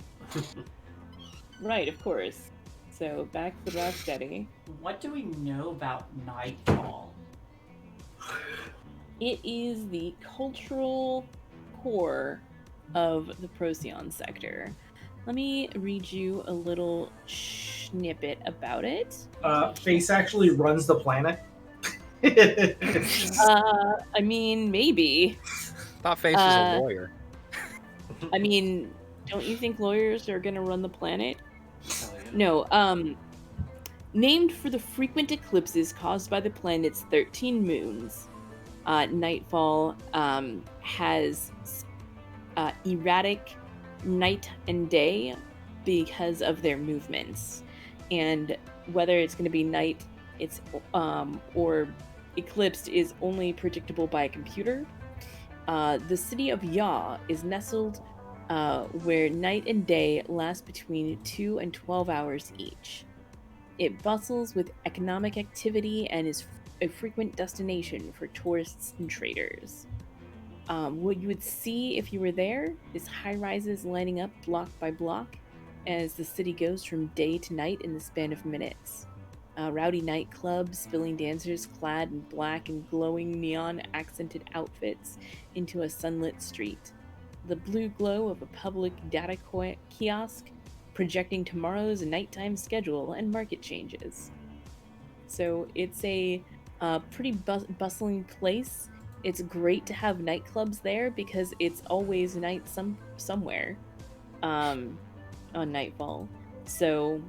Speaker 1: Right, of course. So back to the Rocksteady.
Speaker 5: What do we know about Nightfall?
Speaker 1: It is the cultural core of the Procyon sector. Let me read you a little snippet about it.
Speaker 2: Face actually runs the planet.
Speaker 1: I mean, maybe.
Speaker 4: Thought Face was a lawyer.
Speaker 1: I mean, don't you think lawyers are gonna run the planet?
Speaker 8: Hell yeah.
Speaker 1: No, named for the frequent eclipses caused by the planet's 13 moons, Nightfall has erratic night and day because of their movements. And whether it's going to be night or eclipsed is only predictable by a computer. The city of Ya is nestled where night and day last between 2 and 12 hours each. It bustles with economic activity and is a frequent destination for tourists and traders. What you would see if you were there is high-rises lining up block by block as the city goes from day to night in the span of minutes. Rowdy nightclubs spilling dancers clad in black and glowing neon-accented outfits into a sunlit street. The blue glow of a public data kiosk projecting tomorrow's nighttime schedule and market changes. So it's a pretty bustling place. It's great to have nightclubs there because it's always night somewhere on Nightfall. So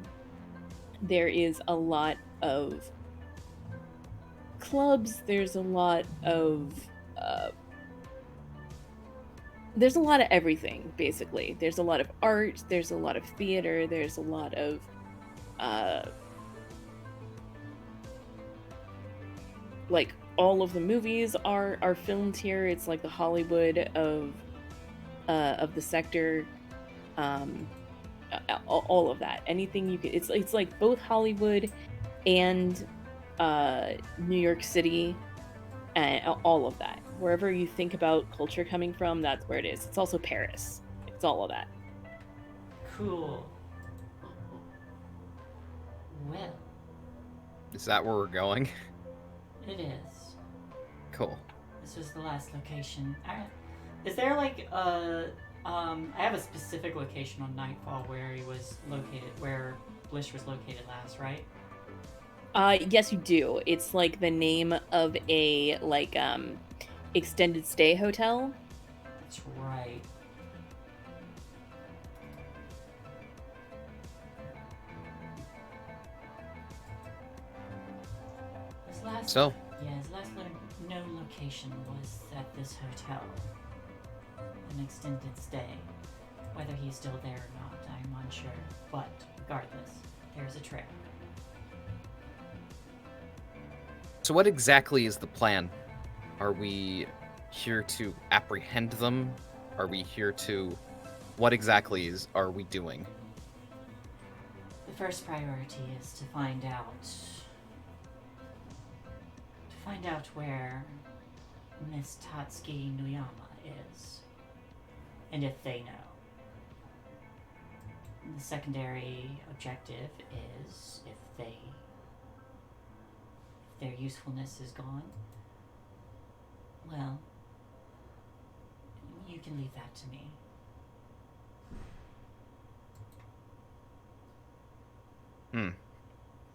Speaker 1: there is a lot of clubs, there's a lot of everything, basically. There's a lot of art, there's a lot of theater, there's a lot of like all of the movies are filmed here. It's like the Hollywood of the sector. All of that. Anything you could. It's like both Hollywood and New York City, and all of that. Wherever you think about culture coming from, that's where it is. It's also Paris. It's all of that.
Speaker 5: Cool. will.
Speaker 4: Is that where we're going?
Speaker 5: It is.
Speaker 4: Cool.
Speaker 5: This was the last location. Is there like a... I have a specific location on Nightfall where he was located, where Blish was located last, right?
Speaker 1: Yes, you do. It's like the name of a extended stay hotel.
Speaker 5: That's right. His last his last known location was at this hotel. An extended stay. Whether he's still there or not, I'm unsure. But regardless, there's a trail.
Speaker 4: So what exactly is the plan? Are we here to apprehend them? Are we here to... What exactly are we doing?
Speaker 5: The first priority is to find out where Miss Tatsuki Nuyama is. And if they know. The secondary objective is if their usefulness is gone, well, you can leave that to me.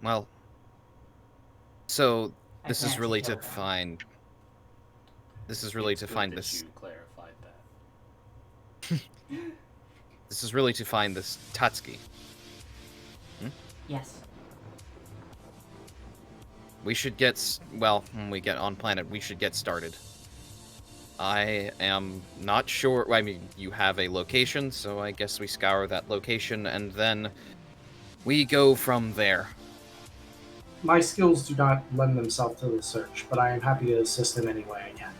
Speaker 4: Well, so this is
Speaker 5: can't
Speaker 4: really
Speaker 5: tell
Speaker 4: to
Speaker 5: them.
Speaker 4: find... This is really
Speaker 8: It's
Speaker 4: to
Speaker 8: good
Speaker 4: find
Speaker 8: that
Speaker 4: this...
Speaker 8: You clarified that.
Speaker 4: This is really to find this Tatsuki.
Speaker 5: Yes.
Speaker 4: We should get... Well, when we get on planet, we should get started. I am not sure... I mean, you have a location, so I guess we scour that location, and then we go from there.
Speaker 2: My skills do not lend themselves to the search, but I am happy to assist in any way I can.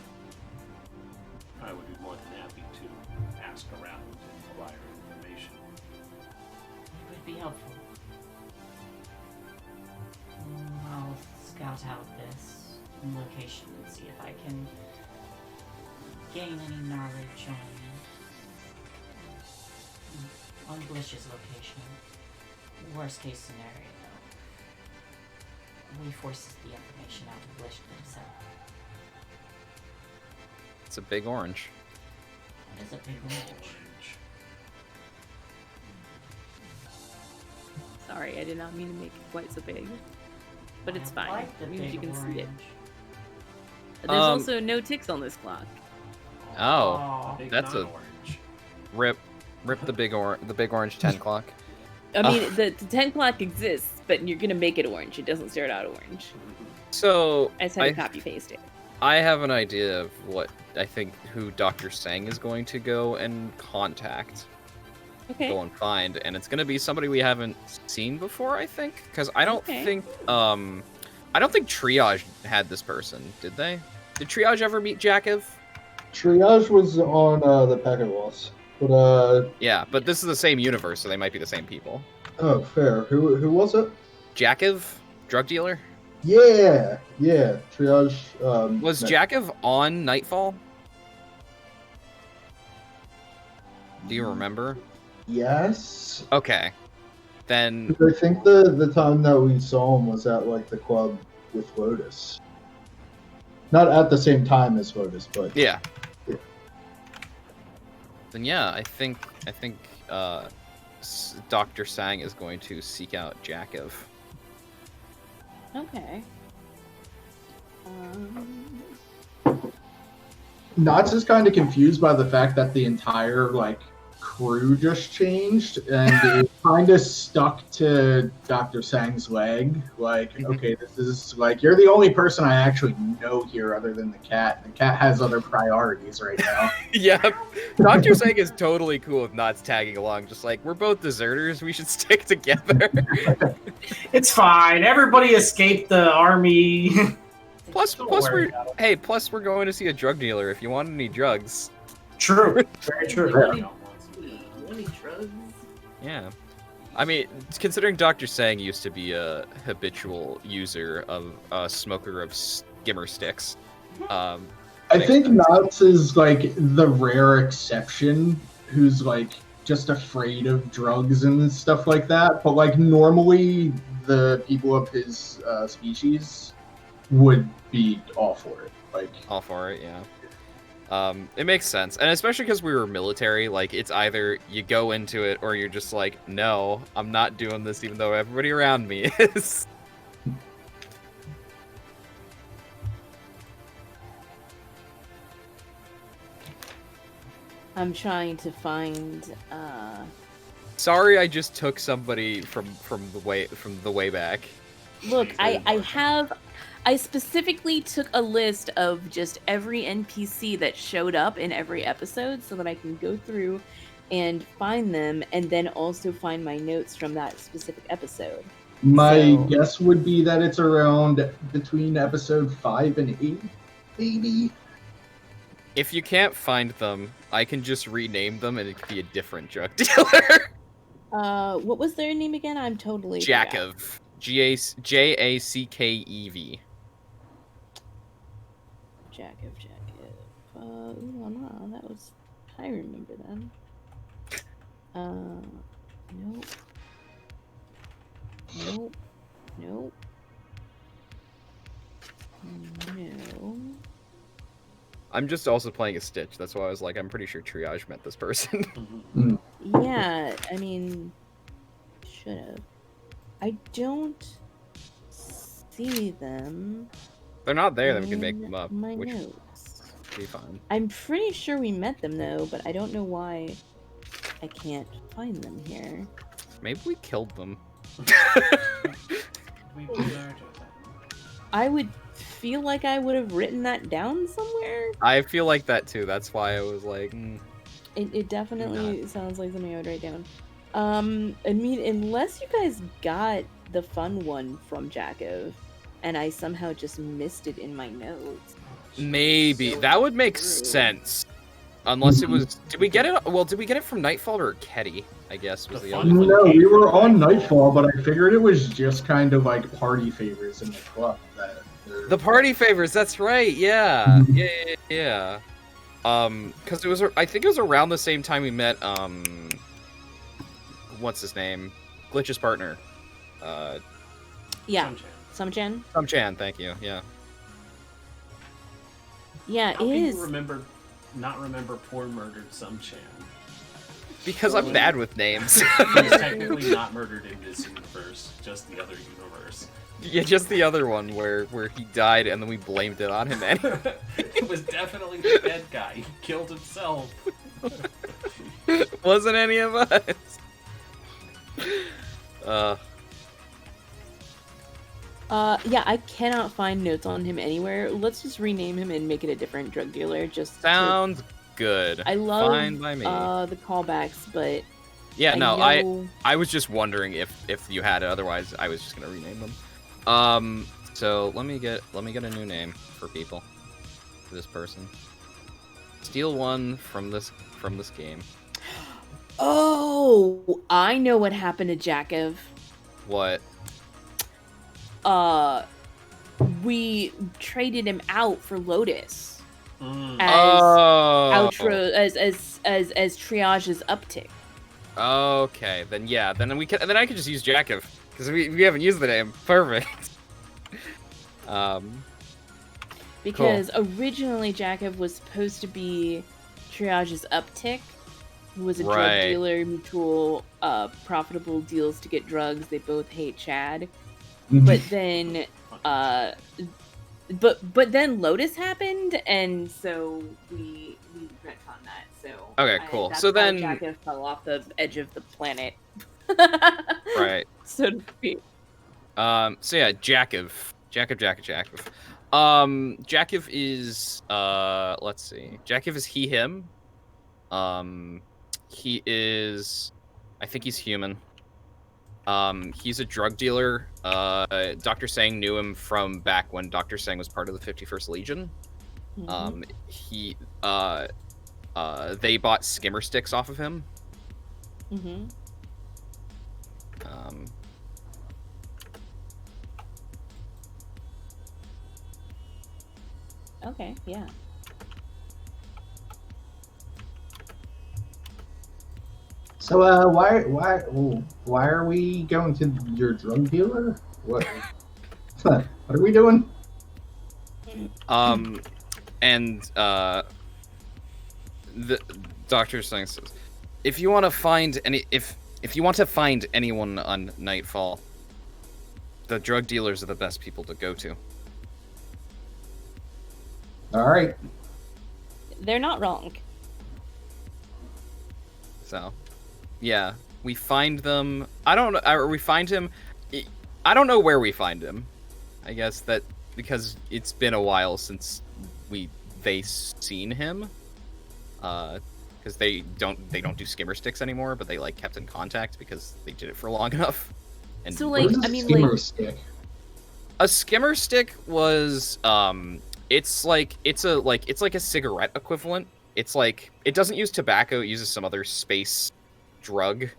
Speaker 8: I would be more than happy to ask around and acquire information.
Speaker 5: It would be helpful. I'll scout out this location and see if I can gain any knowledge on Blish's location. Worst case scenario, we force the information out of Blish himself.
Speaker 4: It's a big orange.
Speaker 5: That is a big orange.
Speaker 1: Sorry, I did not mean to make it quite so big. But it's
Speaker 5: I
Speaker 1: fine.
Speaker 5: like the
Speaker 1: It means you
Speaker 5: big
Speaker 1: can see it.
Speaker 5: orange.
Speaker 1: There's also no ticks on this clock.
Speaker 4: Oh,
Speaker 5: Aw.
Speaker 8: Big
Speaker 4: that's a-
Speaker 8: non-orange.
Speaker 4: rip the big orange 10 clock.
Speaker 1: I mean, the 10 clock exists, but you're gonna make it orange. It doesn't start out orange.
Speaker 4: So
Speaker 1: I just had to copy paste it.
Speaker 4: I have an idea of what I think who Dr. Sang is going to go and contact,
Speaker 1: Okay.
Speaker 4: go and find, and it's going to be somebody we haven't seen before. I think because I don't
Speaker 1: Okay.
Speaker 4: think Triage had this person. Did they? Did Triage ever meet Jakov?
Speaker 6: Triage was on the packet loss, but
Speaker 4: Yeah, but this is the same universe, so they might be the same people.
Speaker 6: oh, fair. Who was it?
Speaker 4: Jakov, drug dealer.
Speaker 6: Yeah, Triage.
Speaker 4: Was
Speaker 6: met-
Speaker 4: Jakov on Nightfall? Do you remember?
Speaker 6: Yes.
Speaker 4: Okay, then
Speaker 6: I think the time that we saw him was at like the club with Lotus. Not at the same time as Lotus, but
Speaker 4: yeah.
Speaker 6: Yeah.
Speaker 4: Then yeah, I think Dr. Sang is going to seek out Jakov.
Speaker 1: Okay.
Speaker 6: Knots is kind of confused by the fact that the entire like crew just changed and it kind of stuck to Dr. Sang's leg. Like, okay, this is like you're the only person I actually know here other than the cat. The cat has other priorities right now.
Speaker 4: Yeah, Dr. Sang is totally cool with Knots tagging along. Just like, we're both deserters, we should stick together.
Speaker 2: It's fine. Everybody escaped the army.
Speaker 4: plus
Speaker 2: Don't
Speaker 4: we're
Speaker 2: worry about it.
Speaker 4: hey, plus we're going to see a drug dealer if you want any drugs.
Speaker 2: True. Very true.
Speaker 1: Any drugs?
Speaker 4: Yeah. I mean, considering Dr. Sang used to be a habitual user of smoker of skimmer sticks.
Speaker 6: I think Knots is like the rare exception who's like just afraid of drugs and stuff like that. But like normally the people of his species would be all for it. Like,
Speaker 4: All for it, yeah. It makes sense, and especially because we were military, like, it's either you go into it or you're just like, no, I'm not doing this even though everybody around me is.
Speaker 1: I'm trying to find.
Speaker 4: Sorry, I just took somebody from the way back.
Speaker 1: Look, I specifically took a list of just every NPC that showed up in every episode so that I can go through and find them, and then also find my notes from that specific episode.
Speaker 6: my
Speaker 1: So-
Speaker 6: guess would be that it's around between episode 5 and 8, maybe.
Speaker 4: If you can't find them, I can just rename them and it could be a different drug dealer.
Speaker 1: What was their name again? I'm totally forgot.
Speaker 4: Jakov. Jackev.
Speaker 1: Jakov. No, that was. I remember them. Nope. No.
Speaker 4: I'm just also playing a Stitch. That's why I was like, I'm pretty sure Triage meant this person.
Speaker 1: Yeah, I mean, should have. I don't see them.
Speaker 4: They're not there, then we can
Speaker 1: in
Speaker 4: make them up,
Speaker 1: my
Speaker 4: which
Speaker 1: notes.
Speaker 4: would be fine.
Speaker 1: I'm pretty sure we met them though, but I don't know why I can't find them here.
Speaker 4: Maybe we killed them.
Speaker 8: We murdered them.
Speaker 1: I would feel like I would have written that down somewhere.
Speaker 4: I feel like that too. That's why I was like,
Speaker 1: It definitely sounds like something I would write down. I mean, unless you guys got the fun one from Jakov, and I somehow just missed it in my notes.
Speaker 4: maybe. That would make sense. Unless it was... Did we get it? Well, did we get it from Nightfall or Ketty? I guess was
Speaker 8: The
Speaker 4: the
Speaker 8: fun
Speaker 4: other
Speaker 8: one.
Speaker 6: No, we were on Nightfall, but I figured it was just kind of like party favors in the club.
Speaker 4: The party favors, that's right, yeah. Yeah. Because it was, I think it was around the same time we met, what's his name? Glitch's partner.
Speaker 1: Yeah,
Speaker 8: Sunshine.
Speaker 1: Samchan.
Speaker 4: Thank you, yeah.
Speaker 1: Yeah,
Speaker 8: How
Speaker 1: it
Speaker 8: can
Speaker 1: is.
Speaker 8: you not remember poor murdered Sumchan?
Speaker 4: Because I'm bad with names.
Speaker 8: He's technically not murdered in this universe, just the other universe.
Speaker 4: Yeah, just the other one where he died and then we blamed it on him anyway.
Speaker 8: It was definitely the dead guy. He killed himself.
Speaker 4: Wasn't any of us.
Speaker 1: Yeah, I cannot find notes on him anywhere. Let's just rename him and make it a different drug dealer. Just
Speaker 4: Sounds good.
Speaker 1: I love
Speaker 4: Fine by me.
Speaker 1: the callbacks, but
Speaker 4: Yeah, no,
Speaker 1: know...
Speaker 4: I was just wondering if you had it. Otherwise, I was just gonna rename them. So let me get a new name for people. For this person. Steal one from this game.
Speaker 1: Oh, I know what happened to Jakov.
Speaker 4: What?
Speaker 1: We traded him out for Lotus
Speaker 8: Mm.
Speaker 1: as
Speaker 4: Oh.
Speaker 1: outro as Triage's uptick.
Speaker 4: Okay, then yeah, then I could just use Jakov because we haven't used the name. Perfect.
Speaker 1: Because originally Jakov was supposed to be Triage's uptick, who was a drug
Speaker 4: Right.
Speaker 1: dealer, mutual, profitable deals to get drugs. They both hate Chad.
Speaker 6: Mhm.
Speaker 1: But then, but then Lotus happened, and so we retconned that. So
Speaker 4: Okay, cool.
Speaker 1: that's
Speaker 4: So
Speaker 1: why
Speaker 4: then-
Speaker 1: Jakov fell off the edge of the planet,
Speaker 4: Right.
Speaker 1: so to speak.
Speaker 4: So yeah, Jakov. Jakov is let's see. Jakov is he him. He is I think he's human. He's a drug dealer. Dr. Sang knew him from back when Dr. Sang was part of the 51st Legion. They bought skimmer sticks off of him.
Speaker 1: Mm-hmm. Okay, yeah.
Speaker 6: So, why are we going to your drug dealer? What are we doing?
Speaker 4: And the Doctor Sang says, if you want to find anyone on Nightfall, the drug dealers are the best people to go to.
Speaker 6: All right.
Speaker 1: They're not wrong.
Speaker 4: So, yeah, we find them. I don't know. Or we find him. I don't know where we find him. I guess that because it's been a while since they seen him. Because they don't do skimmer sticks anymore, but they like kept in contact because they did it for long enough. And
Speaker 1: So,
Speaker 6: What
Speaker 1: like,
Speaker 6: is a
Speaker 1: I mean,
Speaker 6: skimmer
Speaker 1: like,
Speaker 6: stick?
Speaker 4: a skimmer stick was it's like a cigarette equivalent. It's like it doesn't use tobacco, it uses some other space drug.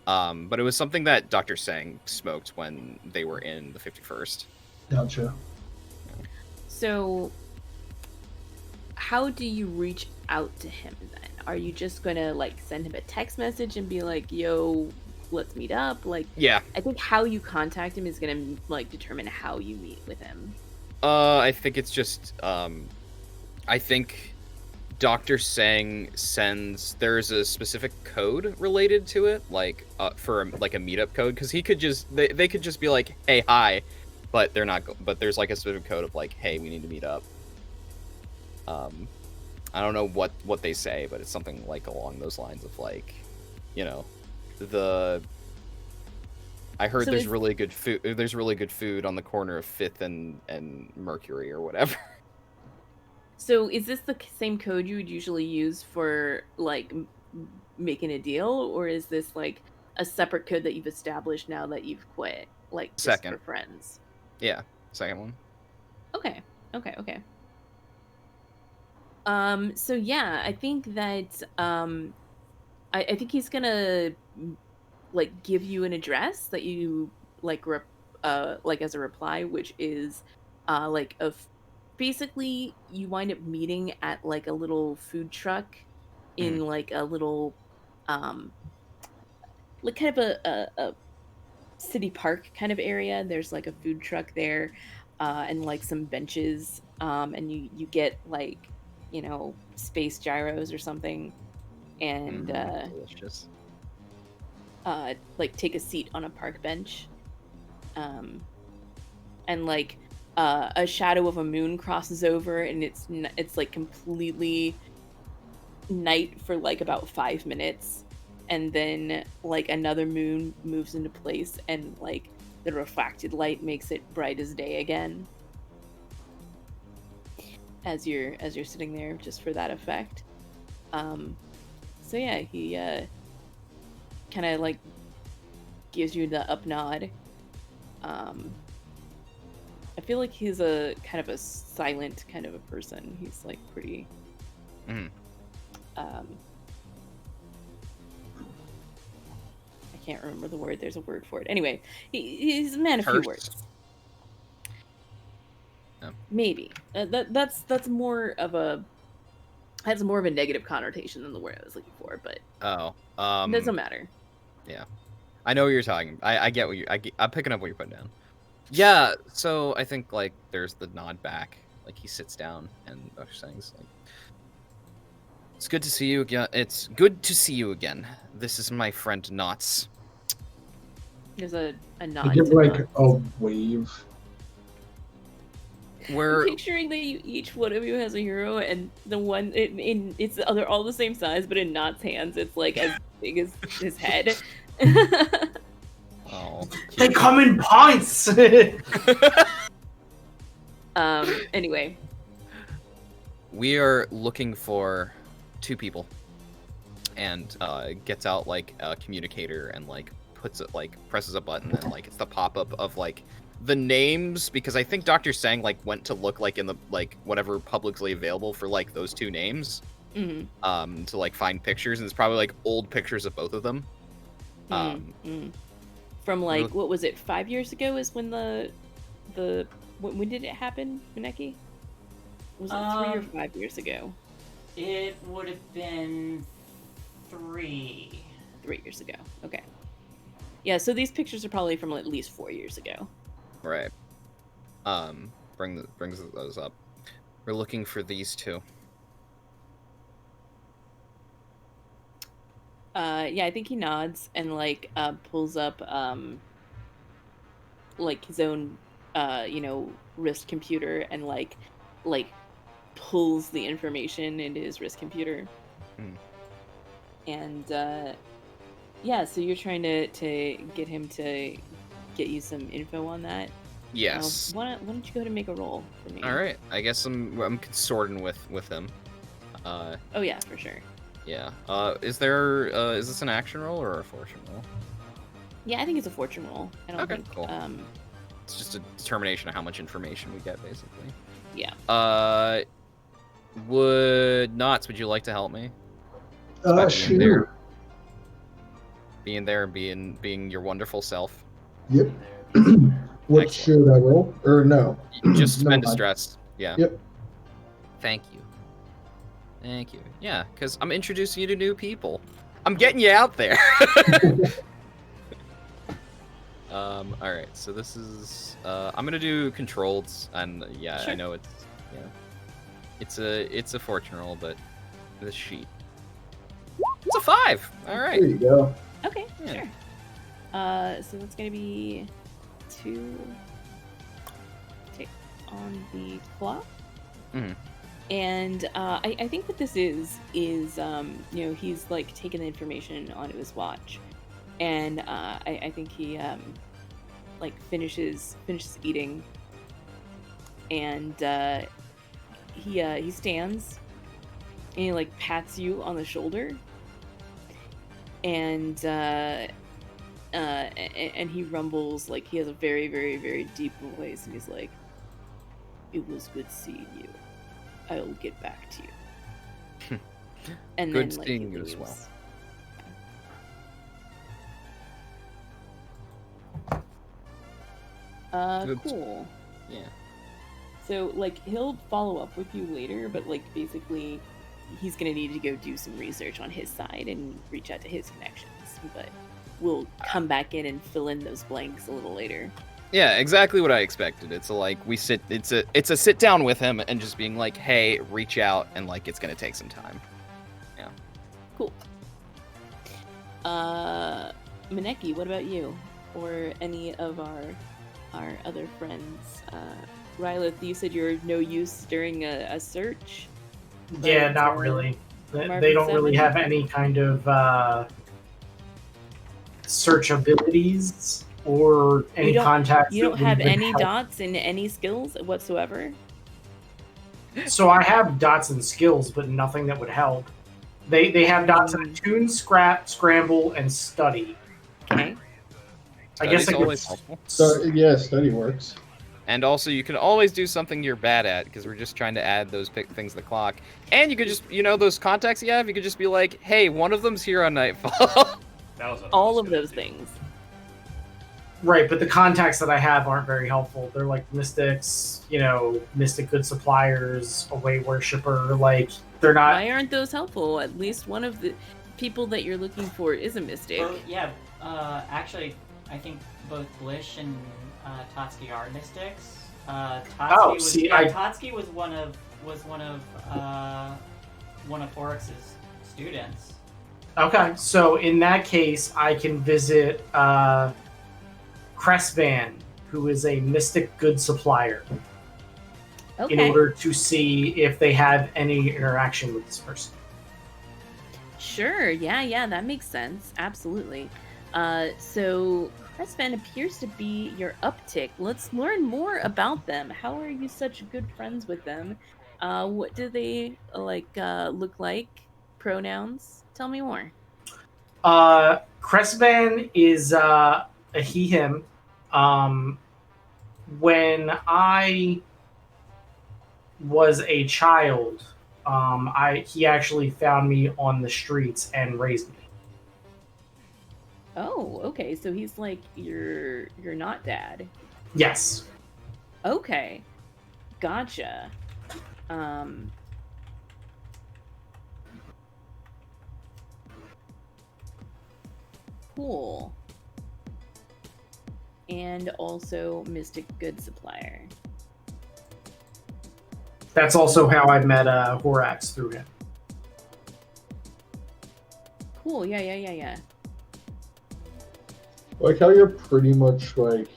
Speaker 4: But it was something that Dr. Sang smoked when they were in the 51st.
Speaker 6: Gotcha.
Speaker 1: so how do you reach out to him then? Are you just gonna like send him a text message and be like, yo, let's meet up? Like,
Speaker 4: Yeah.
Speaker 1: I think how you contact him is gonna like determine how you meet with him.
Speaker 4: I think it's just I think Dr. Sang sends there's a specific code related to it, like for like a meetup code, because he could just they could just be like, hey, hi, but they're not. But there's like a specific code of like, hey, we need to meet up. I don't know what they say, but it's something like along those lines of like, you know, I heard
Speaker 1: So
Speaker 4: there's
Speaker 1: it's-
Speaker 4: really good food. There's really good food on the corner of 5th and Mercury or whatever.
Speaker 1: So is this the same code you would usually use for like making a deal, or is this like a separate code that you've established now that you've quit, like just
Speaker 4: Second.
Speaker 1: for friends?
Speaker 4: Yeah, second one.
Speaker 1: Okay. So yeah, I think that I think he's gonna like give you an address that you like like as a reply, which is like basically you wind up meeting at like a little food truck in like a little like kind of a city park kind of area. There's like a food truck there, and like some benches, and you get like, you know, space gyros or something, and
Speaker 4: Delicious.
Speaker 1: like take a seat on a park bench, and like a shadow of a moon crosses over, and it's like completely night for like about 5 minutes, and then like another moon moves into place, and like the refracted light makes it bright as day again as you're sitting there, just for that effect. So yeah, he kind of like gives you the up nod. I feel like he's a kind of a silent kind of a person. He's like pretty I can't remember the word. There's a word for it. Anyway, he's a man of few
Speaker 4: Terse?
Speaker 1: words.
Speaker 4: Yeah.
Speaker 1: Maybe that's more of a has more of a negative connotation than the word I was looking for, but
Speaker 4: Oh,
Speaker 1: it doesn't matter.
Speaker 4: yeah, I know what you're talking. I get what I'm picking up what you're putting down. Yeah, so I think like there's the nod back, like he sits down and Dr. Sang's like, it's good to see you again. It's good to see you again. This is my friend Knots.
Speaker 1: There's a nod.
Speaker 6: I give
Speaker 1: to
Speaker 6: like
Speaker 1: nod.
Speaker 6: a wave.
Speaker 4: Where
Speaker 1: I'm picturing that each one of you has a hero, and the one they're all the same size, but in Knott's hands, it's like as big as his head.
Speaker 4: oh,
Speaker 2: They come in pints.
Speaker 1: Anyway,
Speaker 4: we are looking for 2 people, and gets out like a communicator and like puts it like presses a button, and like it's the pop-up of like the names, because I think Dr. Sang like went to look like in the like whatever publicly available for like those 2 names to like find pictures, and it's probably like old pictures of both of them.
Speaker 1: From like what was it, 5 years ago is when the when did it happen, Mineki? Was it 3 or 5 years ago?
Speaker 5: It would have been 3.
Speaker 1: 3 years ago. Okay. Yeah, so these pictures are probably from at least 4 years ago.
Speaker 4: Right. Brings those up. We're looking for these two.
Speaker 1: Yeah, I think he nods and like pulls up like his own wrist computer and like pulls the information into his wrist computer. And yeah, so you're trying to get him to get you some info on that.
Speaker 4: Yes.
Speaker 1: Why don't you go ahead and make a roll for me?
Speaker 4: All right. I guess I'm consorting with him.
Speaker 1: Oh yeah, for sure.
Speaker 4: Yeah. Is this an action roll or a fortune roll?
Speaker 1: Yeah, I think it's a fortune roll. I don't think.
Speaker 4: Cool. It's just a determination of how much information we get, basically.
Speaker 1: Yeah.
Speaker 4: Would you like to help me?
Speaker 6: Sure.
Speaker 4: Being there and being your wonderful self.
Speaker 6: Yep. What
Speaker 4: Excellent.
Speaker 6: should I roll? Or no?
Speaker 4: Just spend
Speaker 6: No,
Speaker 4: distress. Yeah.
Speaker 6: Yep.
Speaker 4: Thank you. Yeah, because I'm introducing you to new people. I'm getting you out there. All right. So this is. I'm gonna do controlled, and yeah,
Speaker 1: Sure.
Speaker 4: I know it's a fortune roll, but this sheet. It's a 5. All right.
Speaker 6: There you go.
Speaker 1: Okay,
Speaker 4: Yeah.
Speaker 1: sure. So that's gonna be 2 tick on the clock.
Speaker 4: Mhm.
Speaker 1: And I think what this is he's like taking the information onto his watch, and I think he like finishes eating, and he stands and he like pats you on the shoulder, and he rumbles, like he has a very, very, very deep voice, and he's like, "It was good seeing you. I'll get back to you." And
Speaker 4: Good
Speaker 1: then, like,
Speaker 4: seeing
Speaker 1: he
Speaker 4: you as well.
Speaker 1: leaves.
Speaker 4: Good.
Speaker 1: Cool.
Speaker 4: Yeah.
Speaker 1: So, like, he'll follow up with you later, but, like, basically, he's gonna need to go do some research on his side and reach out to his connections. But we'll come back in and fill in those blanks a little later.
Speaker 4: Yeah, exactly what I expected. It's a sit down with him and just being like, "Hey, reach out," and like it's gonna take some time. Yeah.
Speaker 1: Cool. Maneki, what about you? Or any of our other friends? Rylith, you said you're no use during a search?
Speaker 2: Yeah,
Speaker 1: But,
Speaker 2: not really. They
Speaker 1: Marvin
Speaker 2: don't really
Speaker 1: 7?
Speaker 2: have any kind of search abilities or any contacts.
Speaker 1: You
Speaker 2: that
Speaker 1: don't
Speaker 2: would
Speaker 1: have
Speaker 2: even
Speaker 1: any
Speaker 2: help.
Speaker 1: dots in any skills whatsoever?
Speaker 2: So I have dots and skills, but nothing that would help. They have dots in attune, scrap, scramble, and study.
Speaker 1: Okay.
Speaker 2: I guess I
Speaker 4: Study's
Speaker 2: could.
Speaker 4: always helpful.
Speaker 6: So yeah, study works.
Speaker 4: And also, you can always do something you're bad at, because we're just trying to add those things to the clock. And you could just, those contacts you have, you could just be like, "Hey, one of them's here on Nightfall."
Speaker 8: That was what I
Speaker 1: All
Speaker 8: was
Speaker 1: of
Speaker 8: gonna
Speaker 1: those
Speaker 8: do.
Speaker 1: things.
Speaker 2: Right, but the contacts that I have aren't very helpful. They're like mystics, mystic good suppliers, a way worshiper. Like they're not.
Speaker 1: Why aren't those helpful? At least one of the people that you're looking for is a mystic.
Speaker 5: Well, yeah, actually, I think both Blish and Totsky are mystics. Totsky was one of Foryx's students.
Speaker 2: Okay, so in that case, I can visit Cressvan, who is a mystic good supplier,
Speaker 1: Okay.
Speaker 2: in order to see if they have any interaction with this person.
Speaker 1: Sure. Yeah, that makes sense. Absolutely. So Cressvan appears to be your uptick. Let's learn more about them. How are you such good friends with them? What do they look like? Pronouns? Tell me more.
Speaker 2: Cressvan is a he, him. When I was a child, he actually found me on the streets and raised me.
Speaker 1: Oh, okay. So he's like your not dad.
Speaker 2: Yes.
Speaker 1: Okay. Gotcha. Cool. And also Mystic Good Supplier.
Speaker 2: That's also how I met Horax through him.
Speaker 1: Cool. Yeah.
Speaker 6: Like how you're pretty much like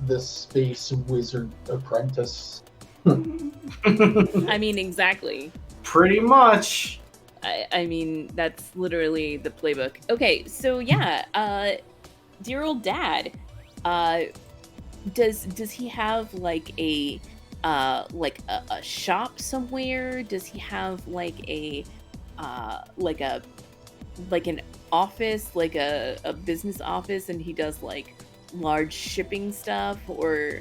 Speaker 6: the space wizard apprentice.
Speaker 1: I mean, exactly.
Speaker 2: Pretty much.
Speaker 1: I mean, that's literally the playbook. Okay, so yeah, dear old dad, does he have like a shop somewhere? Does he have like an office, like a business office, and he does like large shipping stuff, or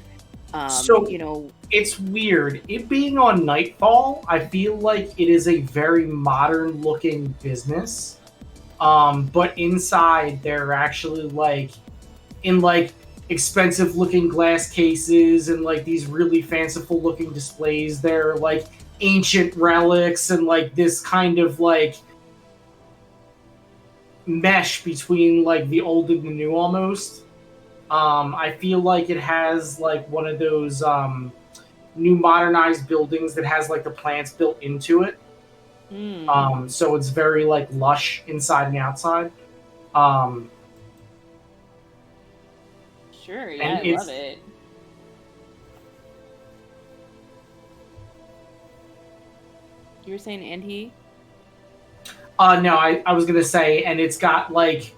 Speaker 2: So-
Speaker 1: you know?
Speaker 2: It's weird. It being on Nightfall, I feel like it is a very modern looking business. But inside they're actually like in like expensive looking glass cases and like these really fanciful looking displays. They're like ancient relics and like this kind of like mesh between like the old and the new almost. I feel like it has like one of those new modernized buildings that has like the plants built into it. So it's very like lush inside and outside.
Speaker 1: Sure, yeah,
Speaker 2: and
Speaker 1: I
Speaker 2: it's-
Speaker 1: love it. You were saying, and he?
Speaker 2: No, I was gonna say, and it's got like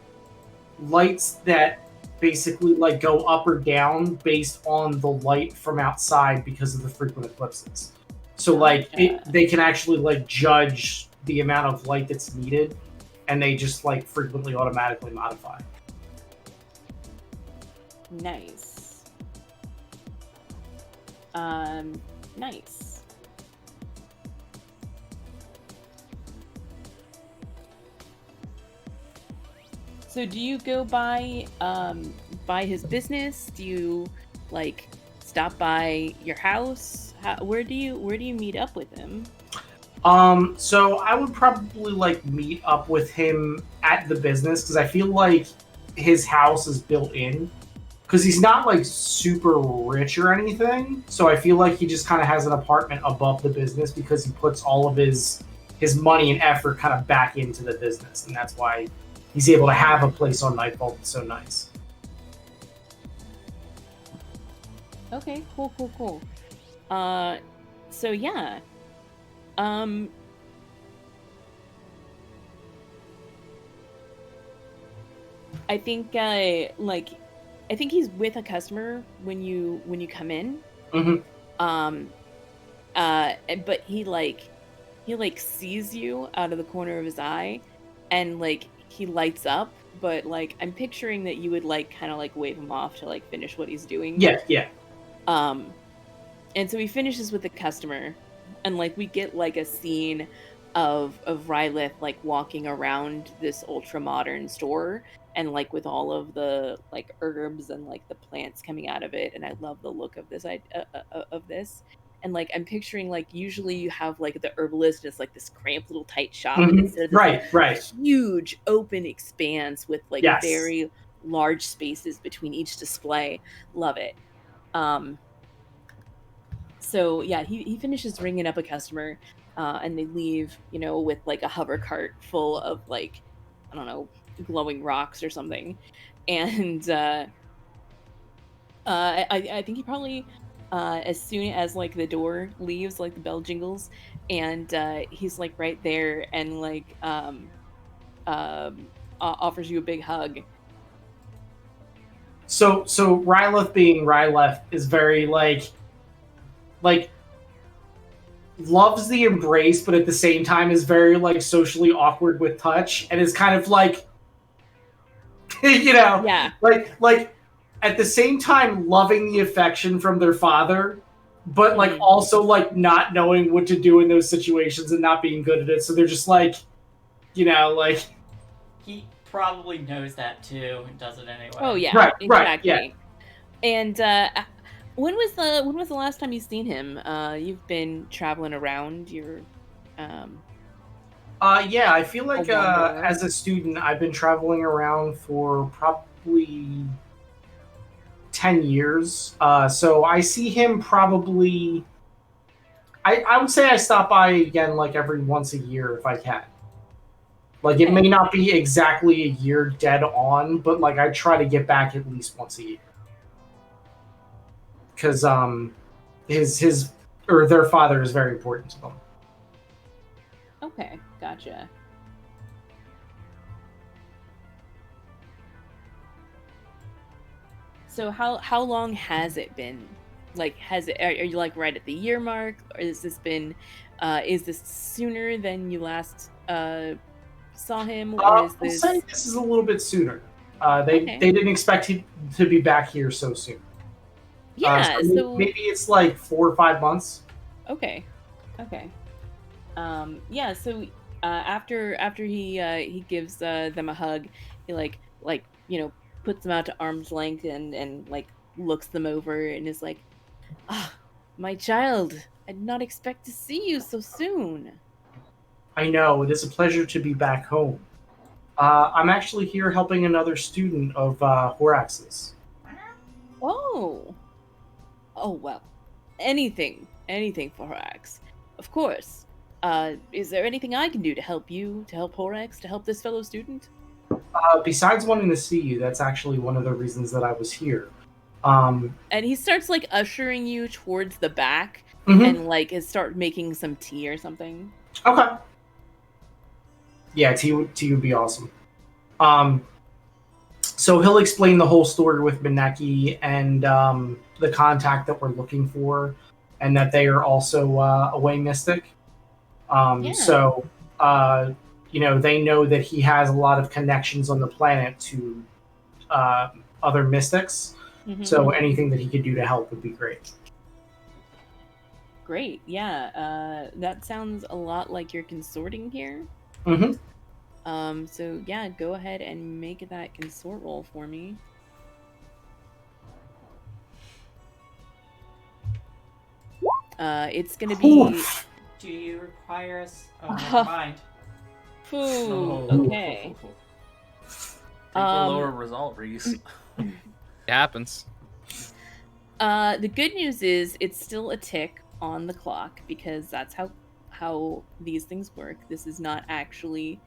Speaker 2: lights that basically like go up or down based on the light from outside because of the frequent eclipses. So like they can actually like judge the amount of light that's needed, and they just like frequently automatically modify.
Speaker 1: Nice. Nice. So do you go by his business? Do you like stop by your house? Where do you meet up with him?
Speaker 2: So I would probably like meet up with him at the business because I feel like his house is built in. Because he's not like super rich or anything, so I feel like he just kind of has an apartment above the business because he puts all of his money and effort kind of back into the business, and that's why he's able to have a place on Nightfall that's so nice.
Speaker 1: Okay, cool. So yeah, I think I think he's with a customer when you come in.
Speaker 2: Mhm.
Speaker 1: But he sees you out of the corner of his eye, and like he lights up. But like I'm picturing that you would like kind of like wave him off to like finish what he's doing.
Speaker 2: Yeah.
Speaker 1: And so he finishes with the customer, and like we get like a scene of Rylith like walking around this ultra modern store, and like with all of the like herbs and like the plants coming out of it, and I love the look of this and like I'm picturing like usually you have like the herbalist, it's like this cramped little tight shop, and instead of this,
Speaker 2: Right.
Speaker 1: huge open expanse with like
Speaker 2: Yes.
Speaker 1: very large spaces between each display. Love it. So yeah, he finishes ringing up a customer, and they leave, with like a hover cart full of like, I don't know, glowing rocks or something. And I think he probably, as soon as like the door leaves, like the bell jingles, and he's like right there, and like offers you a big hug.
Speaker 2: So Ryleth being Ryleth is very like loves the embrace, but at the same time is very like socially awkward with touch, and is kind of like
Speaker 1: Yeah.
Speaker 2: like at the same time loving the affection from their father, but like also like not knowing what to do in those situations and not being good at it. So they're just like, like
Speaker 5: He probably knows that too and does it anyway.
Speaker 1: Oh yeah,
Speaker 2: Right,
Speaker 1: exactly.
Speaker 2: yeah.
Speaker 1: And when was the last time you've seen him? You've been traveling around. You're
Speaker 2: Yeah, I feel like
Speaker 1: wanderer.
Speaker 2: as a student, I've been traveling around for probably 10 years. So I see him probably. I would say I stop by again like every once a year if I can. Like it may
Speaker 1: Okay.
Speaker 2: not be exactly a year dead on, but like I try to get back at least once a year. Because his or their father is very important to them.
Speaker 1: Okay, gotcha. So how long has it been? Like, are you like right at the year mark, or has this been? Is this sooner than you last saw him, or is
Speaker 2: I'll
Speaker 1: this?
Speaker 2: say this is a little bit sooner.
Speaker 1: Okay.
Speaker 2: They didn't expect him to be back here so soon.
Speaker 1: Yeah. So
Speaker 2: Maybe it's like 4 or 5 months.
Speaker 1: okay. Okay. Yeah. So after he gives them a hug, he puts them out to arm's length and like looks them over and is like, ah, my child, I did not expect to see you so soon.
Speaker 2: I know, it is a pleasure to be back home. I'm actually here helping another student of Horax's.
Speaker 1: Oh. Oh well. Anything for Horax. Of course. Is there anything I can do to help you, to help Horax, to help this fellow student?
Speaker 2: Besides wanting to see you, that's actually one of the reasons that I was here.
Speaker 1: And he starts like ushering you towards the back
Speaker 2: Mhm.
Speaker 1: and like start making some tea or something.
Speaker 2: Okay. Yeah, tea would be awesome. Um, so he'll explain the whole story with Mineki and the contact that we're looking for, and that they are also a way mystic.
Speaker 1: Yeah.
Speaker 2: So, they know that he has a lot of connections on the planet to other mystics.
Speaker 1: Mhm.
Speaker 2: So anything that he could do to help would be great.
Speaker 1: Great. Yeah. That sounds a lot like your consorting here.
Speaker 2: Mm-hmm.
Speaker 1: So yeah, go ahead and make that consort roll for me. It's gonna be.
Speaker 5: Do you require us? Oh, never mind.
Speaker 1: Ooh,
Speaker 8: Oh.
Speaker 1: okay.
Speaker 8: Take the lower result, Rhys.
Speaker 4: It happens.
Speaker 1: The good news is it's still a tick on the clock because that's how these things work. This is not actually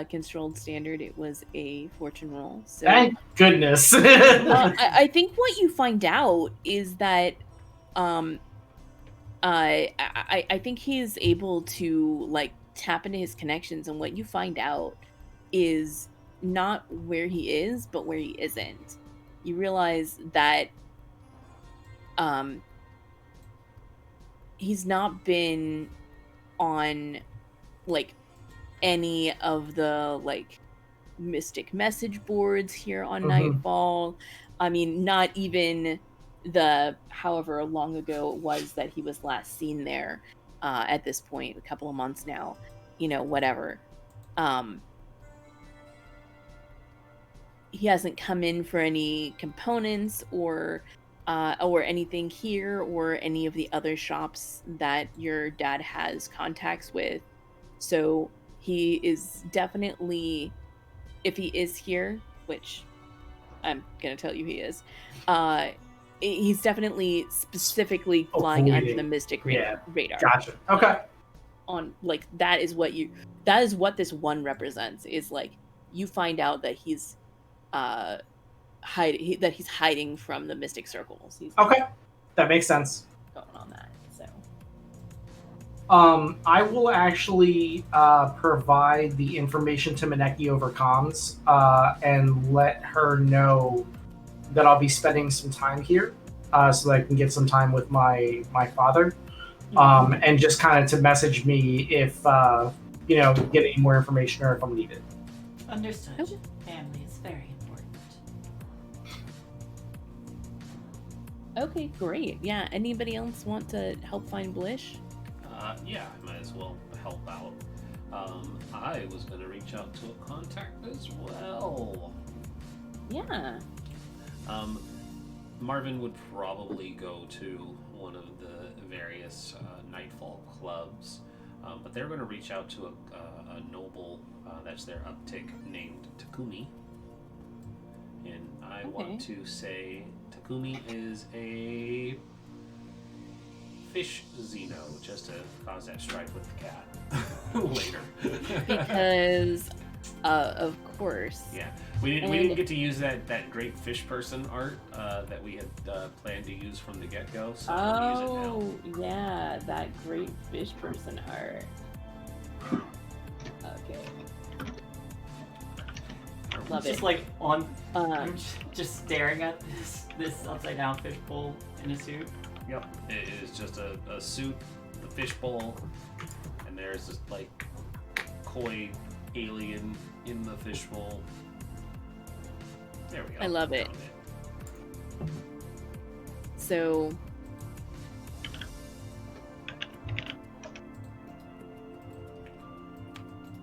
Speaker 1: controlled standard. It was a fortune roll. So
Speaker 2: Thank goodness.
Speaker 1: I think what you find out is that I think he is able to like tap into his connections, and what you find out is not where he is, but where he isn't. You realize that he's not been on like any of the like mystic message boards here on Nightfall. I mean, not even the however long ago it was that he was last seen there. At this point, a couple of months now, whatever. He hasn't come in for any components or anything here or any of the other shops that your dad has contacts with. So he is definitely, if he is here, which I'm gonna tell you he is, he's definitely specifically flying under the mystic radar.
Speaker 2: Gotcha. Okay.
Speaker 1: On like that is what this one represents, is like you find out that he's hiding from the mystic circles. He's
Speaker 2: Okay. That makes sense.
Speaker 1: going on that. So
Speaker 2: I will actually provide the information to Mineki over comms and let her know that I'll be spending some time here so that I can get some time with my father. And just kind of to message me if, get any more information or if I'm needed.
Speaker 5: Understood.
Speaker 1: Okay.
Speaker 5: Family is very important.
Speaker 1: okay, great. Yeah. Anybody else want to help find Blish?
Speaker 8: Yeah, I might as well help out. I was going to reach out to a contact as well.
Speaker 1: Yeah.
Speaker 8: Marvin would probably go to one of the various Nightfall clubs. But they're going to reach out to a noble that's their uptick named Takumi. And I want to say Takumi is a fish Xeno, just to cause that strife with the cat later.
Speaker 1: Because, of course.
Speaker 8: Yeah, we didn't get to use that great fish person art that we had planned to use from the get-go. So I'm gonna use it now.
Speaker 1: Yeah, that great fish person art. Okay. Love
Speaker 5: Just
Speaker 1: it.
Speaker 5: like I'm just staring at this upside down fishbowl in a suit.
Speaker 8: Yep, it is just a suit, the fishbowl, and there's this like koi alien in the fishbowl. There we go.
Speaker 1: I love it. So,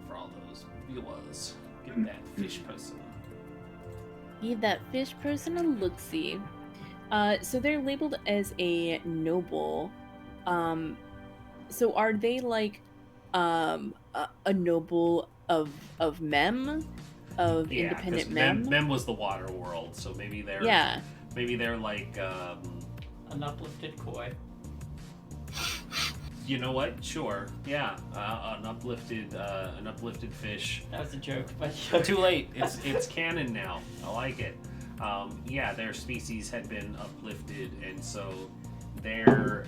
Speaker 8: For all those viewers, give that fish person.
Speaker 1: give that fish person a look-see. So they're labeled as a noble. So are they like a noble of Mem? Of
Speaker 8: Yeah,
Speaker 1: independent
Speaker 8: 'cause
Speaker 1: Mem?
Speaker 8: Mem was the water world, so maybe they're like
Speaker 5: An uplifted koi.
Speaker 8: you know what? Sure, yeah, an uplifted fish.
Speaker 5: That was a joke, but
Speaker 8: Too late. It's canon now. I like it. Yeah, their species had been uplifted, and so they're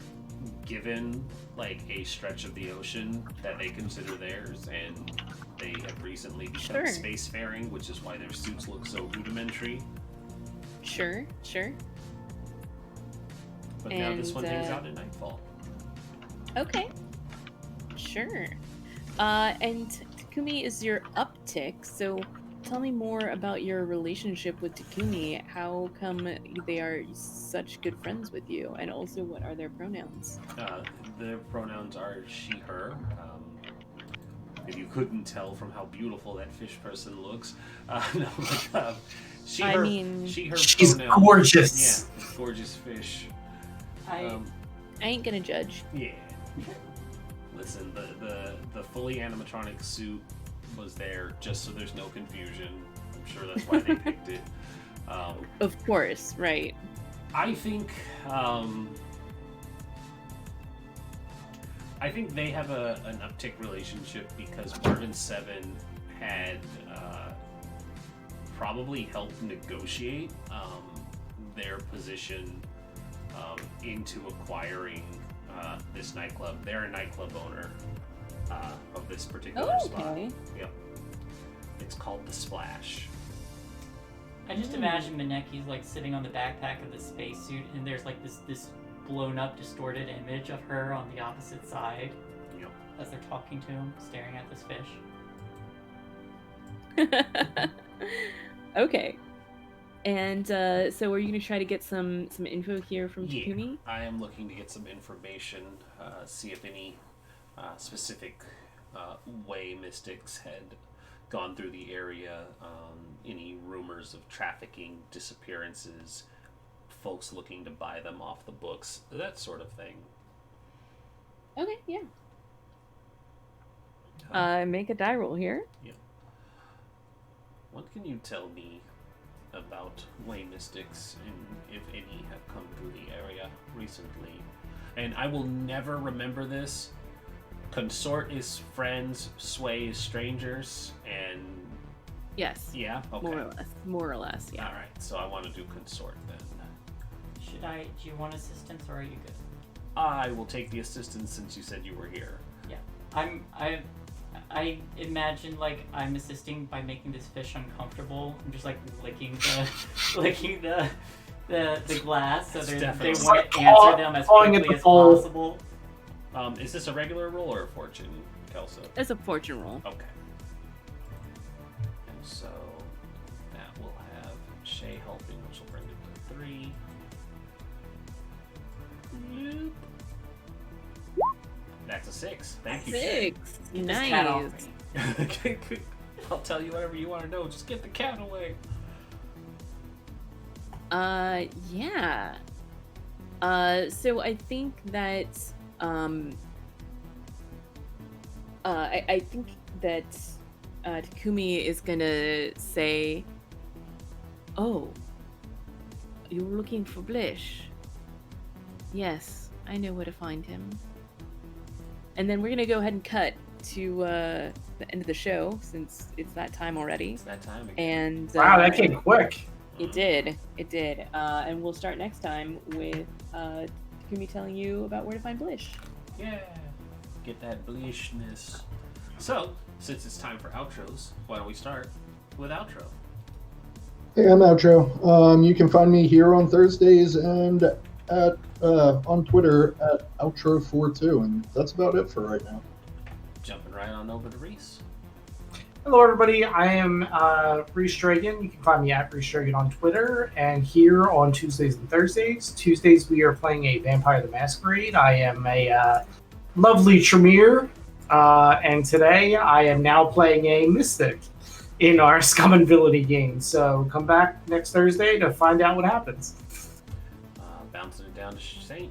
Speaker 8: given like a stretch of the ocean that they consider theirs, and they have recently become
Speaker 1: Sure.
Speaker 8: spacefaring, which is why their suits look so rudimentary.
Speaker 1: Sure.
Speaker 8: But now this
Speaker 1: And,
Speaker 8: one hangs out at nightfall.
Speaker 1: Okay. Sure. And Takumi is your uptick, so tell me more about your relationship with Takumi. How come they are such good friends with you? And also, what are their pronouns?
Speaker 8: Their pronouns are she, her. If you couldn't tell from how beautiful that fish person looks. No, but, she,
Speaker 1: I
Speaker 8: her,
Speaker 1: mean,
Speaker 8: she, her
Speaker 2: She's
Speaker 8: pronouns.
Speaker 2: gorgeous.
Speaker 8: Yeah, gorgeous fish.
Speaker 5: I
Speaker 1: ain't gonna judge.
Speaker 8: Yeah. Listen, the fully animatronic suit was there just so there's no confusion. I'm sure that's why they picked it.
Speaker 1: Of course, right.
Speaker 8: I think they have an uptick relationship because Marvin 7 had probably helped negotiate their position into acquiring this nightclub. They're a nightclub owner of this particular spot. Yep. It's called The Splash.
Speaker 5: I just imagine Mineki's like sitting on the backpack of the spacesuit, and there's like this blown up, distorted image of her on the opposite side.
Speaker 8: Yep.
Speaker 5: As they're talking to him, staring at this fish.
Speaker 1: Okay. And so are you going to try to get some info here from Takumi?
Speaker 8: I am looking to get some information, see if any specific way mystics had gone through the area, any rumors of trafficking, disappearances, folks looking to buy them off the books, that sort of thing.
Speaker 1: Okay, yeah. Make a die roll here.
Speaker 8: Yeah. What can you tell me about way mystics, and if any have come through the area recently? And I will never remember this. Consort is friends, sway is strangers, and
Speaker 1: Yes.
Speaker 8: yeah, okay.
Speaker 1: More or less, yeah.
Speaker 8: All right, so I want to do consort then.
Speaker 5: Do you want assistance, or are you good?
Speaker 8: I will take the assistance since you said you were here.
Speaker 5: Yeah. I imagine like I'm assisting by making this fish uncomfortable. I'm just like licking the glass so they
Speaker 8: definitely-
Speaker 5: want to answer them as
Speaker 2: Clawing at
Speaker 5: quickly
Speaker 2: the
Speaker 5: as
Speaker 2: bowl.
Speaker 5: possible.
Speaker 8: Is this a regular roll or a fortune, Kelsa?
Speaker 1: It's a fortune roll.
Speaker 8: Okay. And so that will have Shae helping, which will bring it to 3. Yep. That's a 6. Thank you, Shae.
Speaker 1: 6.
Speaker 5: Get this cat off
Speaker 1: Nice.
Speaker 5: me.
Speaker 8: I'll tell you whatever you want to know. Just get the cat away.
Speaker 1: Yeah. So I think that, I think that Takumi is gonna say, "Oh, you were looking for Blish? Yes, I know where to find him." And then we're gonna go ahead and cut to the end of the show since it's that time already.
Speaker 8: It's that time again.
Speaker 1: And
Speaker 2: Wow, that came quick.
Speaker 1: It did. And we'll start next time with Takumi telling you about where to find Blish.
Speaker 8: Yeah. Get that blishness. So, since it's time for outros, why don't we start with outro?
Speaker 6: Hey, I'm Outro. You can find me here on Thursdays and at on Twitter at Outro42, and that's about it for right now.
Speaker 8: Jumping right on over to Rhys.
Speaker 2: Hello, everybody. I am Rhys Dragon. You can find me at Rhys Dragon on Twitter and here on Tuesdays and Thursdays. Tuesdays, we are playing a Vampire the Masquerade. I am a lovely Tremere, and today I am now playing a Mystic in our Scum Villainy game. So come back next Thursday to find out what happens.
Speaker 8: Bouncing it down to Saint.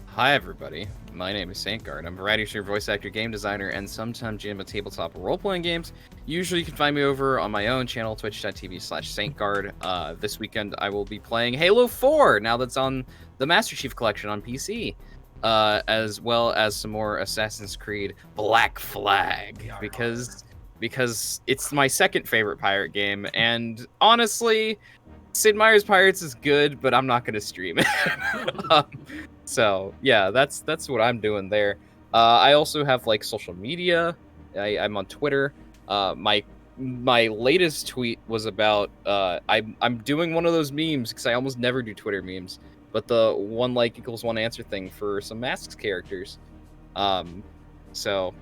Speaker 4: Hi everybody, my name is Saintguard. I'm a variety streamer, voice actor, game designer, and sometimes GM of tabletop role-playing games. Usually you can find me over on my own channel, twitch.tv/Saintguard. This weekend I will be playing Halo 4, now that's on the Master Chief Collection on PC. As well as some more Assassin's Creed Black Flag, because it's my second favorite pirate game, and honestly, Sid Meier's Pirates is good, but I'm not going to stream it. So yeah, that's what I'm doing there. I also have like social media. I'm on Twitter. My latest tweet was about I'm doing one of those memes because I almost never do Twitter memes, but the 1 like equals 1 answer thing for some Masks characters. So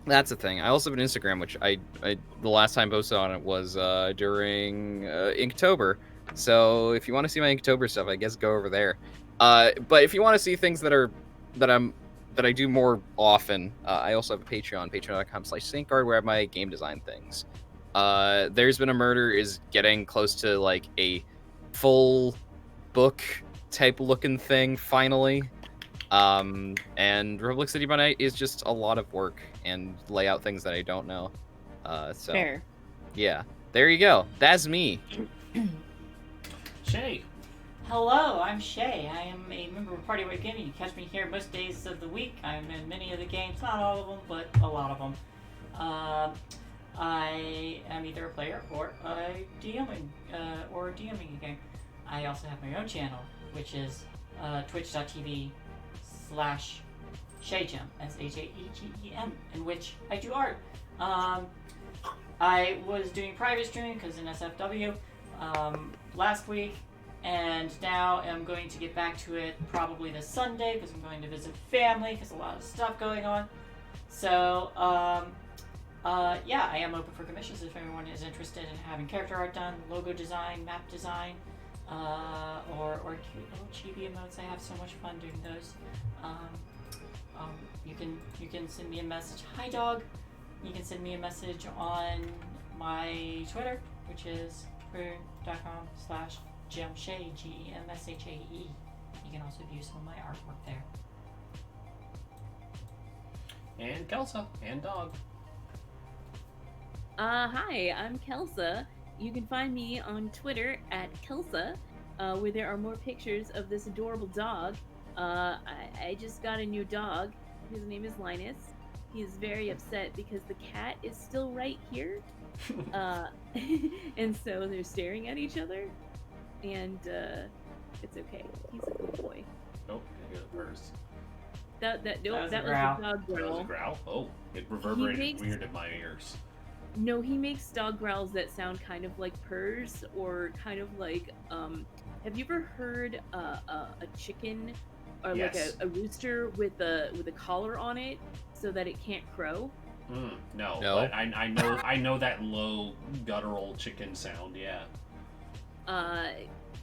Speaker 4: that's a thing. I also have an Instagram, which I the last time I posted on it was during Inktober. So if you want to see my Inktober stuff, I guess go over there. But if you want to see things that I do more often, I also have a Patreon, patreon.com/Saintguard, where I have my game design things. There's Been a Murder is getting close to like a full book type looking thing finally. And Republic City by Night is just a lot of work and lay out things that I don't know. So
Speaker 1: Fair.
Speaker 4: Yeah, there you go. That's me.
Speaker 8: Shae.
Speaker 5: Hello, I'm Shae. I am a member of Party Weight Gaming. You catch me here most days of the week. I'm in many of the games, not all of them, but a lot of them. I am either a player or a DMing a game. I also have my own channel, which is twitch.tv/ShaeGem, ShaeGem, in which I do art. I was doing private streaming because in SFW last week, and now I'm going to get back to it probably this Sunday because I'm going to visit family because a lot of stuff going on. So, yeah, I am open for commissions if anyone is interested in having character art done, logo design, map design, or cute little chibi emotes. I have so much fun doing those. You can send me a message. Hi, dog. You can send me a message on my Twitter, which is twitter.com/GemShae, GEMSHAE. You can also view some of my artwork there.
Speaker 8: And Kelsa. And dog.
Speaker 1: Hi, I'm Kelsa. You can find me on Twitter at Kelsa, where there are more pictures of this adorable dog. I just got a new dog. His name is Linus. He is very upset because the cat is still right here. And so they're staring at each other. And it's okay. He's a good boy.
Speaker 8: Nope, I hear the purrs.
Speaker 1: That was a dog
Speaker 8: That
Speaker 1: growl.
Speaker 8: was a growl? Oh, it reverberated
Speaker 1: makes-
Speaker 8: weird in my ears.
Speaker 1: No, he makes dog growls that sound kind of like purrs, or kind of like have you ever heard a chicken or
Speaker 8: Yes.
Speaker 1: like a rooster with a collar on it so that it can't crow?
Speaker 8: No,
Speaker 4: No.
Speaker 8: but I know that low guttural chicken sound. Yeah.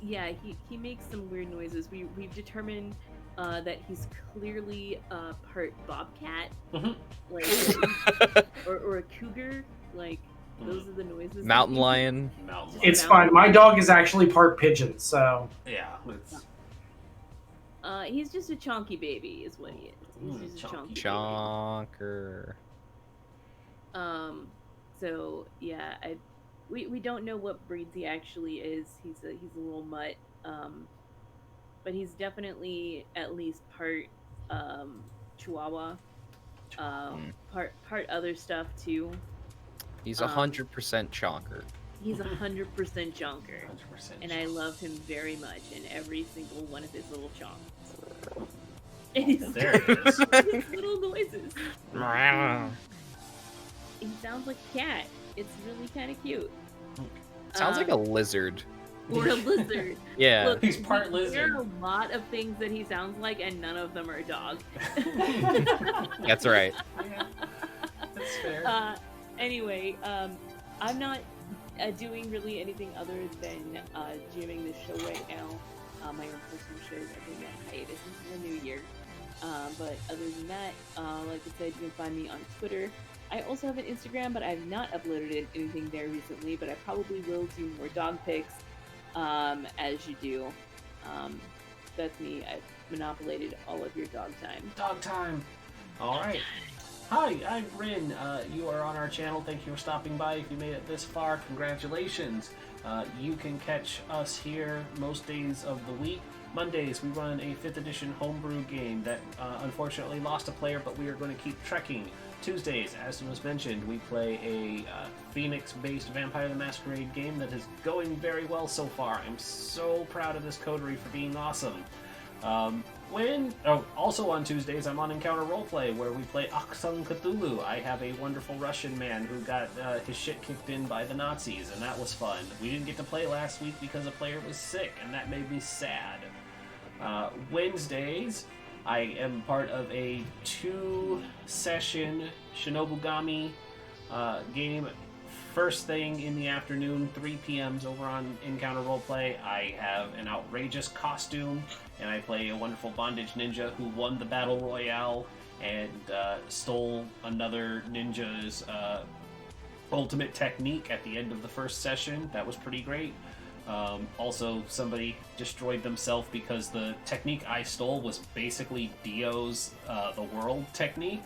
Speaker 1: Yeah, he makes some weird noises. We've determined that he's clearly part bobcat,
Speaker 8: Mhm.
Speaker 1: like or a cougar. Like those are the noises.
Speaker 4: Mountain lion.
Speaker 8: Mountain lion.
Speaker 2: It's fine. My dog is actually part pigeon, so
Speaker 8: Yeah. It's,
Speaker 1: He's just a chonky baby, is what he is. He's just a
Speaker 8: chunky.
Speaker 4: Chonker.
Speaker 1: So yeah, we don't know what breeds he actually is. He's a little mutt. But he's definitely at least part Chihuahua. Part other stuff too.
Speaker 4: He's 100% Chonker.
Speaker 1: He's 100% Jonker.
Speaker 8: 100%.
Speaker 1: And I love him very much in every single one of his little chonks. And
Speaker 8: There he is.
Speaker 1: his little noises. He sounds like a cat. It's really kind of cute.
Speaker 4: Sounds like a lizard.
Speaker 1: Or a lizard.
Speaker 4: Yeah.
Speaker 1: Look,
Speaker 8: He's part
Speaker 1: there
Speaker 8: lizard.
Speaker 1: are a lot of things that he sounds like, and none of them are a dog.
Speaker 4: That's right.
Speaker 8: Yeah, that's fair.
Speaker 1: Anyway, I'm not doing really anything other than jamming this show right now. My own personal shows are going on hiatus until the new year. But other than that, like I said, you can find me on Twitter. I also have an Instagram, but I've not uploaded anything there recently, but I probably will do more dog pics as you do. That's me. I've monopolated all of your dog time.
Speaker 8: Dog time. All right. Hi, I'm Rin. You are on our channel. Thank you for stopping by. If you made it this far, congratulations. You can catch us here most days of the week. Mondays, we run a 5th edition homebrew game that unfortunately lost a player, but we are going to keep trekking. Tuesdays, as was mentioned, we play a Phoenix-based Vampire the Masquerade game that is going very well so far. I'm so proud of this coterie for being awesome. Also on Tuesdays, I'm on Encounter Roleplay, where we play Aksung Cthulhu. I have a wonderful Russian man who got his shit kicked in by the Nazis, and that was fun. We didn't get to play last week because a player was sick, and that made me sad. Wednesdays, I am part of a 2-session Shinobugami game. First thing in the afternoon, 3 p.m.s over on Encounter Roleplay. I have an outrageous costume, and I play a wonderful bondage ninja who won the Battle Royale and stole another ninja's ultimate technique at the end of the first session. That was pretty great. Also, somebody destroyed themselves because the technique I stole was basically Dio's The World technique.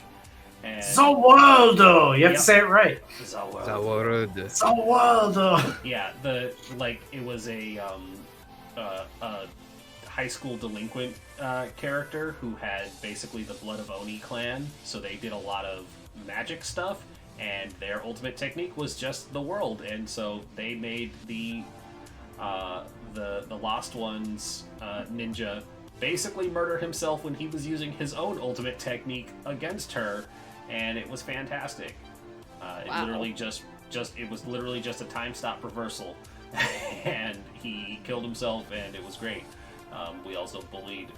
Speaker 8: And
Speaker 2: Zawaldo! You have to say it right.
Speaker 8: Zawaldo.
Speaker 2: Zawaldo!
Speaker 8: Yeah, it was a high school delinquent character who had basically the Blood of Oni clan, so they did a lot of magic stuff, and their ultimate technique was just the world, and so they made the Lost Ones ninja basically murder himself when he was using his own ultimate technique against her, and it was fantastic. It literally it was literally just a time stop reversal, and he killed himself, and it was great. We also bullied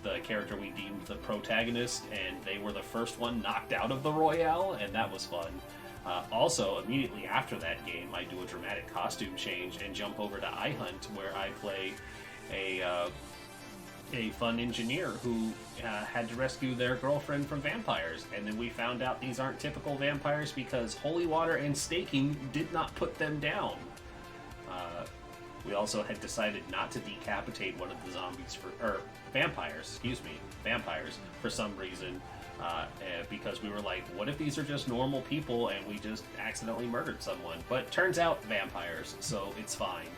Speaker 8: the character we deemed the protagonist, and they were the first one knocked out of the Royale, and that was fun. Also, immediately after that game, I do a dramatic costume change and jump over to iHunt, where I play a fun engineer who had to rescue their girlfriend from vampires. And then we found out these aren't typical vampires because holy water and staking did not put them down. We also had decided not to decapitate one of the vampires for some reason. Because we were like, what if these are just normal people and we just accidentally murdered someone? But turns out vampires, so it's fine.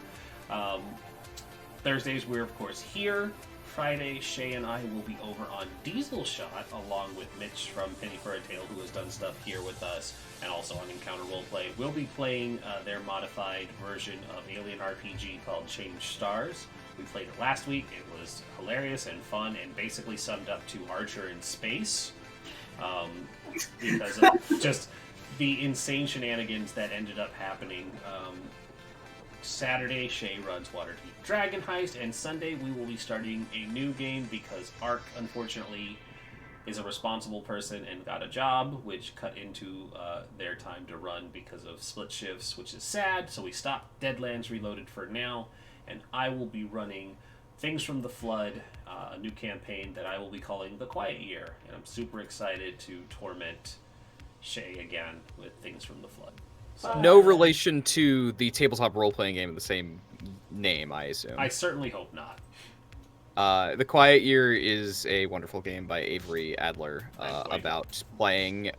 Speaker 8: Thursdays, we're of course here. Friday, Shae and I will be over on Diesel Shot, along with Mitch from Penny for a Tale, who has done stuff here with us, and also on Encounter Roleplay. We'll be playing their modified version of Alien RPG called Change Stars. We played it last week. It was hilarious and fun, and basically summed up to Archer in space. Because of just the insane shenanigans that ended up happening. Saturday, Shae runs Waterdeep Dragon Heist, and Sunday we will be starting a new game because Ark, unfortunately, is a responsible person and got a job, which cut into their time to run because of split shifts, which is sad, so we stopped Deadlands Reloaded for now, and I will be running Things from the Flood, a new campaign that I will be calling The Quiet Year, and I'm super excited to torment Shae again with Things from the Flood. So,
Speaker 4: no relation to the tabletop role-playing game of the same name, I assume.
Speaker 8: I certainly hope not.
Speaker 4: The Quiet Year is a wonderful game by Avery Adler about playing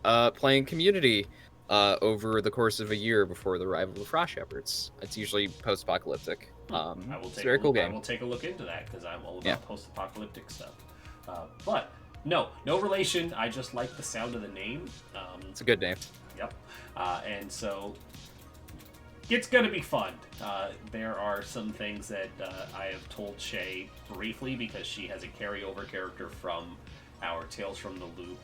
Speaker 4: community over the course of a year before the arrival of the Frost Shepherds. It's usually post-apocalyptic. It's a very cool game.
Speaker 8: I will take a look into that because I'm all about post-apocalyptic stuff. But no relation. I just like the sound of the name.
Speaker 4: It's a good name.
Speaker 8: Yep. And so it's going to be fun. There are some things that I have told Shae briefly because she has a carryover character from our Tales from the Loop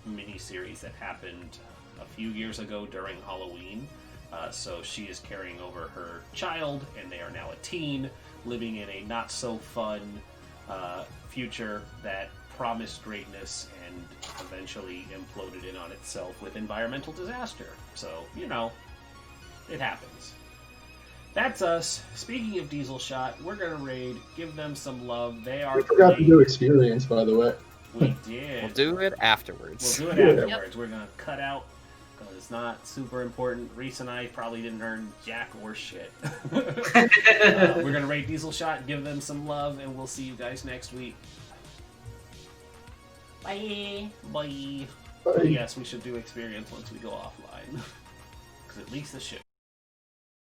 Speaker 8: mini-series that happened a few years ago during Halloween. So she is carrying over her child, and they are now a teen, living in a not-so-fun future that promised greatness and eventually imploded in on itself with environmental disaster. So, it happens. That's us. Speaking of Diesel Shot, we're going to raid, give them some love. They are.
Speaker 9: We forgot to do experience, by the way.
Speaker 8: We did.
Speaker 4: We'll do it afterwards.
Speaker 8: We're going to cut out because it's not super important. Rhys and I probably didn't earn jack or shit. We're going to raid Diesel Shot, give them some love, and we'll see you guys next week.
Speaker 5: Bye.
Speaker 8: Bye.
Speaker 9: Bye.
Speaker 8: Yes, we should do experience once we go offline. Because at least the ship.